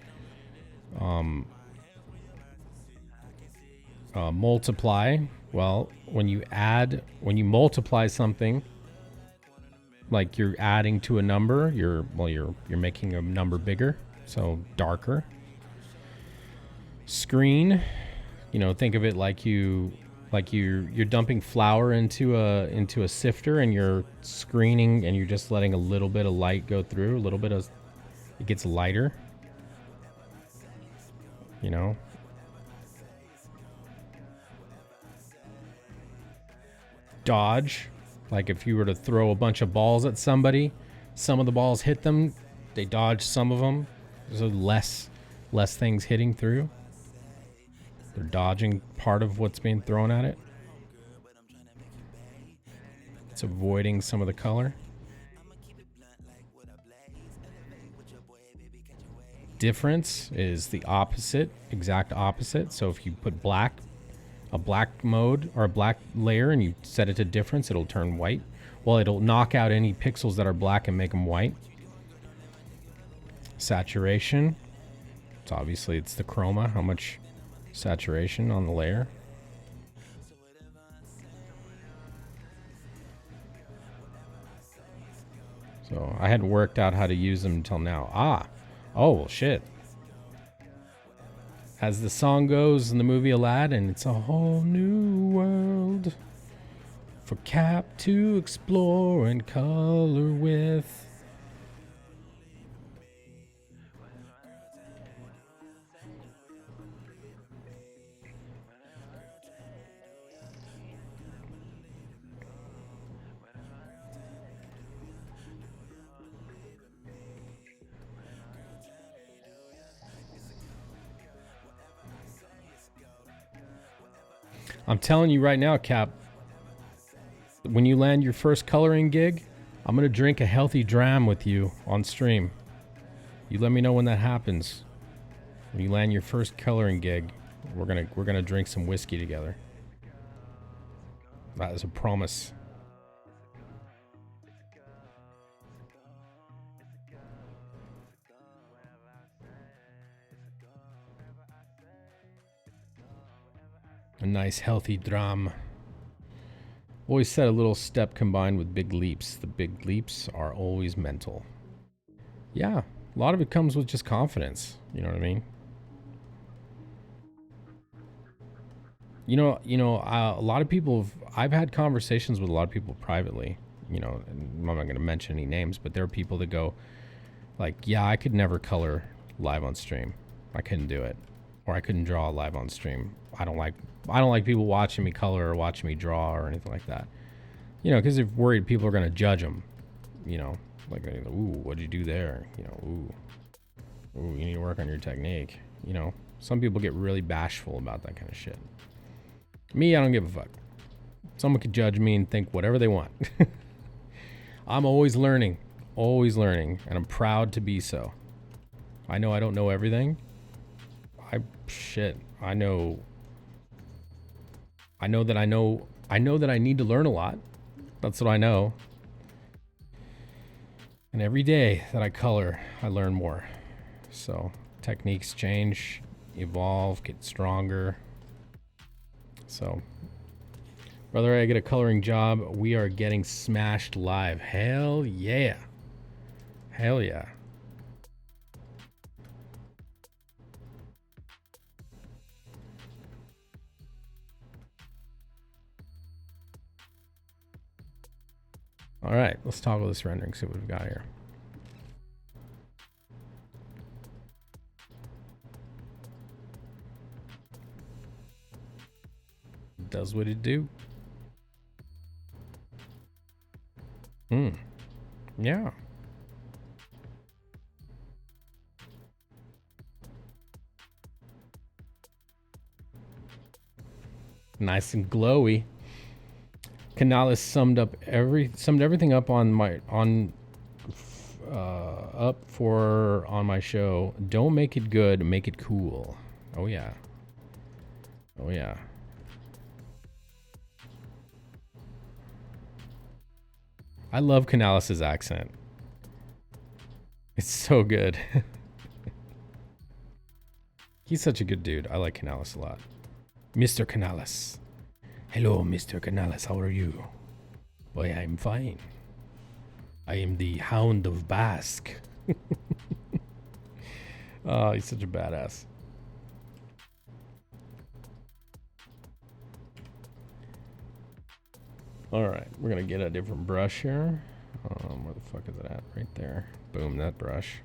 Multiply. Well, when you multiply something, like you're adding to a number, you're making a number bigger, so darker. Screen, think of it like you're dumping flour into a sifter and you're screening and you're just letting a little bit of light go through, it gets lighter. Dodge, like if you were to throw a bunch of balls at somebody, some of the balls hit them, they dodge some of them, so less things hitting through. They're dodging part of what's being thrown at it. It's avoiding some of the color. Difference is the opposite, exact opposite. So if you put a black mode or a black layer and you set it to difference, it'll turn white. Well, it'll knock out any pixels that are black and make them white. Saturation. So obviously it's the chroma, how much saturation on the layer. So I hadn't worked out how to use them until now. Ah. Oh, well, shit. As the song goes in the movie Aladdin, it's a whole new world for Cap to explore and color with. I'm telling you right now, Cap, when you land your first coloring gig, I'm going to drink a healthy dram with you on stream. You let me know when that happens. When you land your first coloring gig, we're going to drink some whiskey together. That is a promise. A nice healthy dram. Always said a little step combined with big leaps. The big leaps are always mental. Yeah, a lot of it comes with just confidence. You know what I mean? A lot of people, I've had conversations with a lot of people privately, and I'm not going to mention any names, but there are people that go like, yeah, I could never color live on stream. I couldn't do it. Or I couldn't draw live on stream. I don't like people watching me color or watching me draw or anything like that. Because they're worried people are going to judge them. Like, ooh, what'd you do there? Ooh, you need to work on your technique. Some people get really bashful about that kind of shit. Me, I don't give a fuck. Someone could judge me and think whatever they want. I'm always learning, and I'm proud to be so. I know I don't know everything. I know that I need to learn a lot. That's what I know. And every day that I color, I learn more. So techniques change, evolve, get stronger. So whether I get a coloring job, we are getting smashed live. Hell yeah. Hell yeah. All right, let's toggle this rendering, see what we've got here. Does what it do. Yeah. Nice and glowy. Canales summed everything up on my show. Don't make it good, make it cool. Oh yeah. Oh yeah. I love Canales' accent. It's so good. He's such a good dude. I like Canales a lot. Mr. Canales. Hello, Mr. Canales. How are you? Boy, I'm fine. I am the Hound of Basque. Oh, he's such a badass. All right, we're going to get a different brush here. Where the fuck is it at? Right there. Boom, that brush.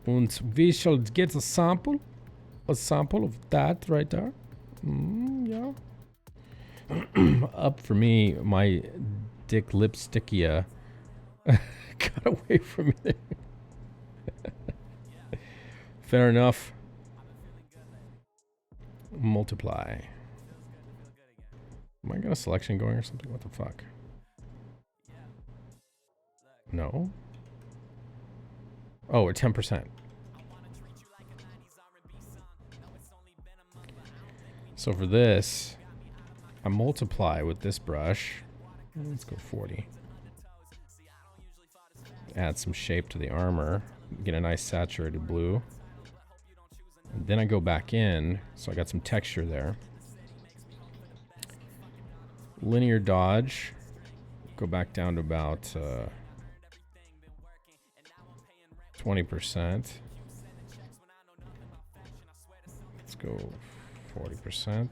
And we shall get a sample of that right there. Yeah. Up for me, my dick lipstickia got away from me there. Fair enough. Multiply. Am I got a selection going or something? What the fuck? No. Oh, we're 10%. So for this, I multiply with this brush. Let's go 40. Add some shape to the armor. Get a nice saturated blue. And then I go back in, so I got some texture there. Linear dodge. Go back down to about 20%. Let's go 40%.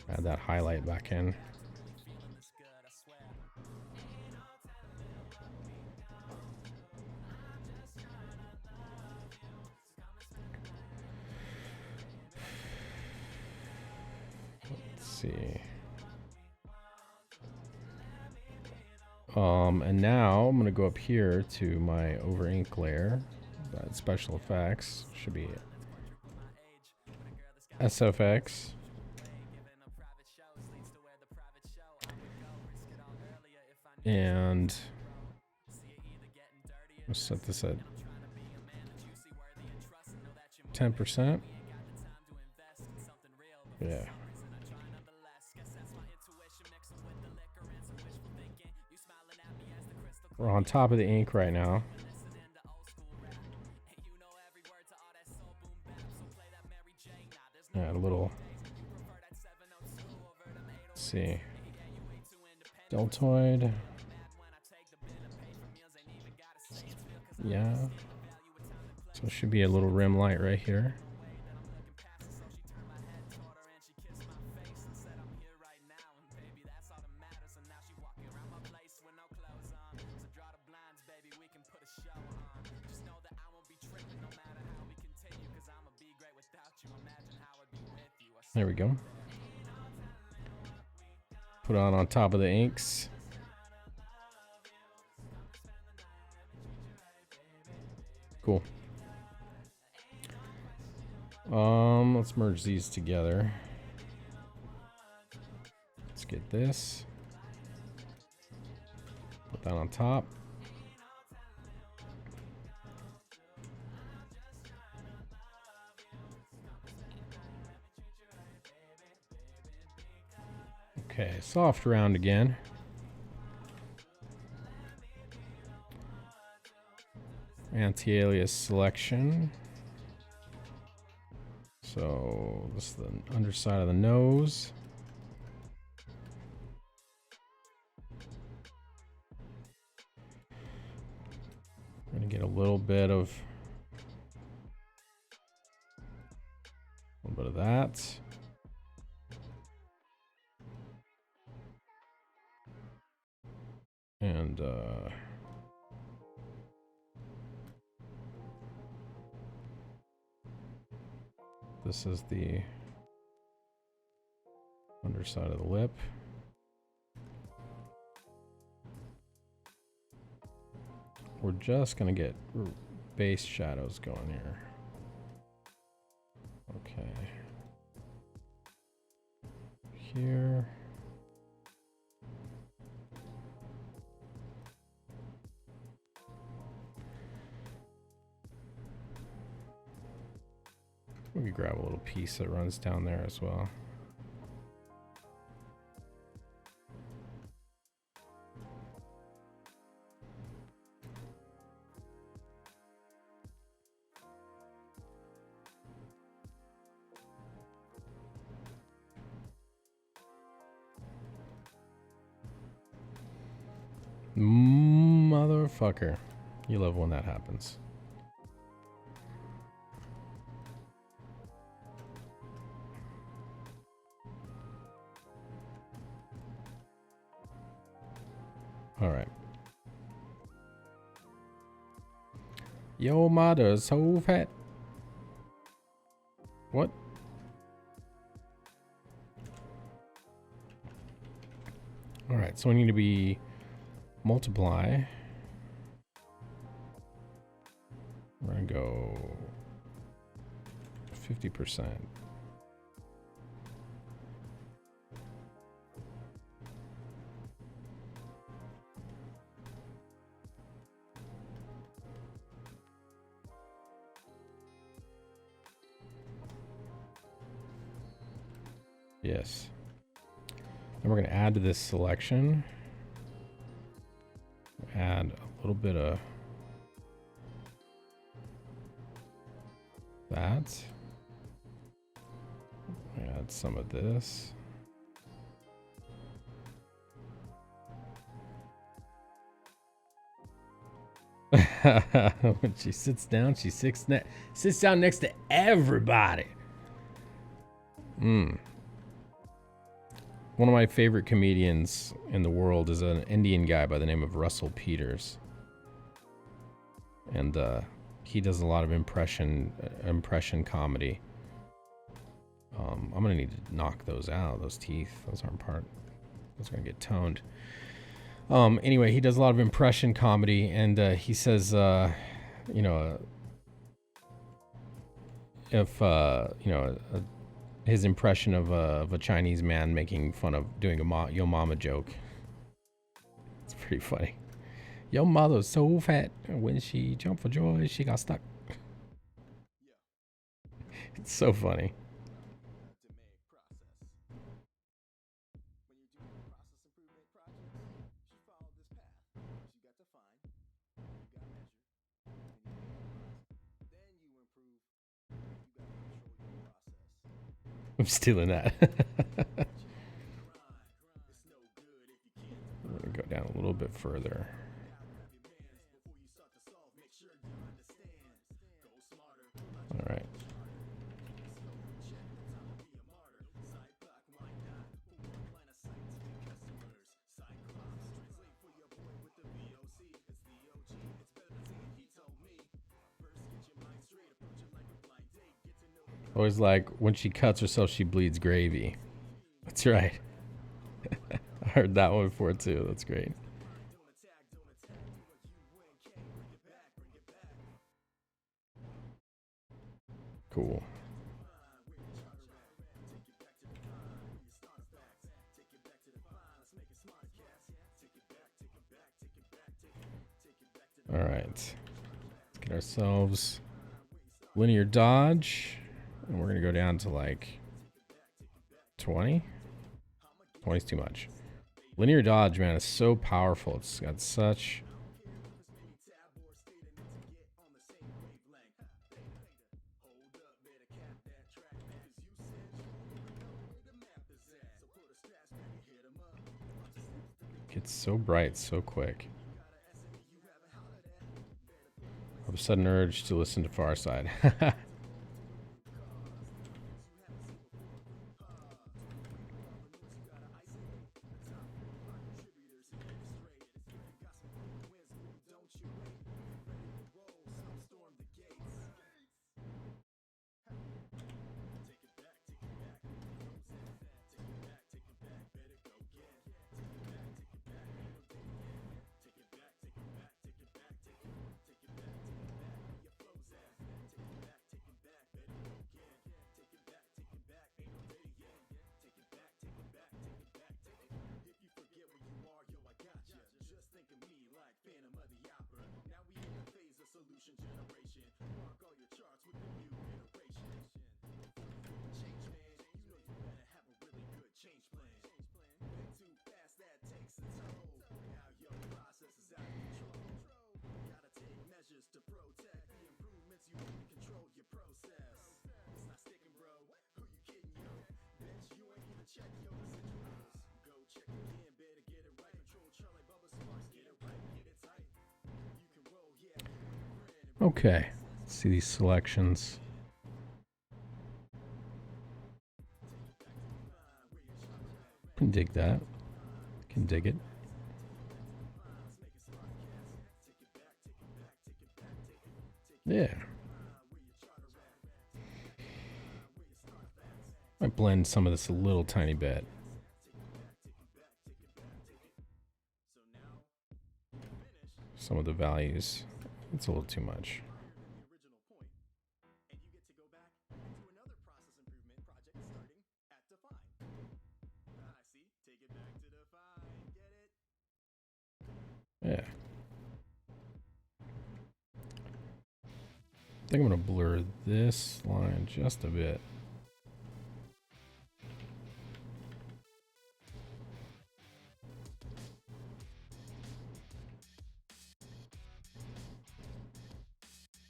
Add that highlight back in. Let's see. And now I'm gonna go up here to my over ink layer. Special effects should be SFX. And let's set this at 10%. Yeah. We're on top of the ink right now. Add a little. Let's see. Deltoid. Yeah. So it should be a little rim light right here. There we go. Put it on top of the inks. Cool. Let's merge these together. Let's get this. Put that on top. Okay, soft round again. Anti-alias selection. So this is the underside of the nose. We're gonna get a little bit of that. And this is the underside of the lip. We're just gonna get base shadows going here. Okay. Here. We could grab a little piece that runs down there as well. Motherfucker. You love when that happens. All right. Your mother's so fat. What? All right, so we need to be multiply. We're gonna go 50%. Yes. And we're going to add to this selection. Add a little bit of that. Add some of this. When she sits down, she sits down next to everybody. One of my favorite comedians in the world is an Indian guy by the name of Russell Peters. And he does a lot of impression comedy. I'm gonna need to knock those out, those teeth. Those aren't part. Those are gonna get toned. Anyway, he does a lot of impression comedy, and he says, you know, if you know, his impression of a Chinese man making fun of doing a yo mama joke. It's pretty funny. Your mother's so fat, and when she jumped for joy, she got stuck. It's so funny. I'm stealing that. I'm gonna go down a little bit further. All right. Always like when she cuts herself, she bleeds gravy. That's right. I heard that one before too. That's great. Cool. All right. Let's get ourselves linear dodge. And we're going to go down to like 20. 20 is too much. Linear dodge, man, is so powerful. It's got such... It's so bright, so quick. I have a sudden urge to listen to Far Side. Okay, let's see these selections. Can dig that. Can dig it. Yeah. Might blend some of this a little tiny bit. Some of the values. It's a little too much. Yeah. I think I'm going to blur this line just a bit.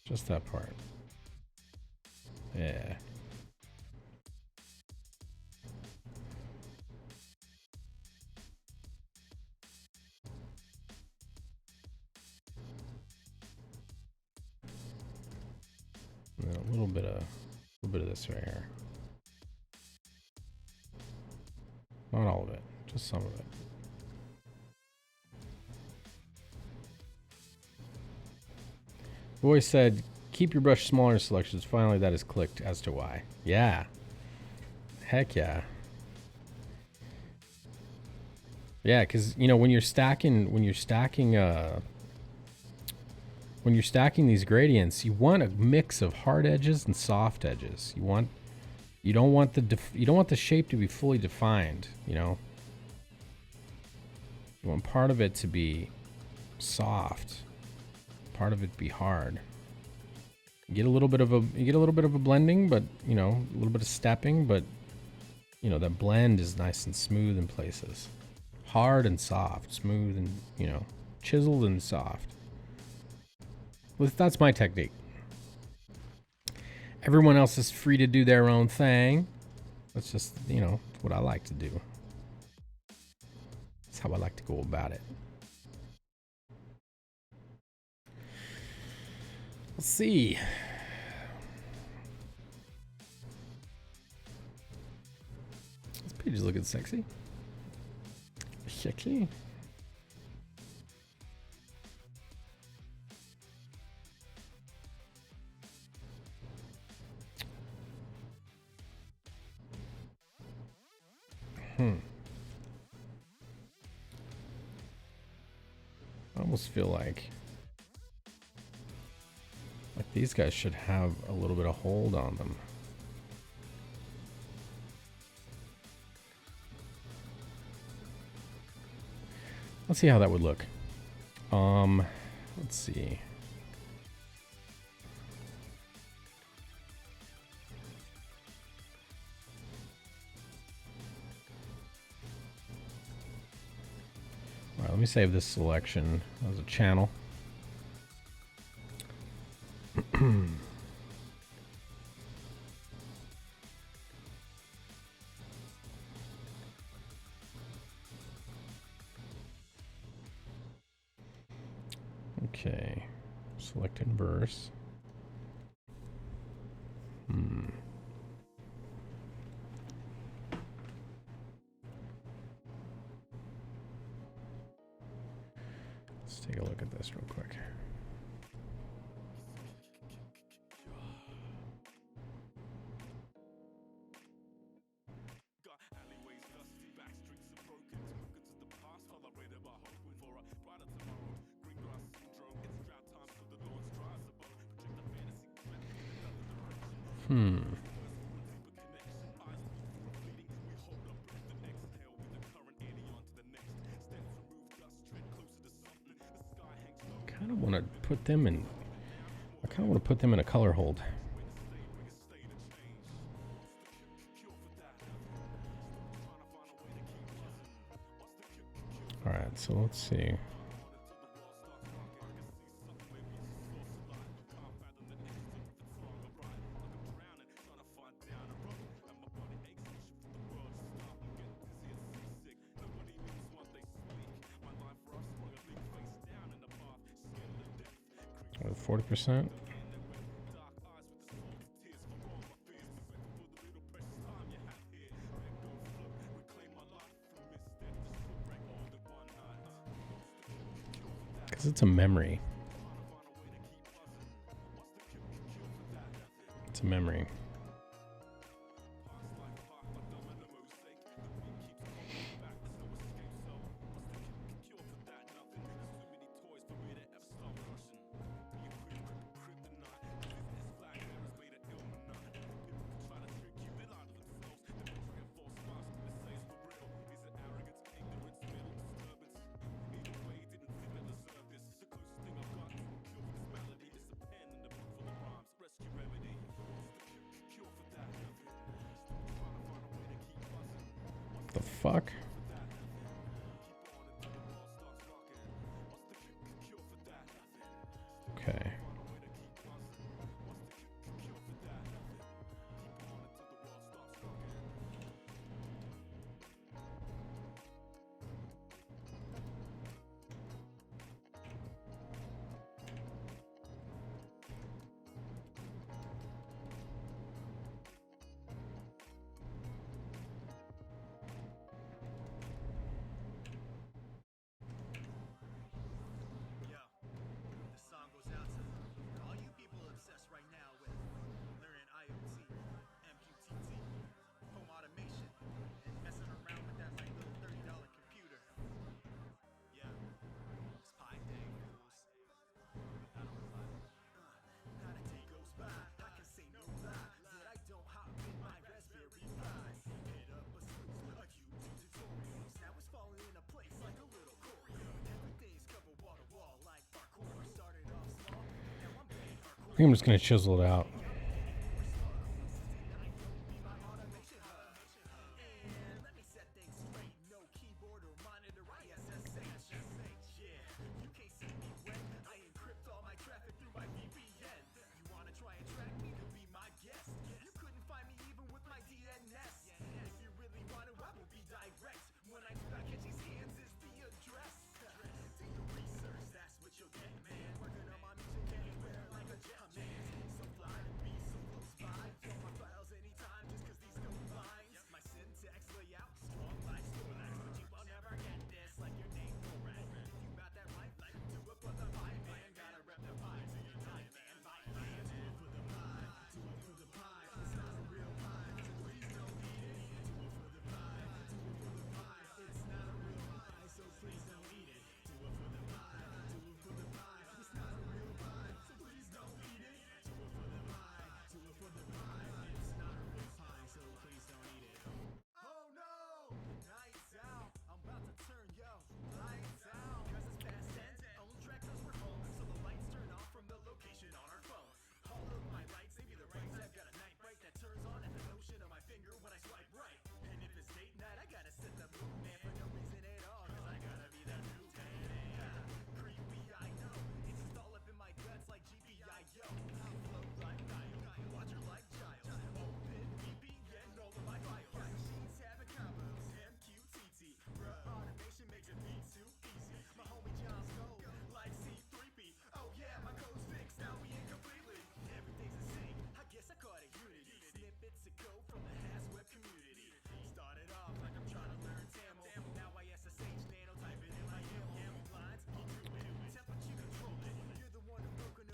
Just that part. Yeah. then a little bit of this right here. Not all of it, just some of it. Boy said, keep your brush smaller in selections. Finally, that is clicked as to why. Yeah. Heck yeah. Yeah, because you know when you're stacking these gradients, you want a mix of hard edges and soft edges. You don't want the shape to be fully defined. You know, you want part of it to be soft, part of it be hard. You get a little bit of a blending, but you know, a little bit of stepping, but you know, that blend is nice and smooth in places. Hard and soft, smooth and, you know, chiseled and soft. Well, that's my technique. Everyone else is free to do their own thing. That's just, you know, what I like to do. That's how I like to go about it. Let's see. This page is looking sexy. Sexy. I almost feel like these guys should have a little bit of hold on them. Let's see how that would look. Let's see. All right, let me save this selection as a channel. Okay, select inverse. Let's take a look at this real quick. I kind of want to put them in a color hold. All right, so let's see. With 40%. Because it's a memory. It's a memory. The fuck? Okay. think I'm just gonna chisel it out.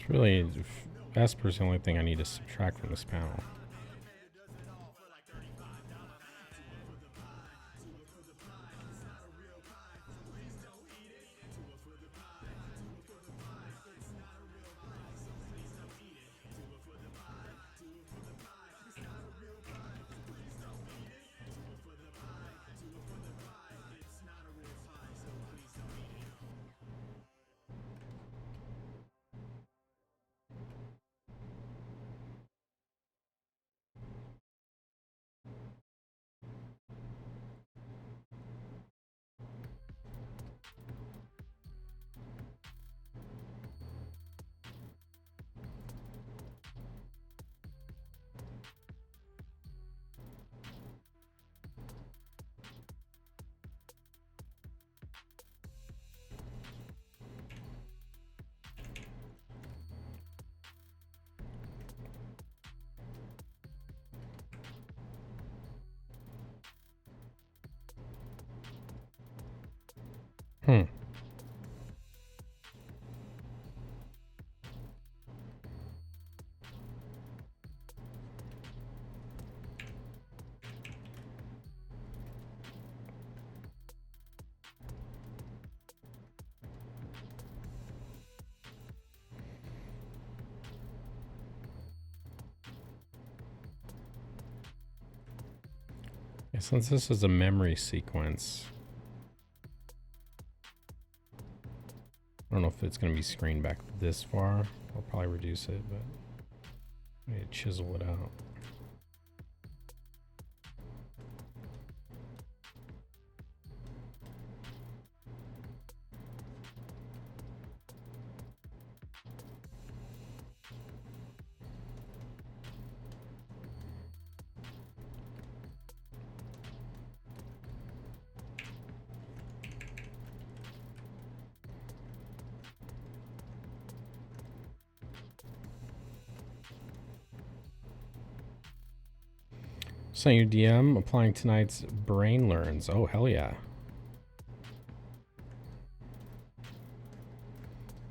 It's really, Vesper's the only thing I need to subtract from this panel. Hmm. Yeah, since this is a memory sequence, I don't know if it's going to be screened back this far. I'll probably reduce it, but I need to chisel it out. Sent your DM, applying tonight's Brain Learns. Oh, hell yeah.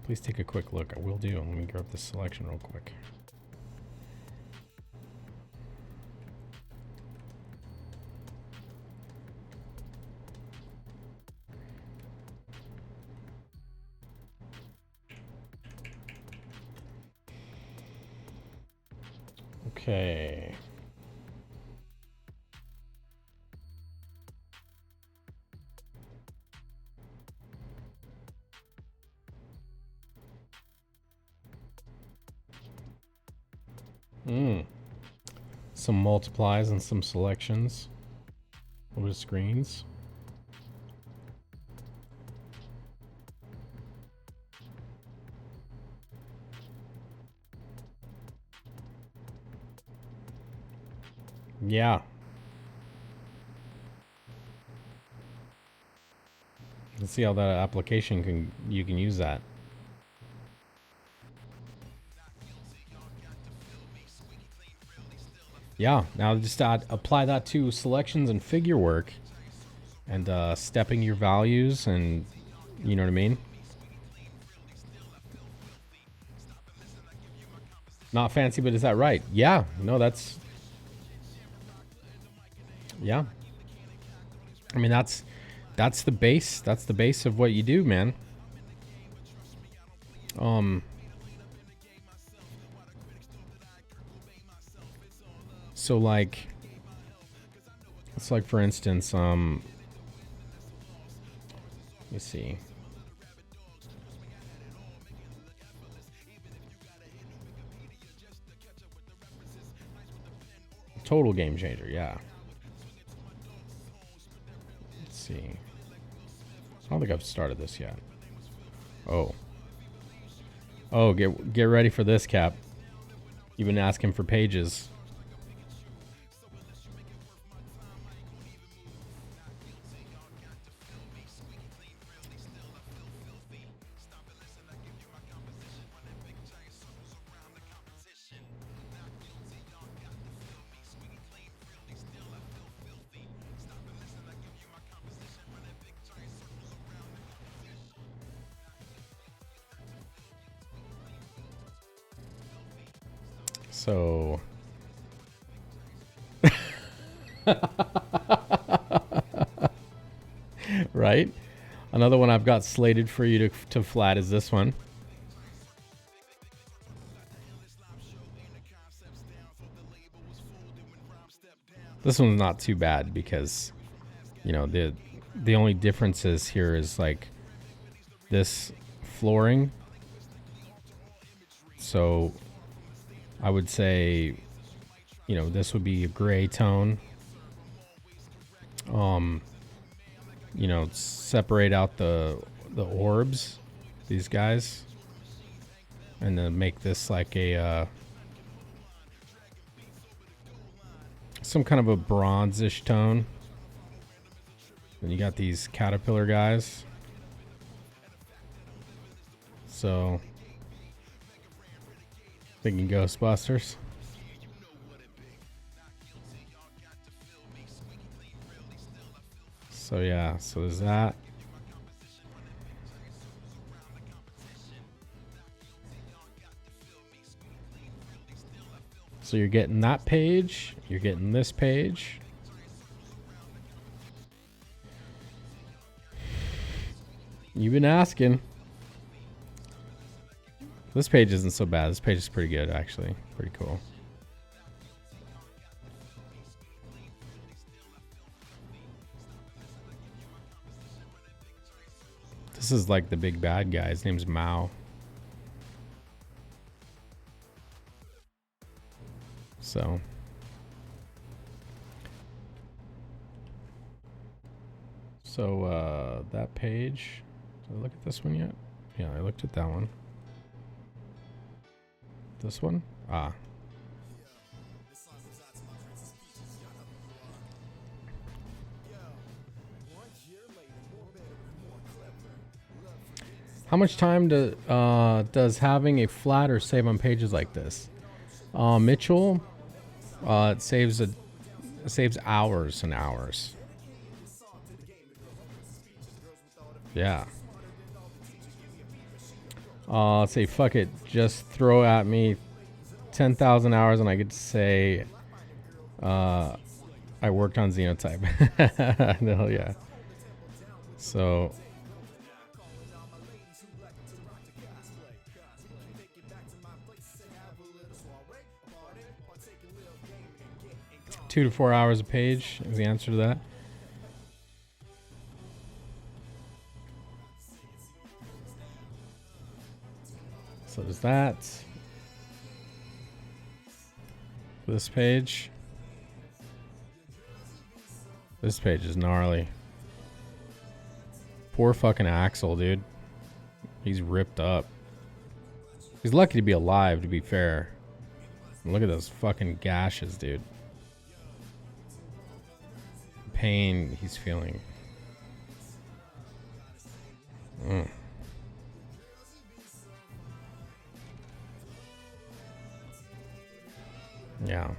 Please take a quick look. I will do. Let me grab this selection real quick. Okay. Some multiplies and some selections. Over the screens. Yeah. Let's see how that application you can use that. Yeah, now just apply that to selections and figure work and stepping your values, and you know what I mean? Not fancy, but is that right? Yeah, no, that's... Yeah. I mean, that's the base. That's the base of what you do, man. So like, it's like, for instance, let me see. Total game changer, yeah. Let's see. I don't think I've started this yet. Oh. Oh, get ready for this, Cap. You've been asking for pages. So... right? Another one I've got slated for you to flat is this one. This one's not too bad because, you know, the only differences here is like this flooring. So I would say, you know, this would be a gray tone. You know, separate out the orbs, these guys, and then make this like a some kind of a bronzish tone. Then you got these caterpillar guys. So thinking Ghostbusters. So yeah, so there's that. So you're getting that page, you're getting this page. You've been asking. This page isn't so bad. This page is pretty good, actually. Pretty cool. This is like the big bad guy. His name's Mao. So. So, that page. Did I look at this one yet? Yeah, I looked at that one. This one? Ah. How much time does having a flatter save on pages like this? Mitchell, it saves hours and hours. Yeah. Let's say fuck it, just throw at me 10,000 hours and I get to say I worked on XENOTYPE. No, yeah. So $2 to 4 hours a page is the answer to that. So there's that. This page. This page is gnarly. Poor fucking Axel, dude. He's ripped up. He's lucky to be alive, to be fair. Look at those fucking gashes, dude. Pain he's feeling. Yeah.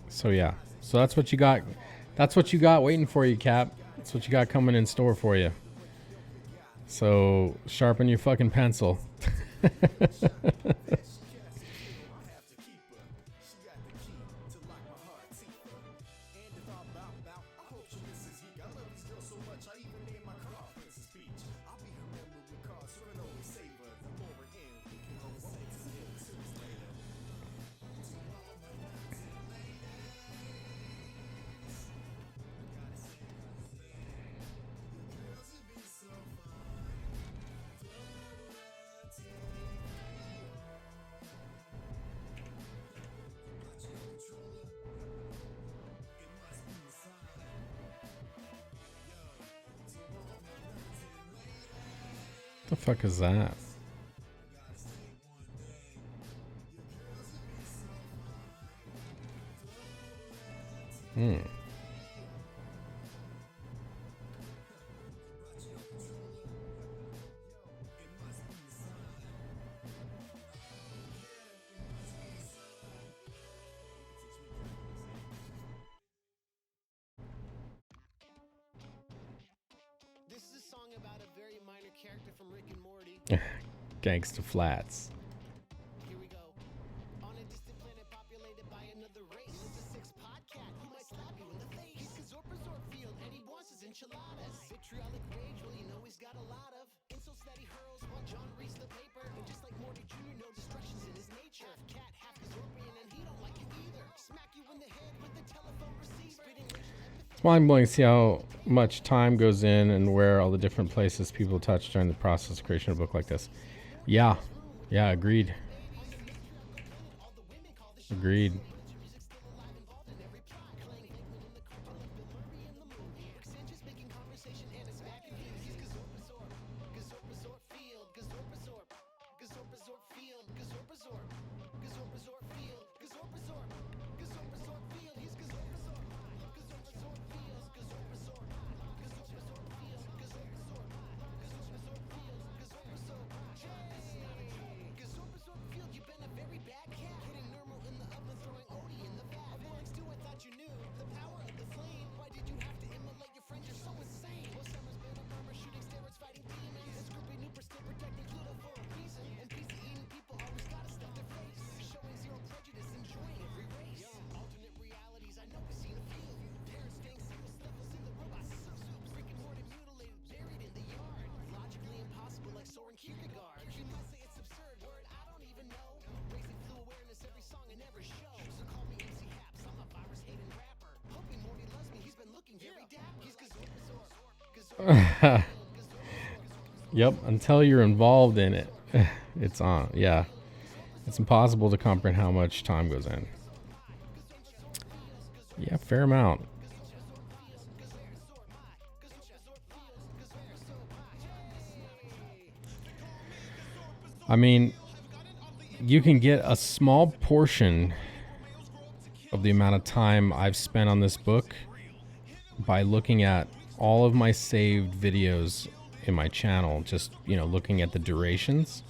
So yeah. So that's what you got. That's what you got waiting for you, Cap. That's what you got coming in store for you. So sharpen your fucking pencil. The fuck is that? This is a song about a very minor character from Rick and Morty. Gangsta Flats. Here we go. On a distant planet populated by another race. It's a six podcat. He might slap you in the face. He's Kazorpazor field and he wants his enchiladas. Vitriolic rage, well you know he's got a lot of insults that he hurls while John reads the paper. And just like Morty Jr., no distractions in his nature. Half cat, half Kazorpian, and he don't like it either. Smack you in the head with the telephone receiver. Spitting racial epithets. It's mind blowing to see how much time goes in and where all the different places people touch during the process of creation of a book like this. Yeah. Yeah, agreed. Agreed. Yep, until you're involved in it, it's on. Yeah, it's impossible to comprehend how much time goes in. Yeah, fair amount. I mean, you can get a small portion of the amount of time I've spent on this book by looking at all of my saved videos in my channel, just, you know, looking at the durations.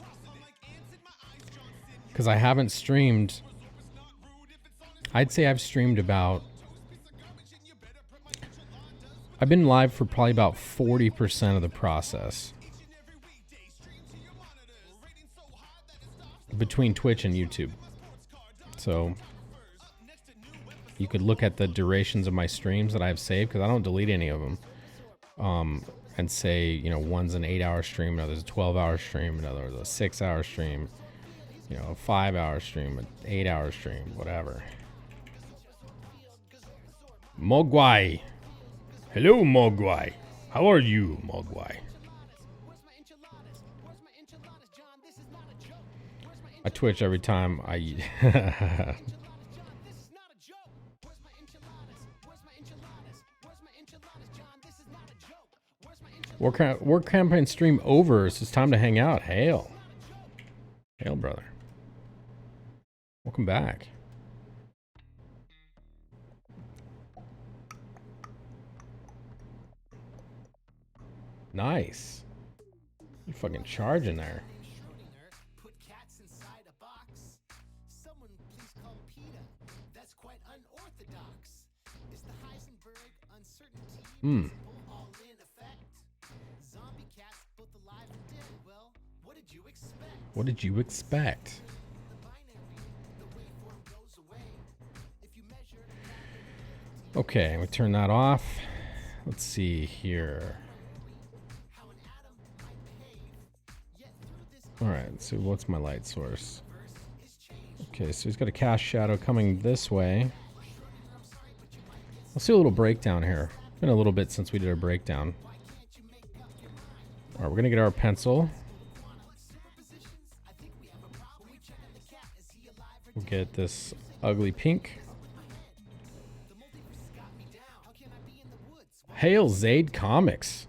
Because I haven't streamed, I'd say I've streamed about, I've been live for probably about 40% of the process. Between Twitch and YouTube. So you could look at the durations of my streams that I have saved, because I don't delete any of them. and say, you know, one's an 8-hour stream, another's a 12-hour stream, another's a 6-hour stream, you know, a 5-hour stream, an 8-hour stream, whatever. Mogwai. Hello, Mogwai. How are you, Mogwai? I twitch every time I eat. War campaign stream over, so it's time to hang out. Hail. Hail, brother. Welcome back. Nice. You fucking charging there. Put cats inside a box. Someone please call PETA. That's quite unorthodox. Is the Heisenberg uncertainty all in effect? Zombie cats both alive and dead. Well, what did you expect? What did you expect? The binary, the waveform goes away. If you measure Okay, we turn that off. Let's see here. how an atom might behave, yet through this All right, so what's my light source? Okay, so he's got a cast shadow coming this way. Let's do a little breakdown here. It's been a little bit since we did a breakdown. All right, we're gonna get our pencil. We'll get this ugly pink. Hail Zaid Comics.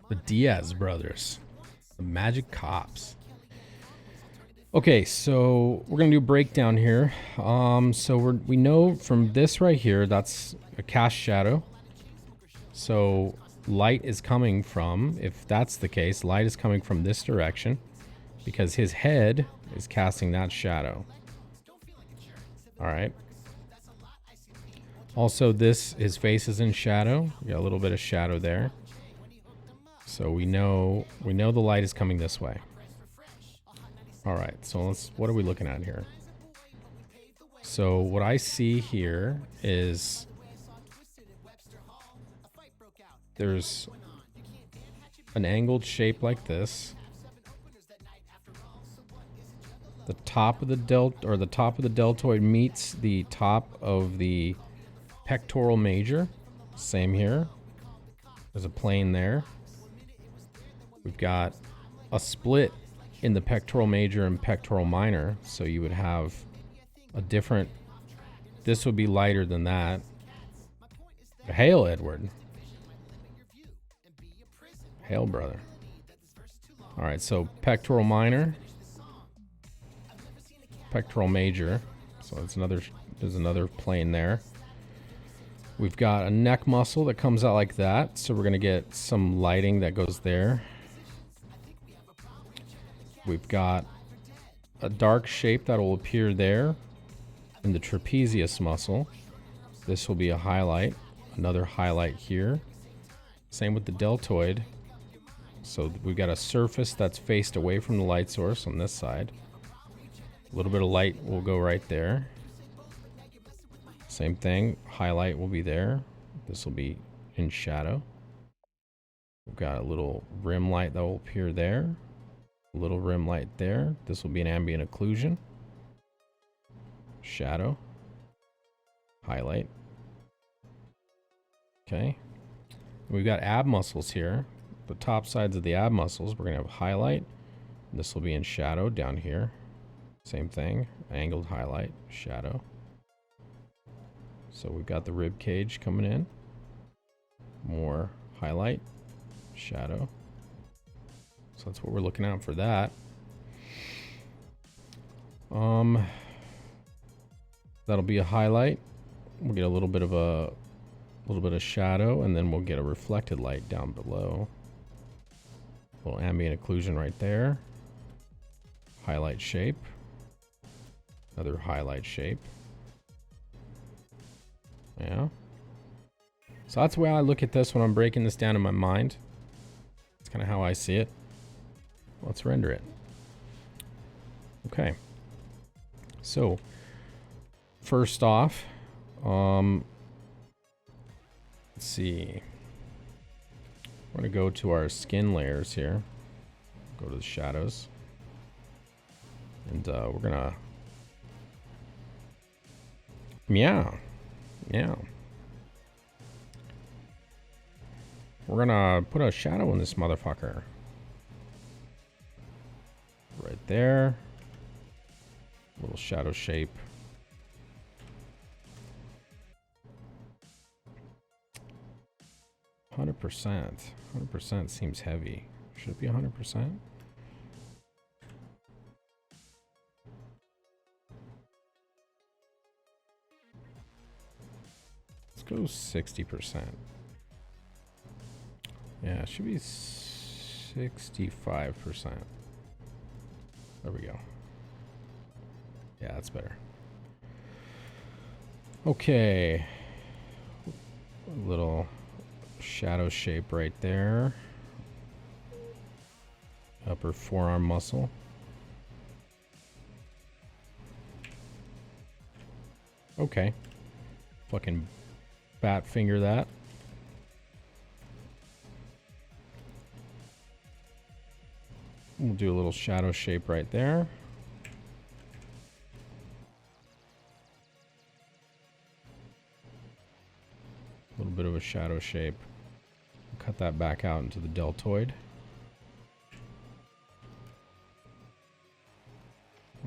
The Diaz brothers. The Magic Cops. Okay, so we're gonna do a breakdown here. So we know from this right here, that's a cast shadow. So light is coming from, if that's the case, light is coming from this direction because his head is casting that shadow. All right. Also, his face is in shadow. We got a little bit of shadow there. So we know the light is coming this way. All right, so what are we looking at here? So what I see here is there's an angled shape like this. The top of the deltoid meets the top of the pectoral major. Same here. There's a plane there. We've got a split in the pectoral major and pectoral minor, so you would have a different, this would be lighter than that. Hail, Edward. Hail, brother. All right, so pectoral minor, pectoral major, so there's another plane there. We've got a neck muscle that comes out like that, so we're gonna get some lighting that goes there. We've got a dark shape that will appear there in the trapezius muscle. This will be a highlight, another highlight here. Same with the deltoid. So we've got a surface that's faced away from the light source on this side. A little bit of light will go right there. Same thing, highlight will be there. This will be in shadow. We've got a little rim light that will appear there. A little rim light there. This will be an ambient occlusion. Shadow. Highlight. Okay. We've got ab muscles here. The top sides of the ab muscles, we're going to have highlight. This will be in shadow down here. Same thing. Angled highlight, shadow. So we've got the rib cage coming in. More highlight, shadow. So that's what we're looking at for that. That'll be a highlight. We'll get a little bit of shadow, and then we'll get a reflected light down below. A little ambient occlusion right there. Highlight shape. Another highlight shape. Yeah. So that's the way I look at this when I'm breaking this down in my mind. That's kind of how I see it. Let's render it. Okay. So, first off, Let's see. We're gonna go to our skin layers here. Go to the shadows. And we're gonna meow. We're gonna put a shadow in this motherfucker. Right there. Little shadow shape. %. 100% seems heavy. Should it be 100%? Let's go 60%. Yeah, it should be 65%. There we go. Yeah, that's better. Okay. A little shadow shape right there. Upper forearm muscle. Okay. Fucking bat finger that. We'll do a little shadow shape right there. A little bit of a shadow shape. Cut that back out into the deltoid.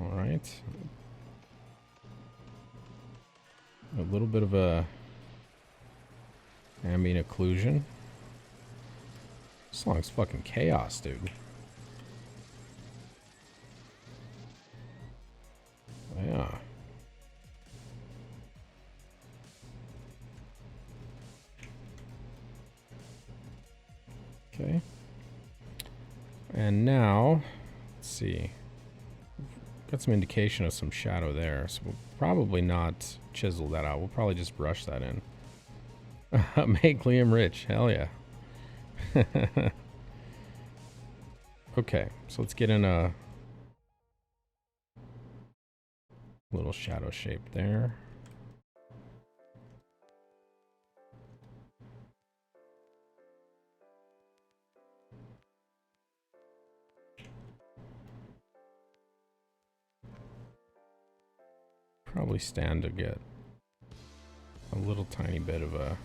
All right. A little bit of a ambient occlusion. This song's fucking chaos, dude. Yeah. Okay. And now, let's see. Got some indication of some shadow there, so we'll probably not chisel that out. We'll probably just brush that in. Make Liam rich. Hell yeah. Okay, so let's get in a little shadow shape there. Probably stand to get a little tiny bit of a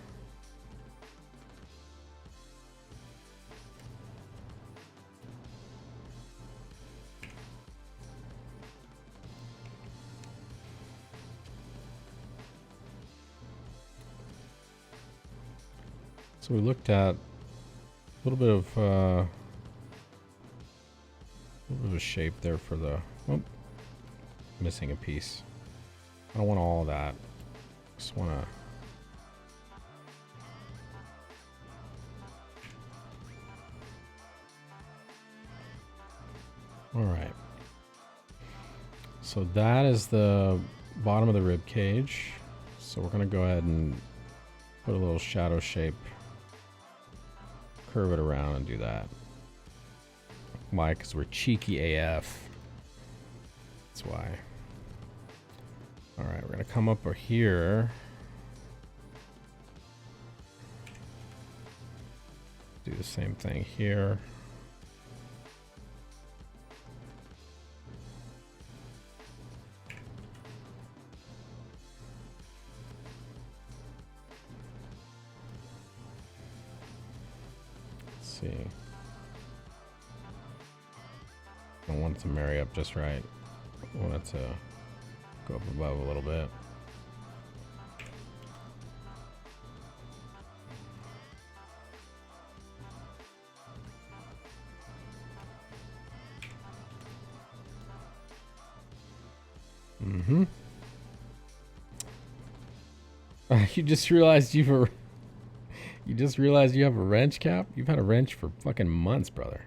so we looked at a little bit of a shape there for the missing a piece. I don't want all that. Just want to all right. So that is the bottom of the rib cage. So we're going to go ahead and put a little shadow shape, curve it around and do that. Why? Because we're cheeky AF. That's why. All right, we're gonna come up over here. Do the same thing here. Let's see. I want it to marry up just right. I want it to go up above a little bit. You just realized you have a wrench cap? You've had a wrench for fucking months, brother.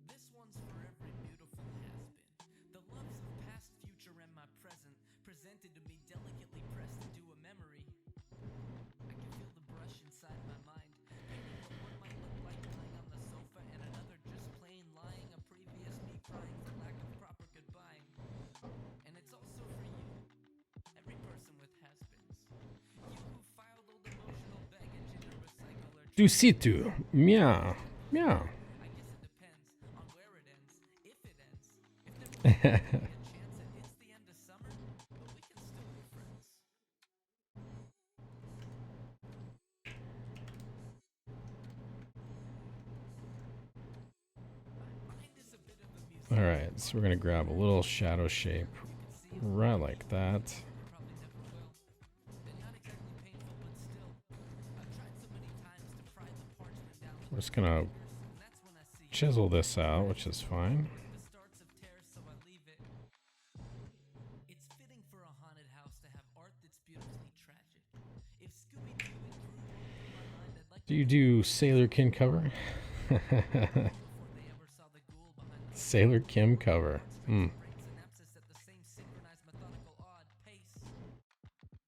This one's for every beautiful has-been. The loves of past, future, and my present, presented to me delicately pressed into a memory. I can feel the brush inside my Du situ. Meow. Meow. I guess it depends on where it ends, if it ends. If there was a chance that it's the end of summer, but we can still be friends. My mind is a bit of a museum. All right, so we're gonna grab a little shadow shape, right like that. Probably never will. They're not exactly painful, but still. I've tried so many times to pry the parchment down with We're just gonna my fingers, and that's when I see chisel this out, which is fine. the starts of tears, so I leave it. It's fitting for a haunted house to have art that's beautifully tragic. If Scooby-Doo and crew won't blow my mind, I'd like Do you do Sailor Kim cover? before they ever saw the ghoul behind the Sailor Kim cover. Hmm. brain synapses at the same synchronized methodical odd pace.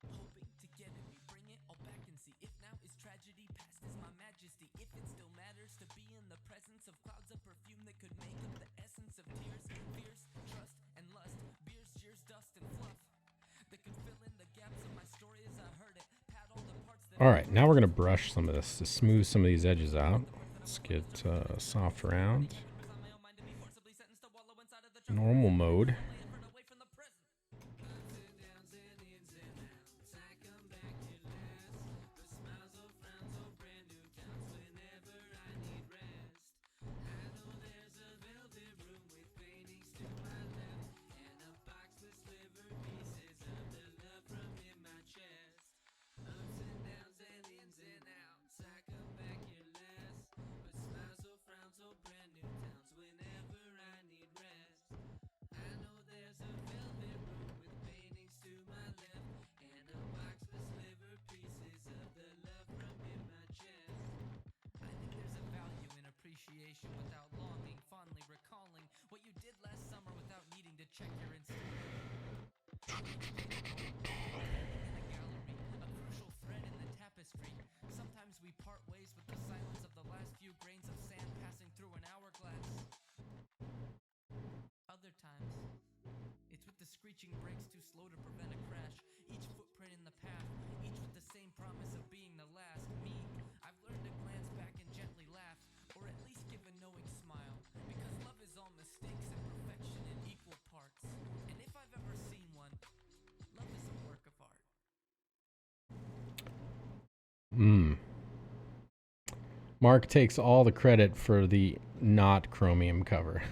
Hoping to get it, we bring it all back and see. If now is tragedy, past is my majesty. If it still matters to be in the presence of clouds of perfume that could make up the essence of tears, fears, trust, and lust, beers, jeers, dust, and fluff that could fill in the gaps of my story as I heard it. Pat all the parts that All right, now we're gonna brush some of this to smooth some of these edges out. Let's get soft round. Normal mode. Without longing, fondly recalling what you did last summer without needing to check your Instagram. In a gallery, a crucial thread in the tapestry. Sometimes we part ways with the silence of the last few grains of sand passing through an hourglass. Other times, it's with the screeching brakes too slow to prevent a crash. Each footprint in the path, each with the same promise of being the last. Me, I've learned to glance back and gently laugh, or at least give a knowing smile, because love is all mistakes and perfection in equal parts. And if I've ever seen one, love is a work of art. Mark takes all the credit for the not chromium cover.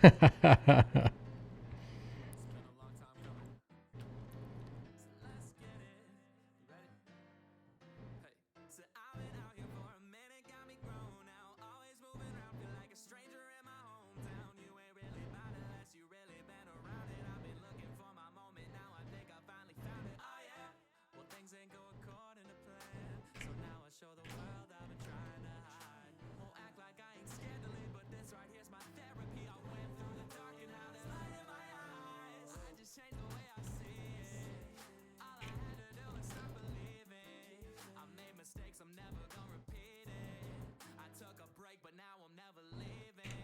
So I've been out here for a minute, got me grown out. Always moving around, feel like a stranger in my hometown. You ain't really about it unless you really been around it. I've been looking for my moment, now I think I finally found it. Oh yeah, well things ain't go according to plan. So now I show the world I've been trying to hide. Won't act like I ain't scared to leave, but this right here's my therapy. I went through the dark and now there's light in my eyes. I just changed the way I see it. All I had to do was start believing. I made mistakes, I'm never gonna repeat it. I took a break, but now I'm never leaving.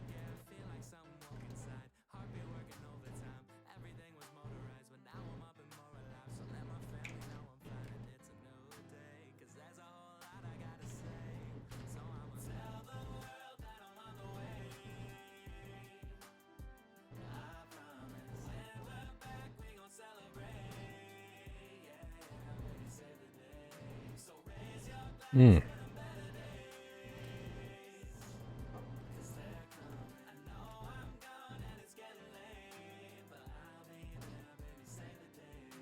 Yeah, I feel like something woke inside. Heartbeat working overtime. Everything was motorized, but now I'm up and more alive. So let my family know I'm fine and it's a new day. Cause there's a whole lot I gotta say. So I'ma tell the world that I'm on the way. I promise. When we're back, we gon' celebrate. Yeah, yeah, baby, save the day. So raise your glass to the better days. Cause they're coming. I know I'm gone and it's getting late, but I'll be there, baby, save the day.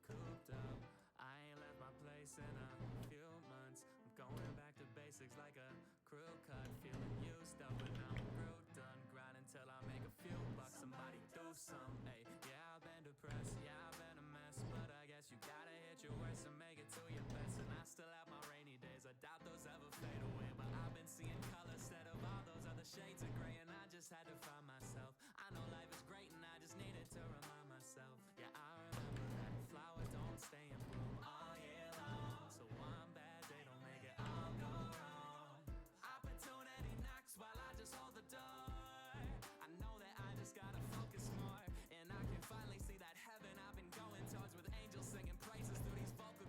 Cooped up, I ain't left my place in a few months. I'm going back to basics like a crew cut. Feeling used up, but now I'm through, done grinding till I make a few bucks. Somebody do some, hey. Yeah, I've been depressed, yeah, I've been a mess, but I guess you gotta hit your worst and make it to your best. And I still have my rainy days, I doubt those ever fade away. But I've been seeing color instead of all those other shades of gray, and I just had to find myself. I know life is great, and I just needed to remind myself. Yeah, I remember that flowers don't stay in bloom all year long. So one bad day don't make it all go wrong. Opportunity knocks while I just hold the door. I know that I just gotta focus more, and I can finally see that heaven I've been going towards, with angels singing praises through these vocal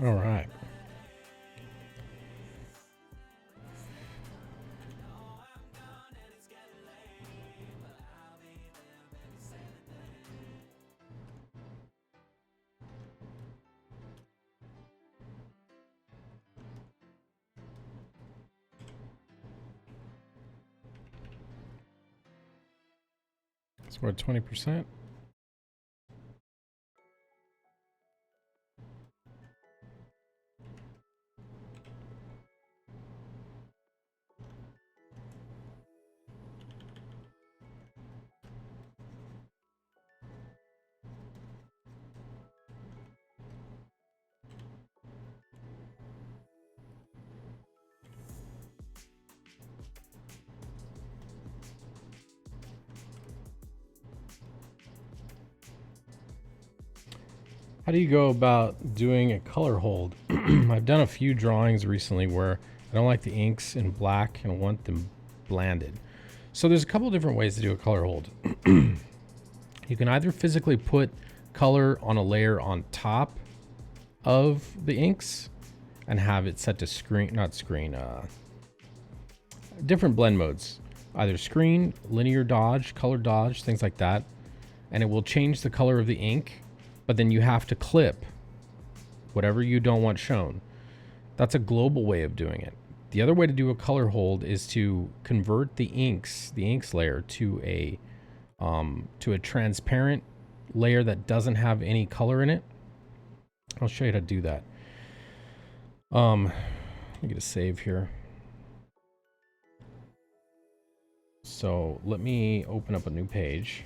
All right. So we're at 20%. How do you go about doing a color hold? I've done a few drawings recently where I don't like the inks in black and want them blanded. So there's a couple different ways to do a color hold. You can either physically put color on a layer on top of the inks and have it set to different blend modes. Either screen, linear dodge, color dodge, things like that. And it will change the color of the ink, but then you have to clip whatever you don't want shown. That's a global way of doing it. The other way to do a color hold is to convert the inks layer to a transparent layer that doesn't have any color in it. I'll show you how to do that. Let me get a save here. So let me open up a new page.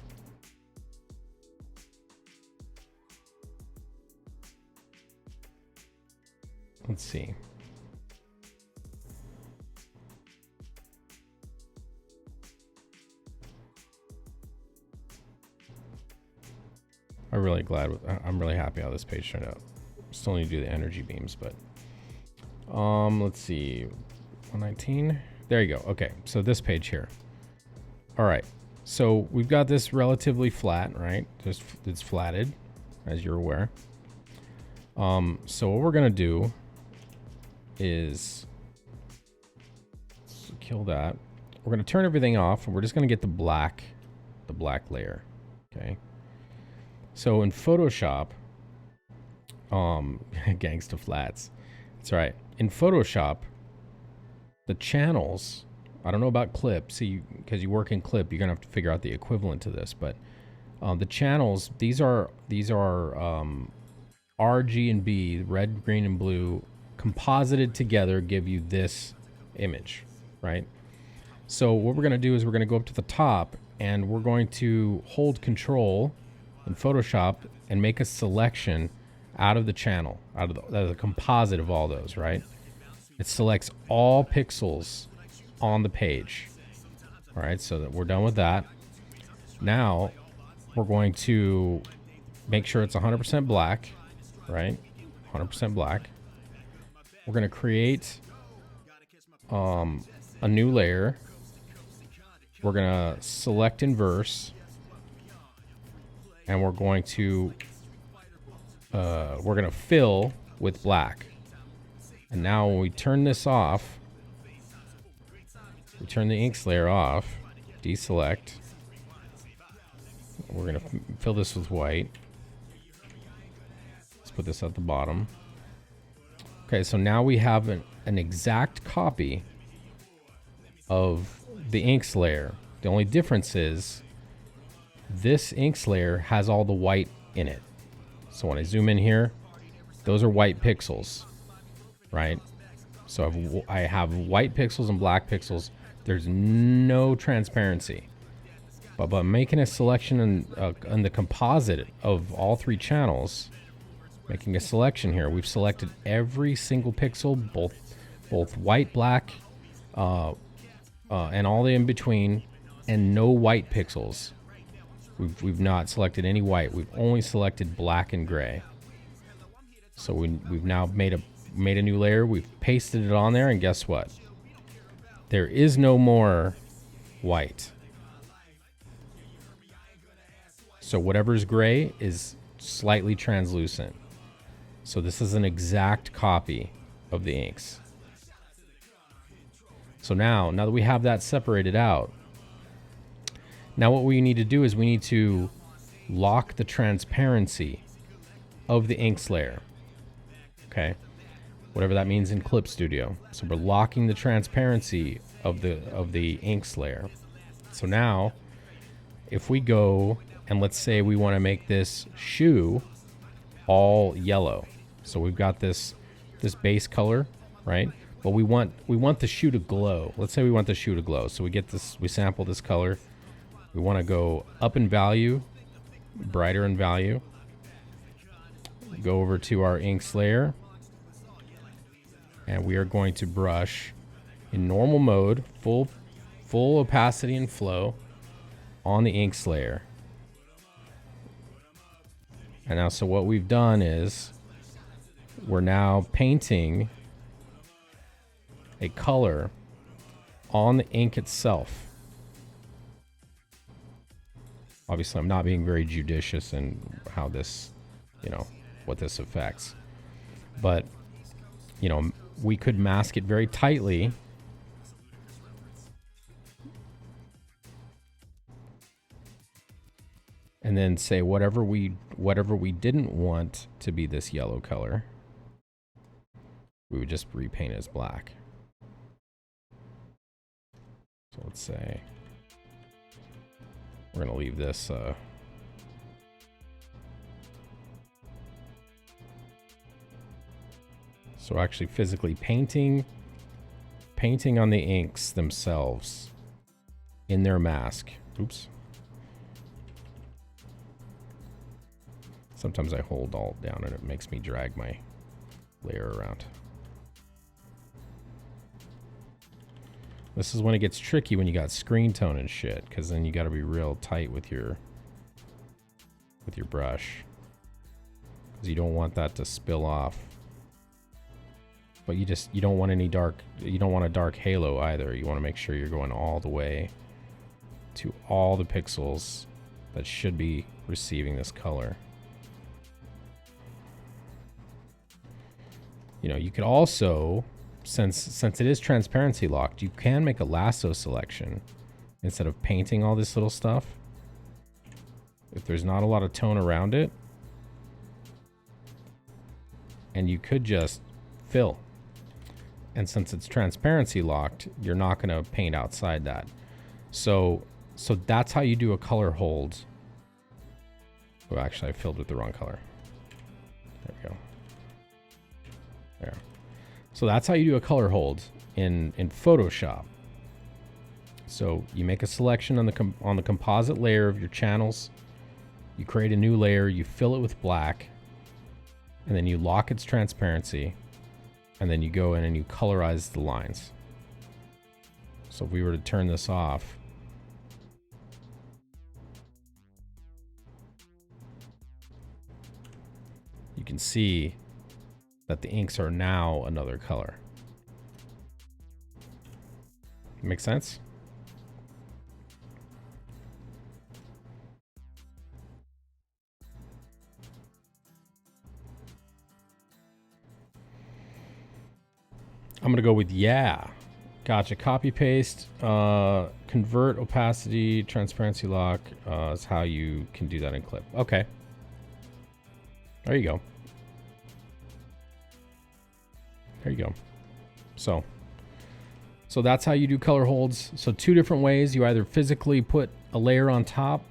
Let's see. I'm really happy how this page turned out. Still need to do the energy beams, but let's see. 119. There you go. Okay, so this page here. All right. So we've got this relatively flat, right? Just it's flatted, as you're aware. So what we're gonna do is kill that. We're gonna turn everything off, and we're just gonna get the black layer. Okay. So in Photoshop, gangsta flats. That's right. In Photoshop, the channels. I don't know about clip. See, because you work in clip, you're gonna have to figure out the equivalent to this. But the channels, these are R, G, and B, red, green, and blue, composited together, give you this image, right? So what we're gonna do is we're gonna go up to the top, and we're going to hold Control in Photoshop and make a selection out of the channel, out of the composite of all those, right? It selects all pixels on the page. All right, so that we're done with that. Now we're going to make sure it's 100% black, right? 100% black. We're going to create a new layer. We're going to select inverse, and we're going to fill with black. And now when we turn this off, we turn the inks layer off, deselect. We're gonna fill this with white. Let's put this at the bottom. Okay, so now we have an exact copy of the inks layer. The only difference is this inks layer has all the white in it. So when I zoom in here, those are white pixels, right? So I have white pixels and black pixels. There's no transparency. But by making a selection in the composite of all three channels, making a selection here, we've selected every single pixel, both white, black, and all the in between, and no white pixels. We've not selected any white. We've only selected black and gray. So we've now made a new layer. We've pasted it on there, and guess what? There is no more white. So whatever's gray is slightly translucent. So this is an exact copy of the inks. So now that we have that separated out, now what we need to do is we need to lock the transparency of the inks layer. Okay, whatever that means in Clip Studio. So we're locking the transparency of the inks layer. So now, if we go and let's say we want to make this shoe all yellow, so we've got this base color, right? But we want the shoe to glow. Let's say we want the shoe to glow. So we get this, we sample this color. We want to go up in value, brighter in value. Go over to our inks layer, and we are going to brush in normal mode, full opacity and flow on the inks layer. And now, so what we've done is we're now painting a color on the ink itself. Obviously, I'm not being very judicious in how this, what this affects. But, we could mask it very tightly. And then say whatever we didn't want to be this yellow color, we would just repaint it as black. So let's say we're going to leave this so actually physically painting on the inks themselves in their mask. Oops. Sometimes I hold Alt down and it makes me drag my layer around. This is when it gets tricky when you got screen tone and shit, because then you got to be real tight with your brush, because you don't want that to spill off. But you don't want any you don't want a dark halo either. You want to make sure you're going all the way to all the pixels that should be receiving this color. You could also, since it is transparency locked, you can make a lasso selection instead of painting all this little stuff. If there's not a lot of tone around it, and you could just fill. And since it's transparency locked, you're not going to paint outside that. So that's how you do a color hold. Oh, actually, I filled with the wrong color. There we go. There. So that's how you do a color hold in Photoshop. So you make a selection on the composite layer of your channels. You create a new layer, you fill it with black, and then you lock its transparency, and then you go in and you colorize the lines. So if we were to turn this off, you can see that the inks are now another color. Make sense? I'm gonna go with yeah. Gotcha. Copy paste, convert opacity, transparency lock is how you can do that in Clip. Okay. There you go. There you go. So that's how you do color holds. So two different ways. You either physically put a layer on top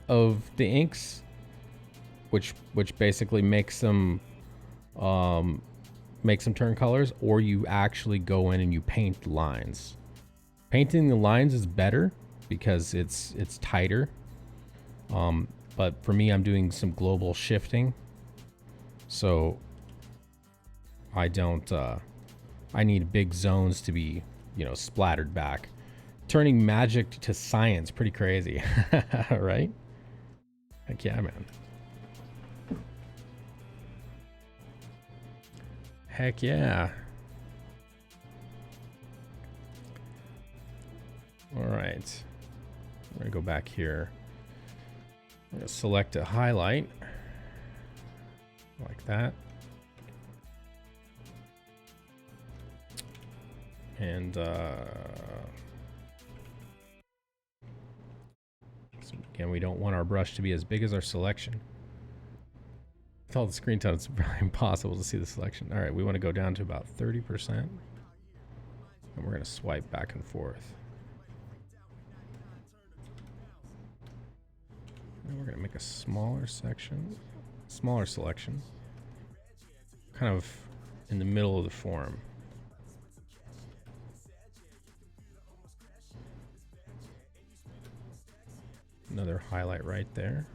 of the inks, which basically makes them turn colors, or you actually go in and you paint lines. Painting the lines is better because it's tighter. But for me, I'm doing some global shifting. So I need big zones to be, splattered back. Turning magic to science, pretty crazy, right? Heck yeah, man. Heck yeah. All right. I'm gonna go back here. I'm gonna select a highlight like that. And so again, we don't want our brush to be as big as our selection. With all the screen time, it's really impossible to see the selection. All right, we want to go down to about 30%. And we're going to swipe back and forth. And we're going to make a smaller section, smaller selection, kind of in the middle of the form. Another highlight right there.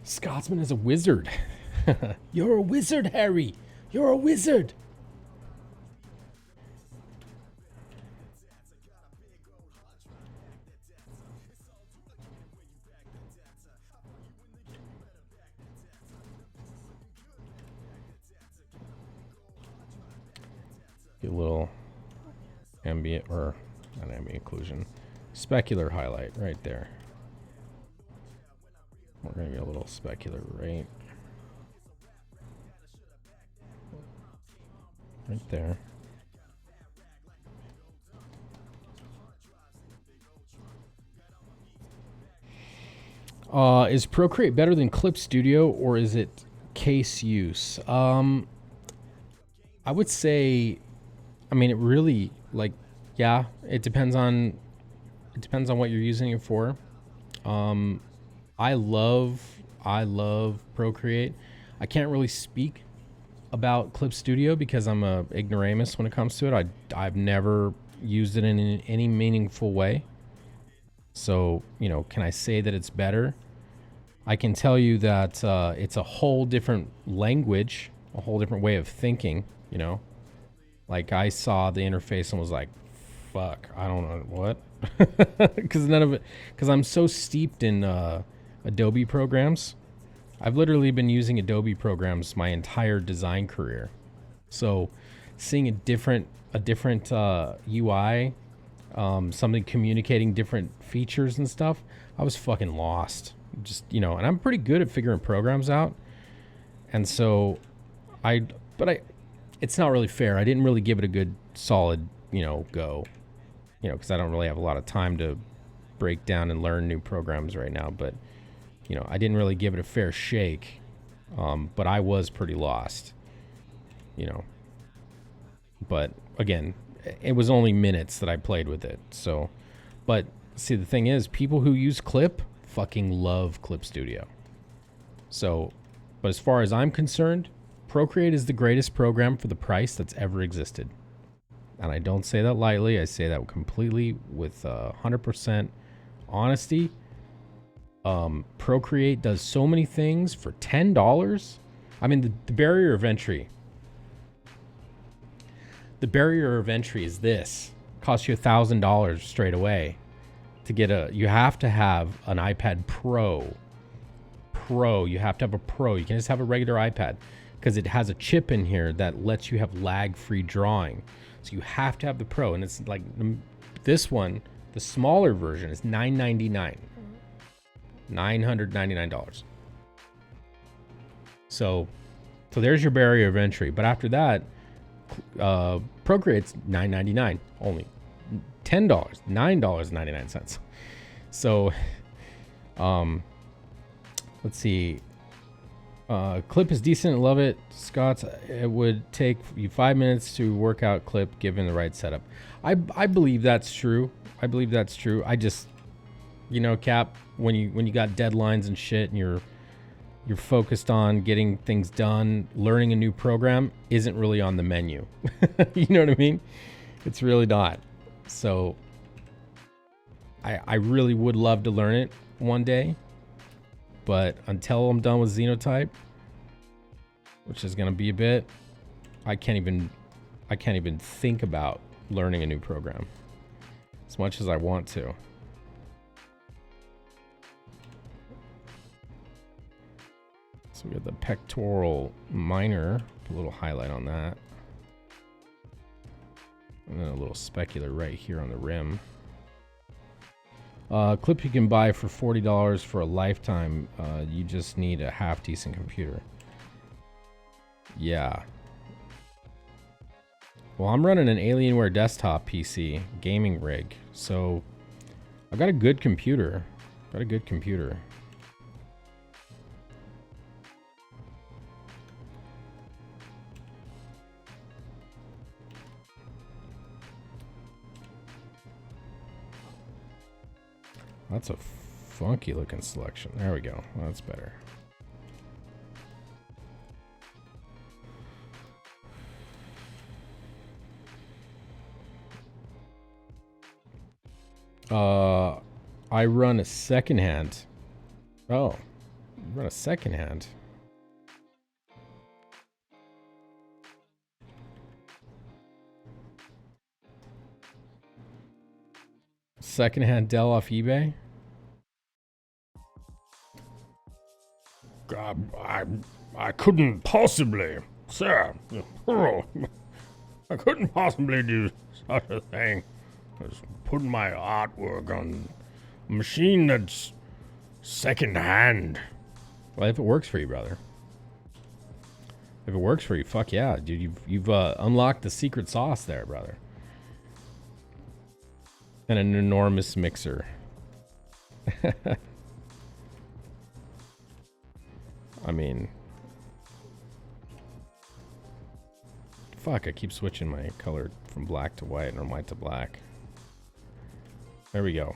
Scotsman is a wizard. You're a wizard, Harry. You're a wizard. Get a little ambient, or not ambient occlusion, specular highlight right there. We're going to get a little specular right there. Is Procreate better than Clip Studio, or is it case use? I would say, I mean, it really, like, yeah, it depends on what you're using it for. I love Procreate. I can't really speak about Clip Studio because I'm a ignoramus when it comes to it. I've never used it in any meaningful way. So, you know, can I say that it's better? I can tell you that it's a whole different language, a whole different way of thinking, you know? Like, I saw the interface and was like, fuck, I don't know what. Because I'm so steeped in Adobe programs. I've literally been using Adobe programs my entire design career. So seeing a different UI, something communicating different features and stuff, I was fucking lost. Just, you know, and I'm pretty good at figuring programs out. And so it's not really fair. I didn't really give it a good solid, you know, go, you know, because I don't really have a lot of time to break down and learn new programs right now. But, you know, I didn't really give it a fair shake. But I was pretty lost, you know. But again, it was only minutes that I played with it. So, but see, the thing is, people who use Clip fucking love Clip Studio. So, but as far as I'm concerned, Procreate is the greatest program for the price that's ever existed. And I don't say that lightly. I say that completely with 100% honesty. Procreate does so many things for $10. I mean, the barrier of entry. The barrier of entry is this. Costs you $1,000 straight away to get you have to have an iPad Pro. You have to have a Pro. You can't just have a regular iPad because it has a chip in here that lets you have lag-free drawing. So you have to have the Pro, and it's like this one, the smaller version is $999. $999. So there's your barrier of entry. But after that, Procreate's $999 only. $10, $9.99. So, let's see. Clip is decent. Love it, Scott. It would take you 5 minutes to work out Clip given the right setup. I believe that's true. I just, you know, Cap, when you got deadlines and shit, and you're focused on getting things done, learning a new program isn't really on the menu. You know what I mean? It's really not. So I really would love to learn it one day, but until I'm done with XENOTYPE, which is going to be a bit, I can't even think about learning a new program as much as I want to. So we got the pectoral minor, put a little highlight on that. And then a little specular right here on the rim. Clip you can buy for $40 for a lifetime. You just need a half decent computer. Yeah. Well, I'm running an Alienware desktop PC gaming rig, so I've got a good computer. Got a good computer. That's a funky looking selection. There we go. That's better. I run a secondhand. Oh, you run a secondhand. Secondhand Dell off eBay? I couldn't possibly, sir. I couldn't possibly do such a thing as putting my artwork on a machine that's secondhand. Well, if it works for you, brother. If it works for you, fuck yeah, dude. You've unlocked the secret sauce there, brother. And an enormous mixer. I mean, fuck, I keep switching my color from black to white and from white to black. There we go.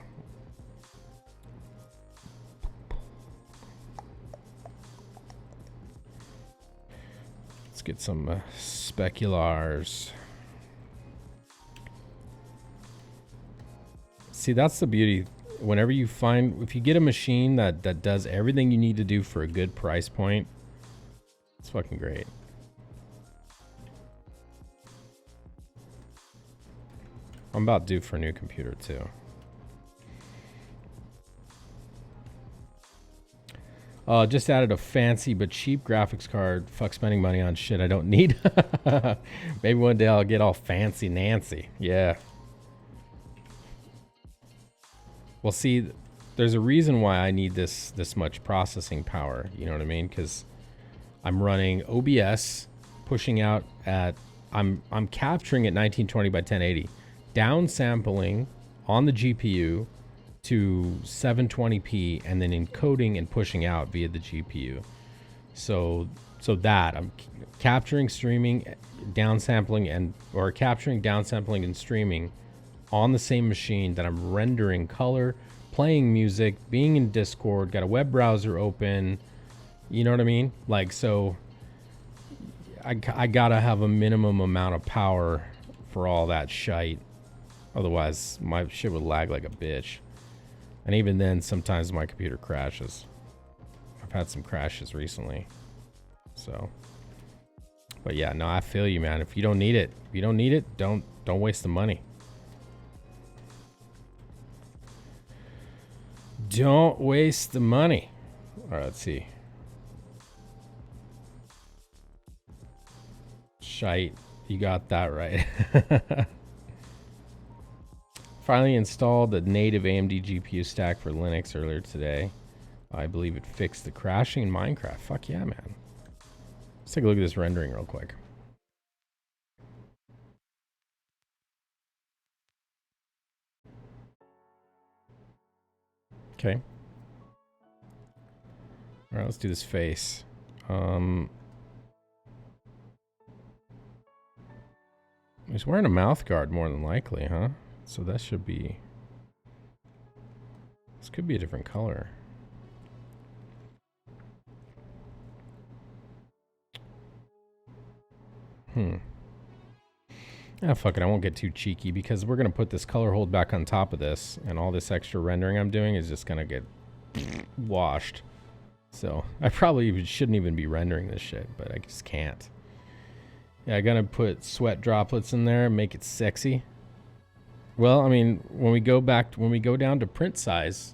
Let's get some speculars. See, that's the beauty. Whenever you find, if you get a machine that does everything you need to do for a good price point, it's fucking great. I'm about due for a new computer too. Just added a fancy but cheap graphics card. Fuck spending money on shit I don't need. Maybe one day I'll get all fancy Nancy. Yeah. Well, see, there's a reason why I need this much processing power. You know what I mean? Because I'm running OBS, pushing out at I'm capturing at 1920 by 1080, downsampling on the GPU to 720p, and then encoding and pushing out via the GPU. So that I'm capturing, streaming, downsampling, or capturing, downsampling, and streaming on the same machine that I'm rendering color, playing music, being in Discord, got a web browser open. You know what I mean? Like, so I gotta have a minimum amount of power for all that shite. Otherwise, my shit would lag like a bitch. And even then, sometimes my computer crashes. I've had some crashes recently. So, but yeah, no, I feel you, man. If you don't need it, don't waste the money. Don't waste the money. All right, let's see. Shite, you got that right. Finally installed the native AMD GPU stack for Linux earlier today. I believe it fixed the crashing in Minecraft. Fuck yeah, man. Let's take a look at this rendering real quick. Okay. All right, let's do this face. He's wearing a mouth guard more than likely, huh? So that should be... This could be a different color. Ah, fuck it, I won't get too cheeky because we're going to put this color hold back on top of this, and all this extra rendering I'm doing is just going to get washed. So I probably shouldn't even be rendering this shit, but I just can't. Yeah, I'm going to put sweat droplets in there and make it sexy. Well, I mean, when we go down to print size,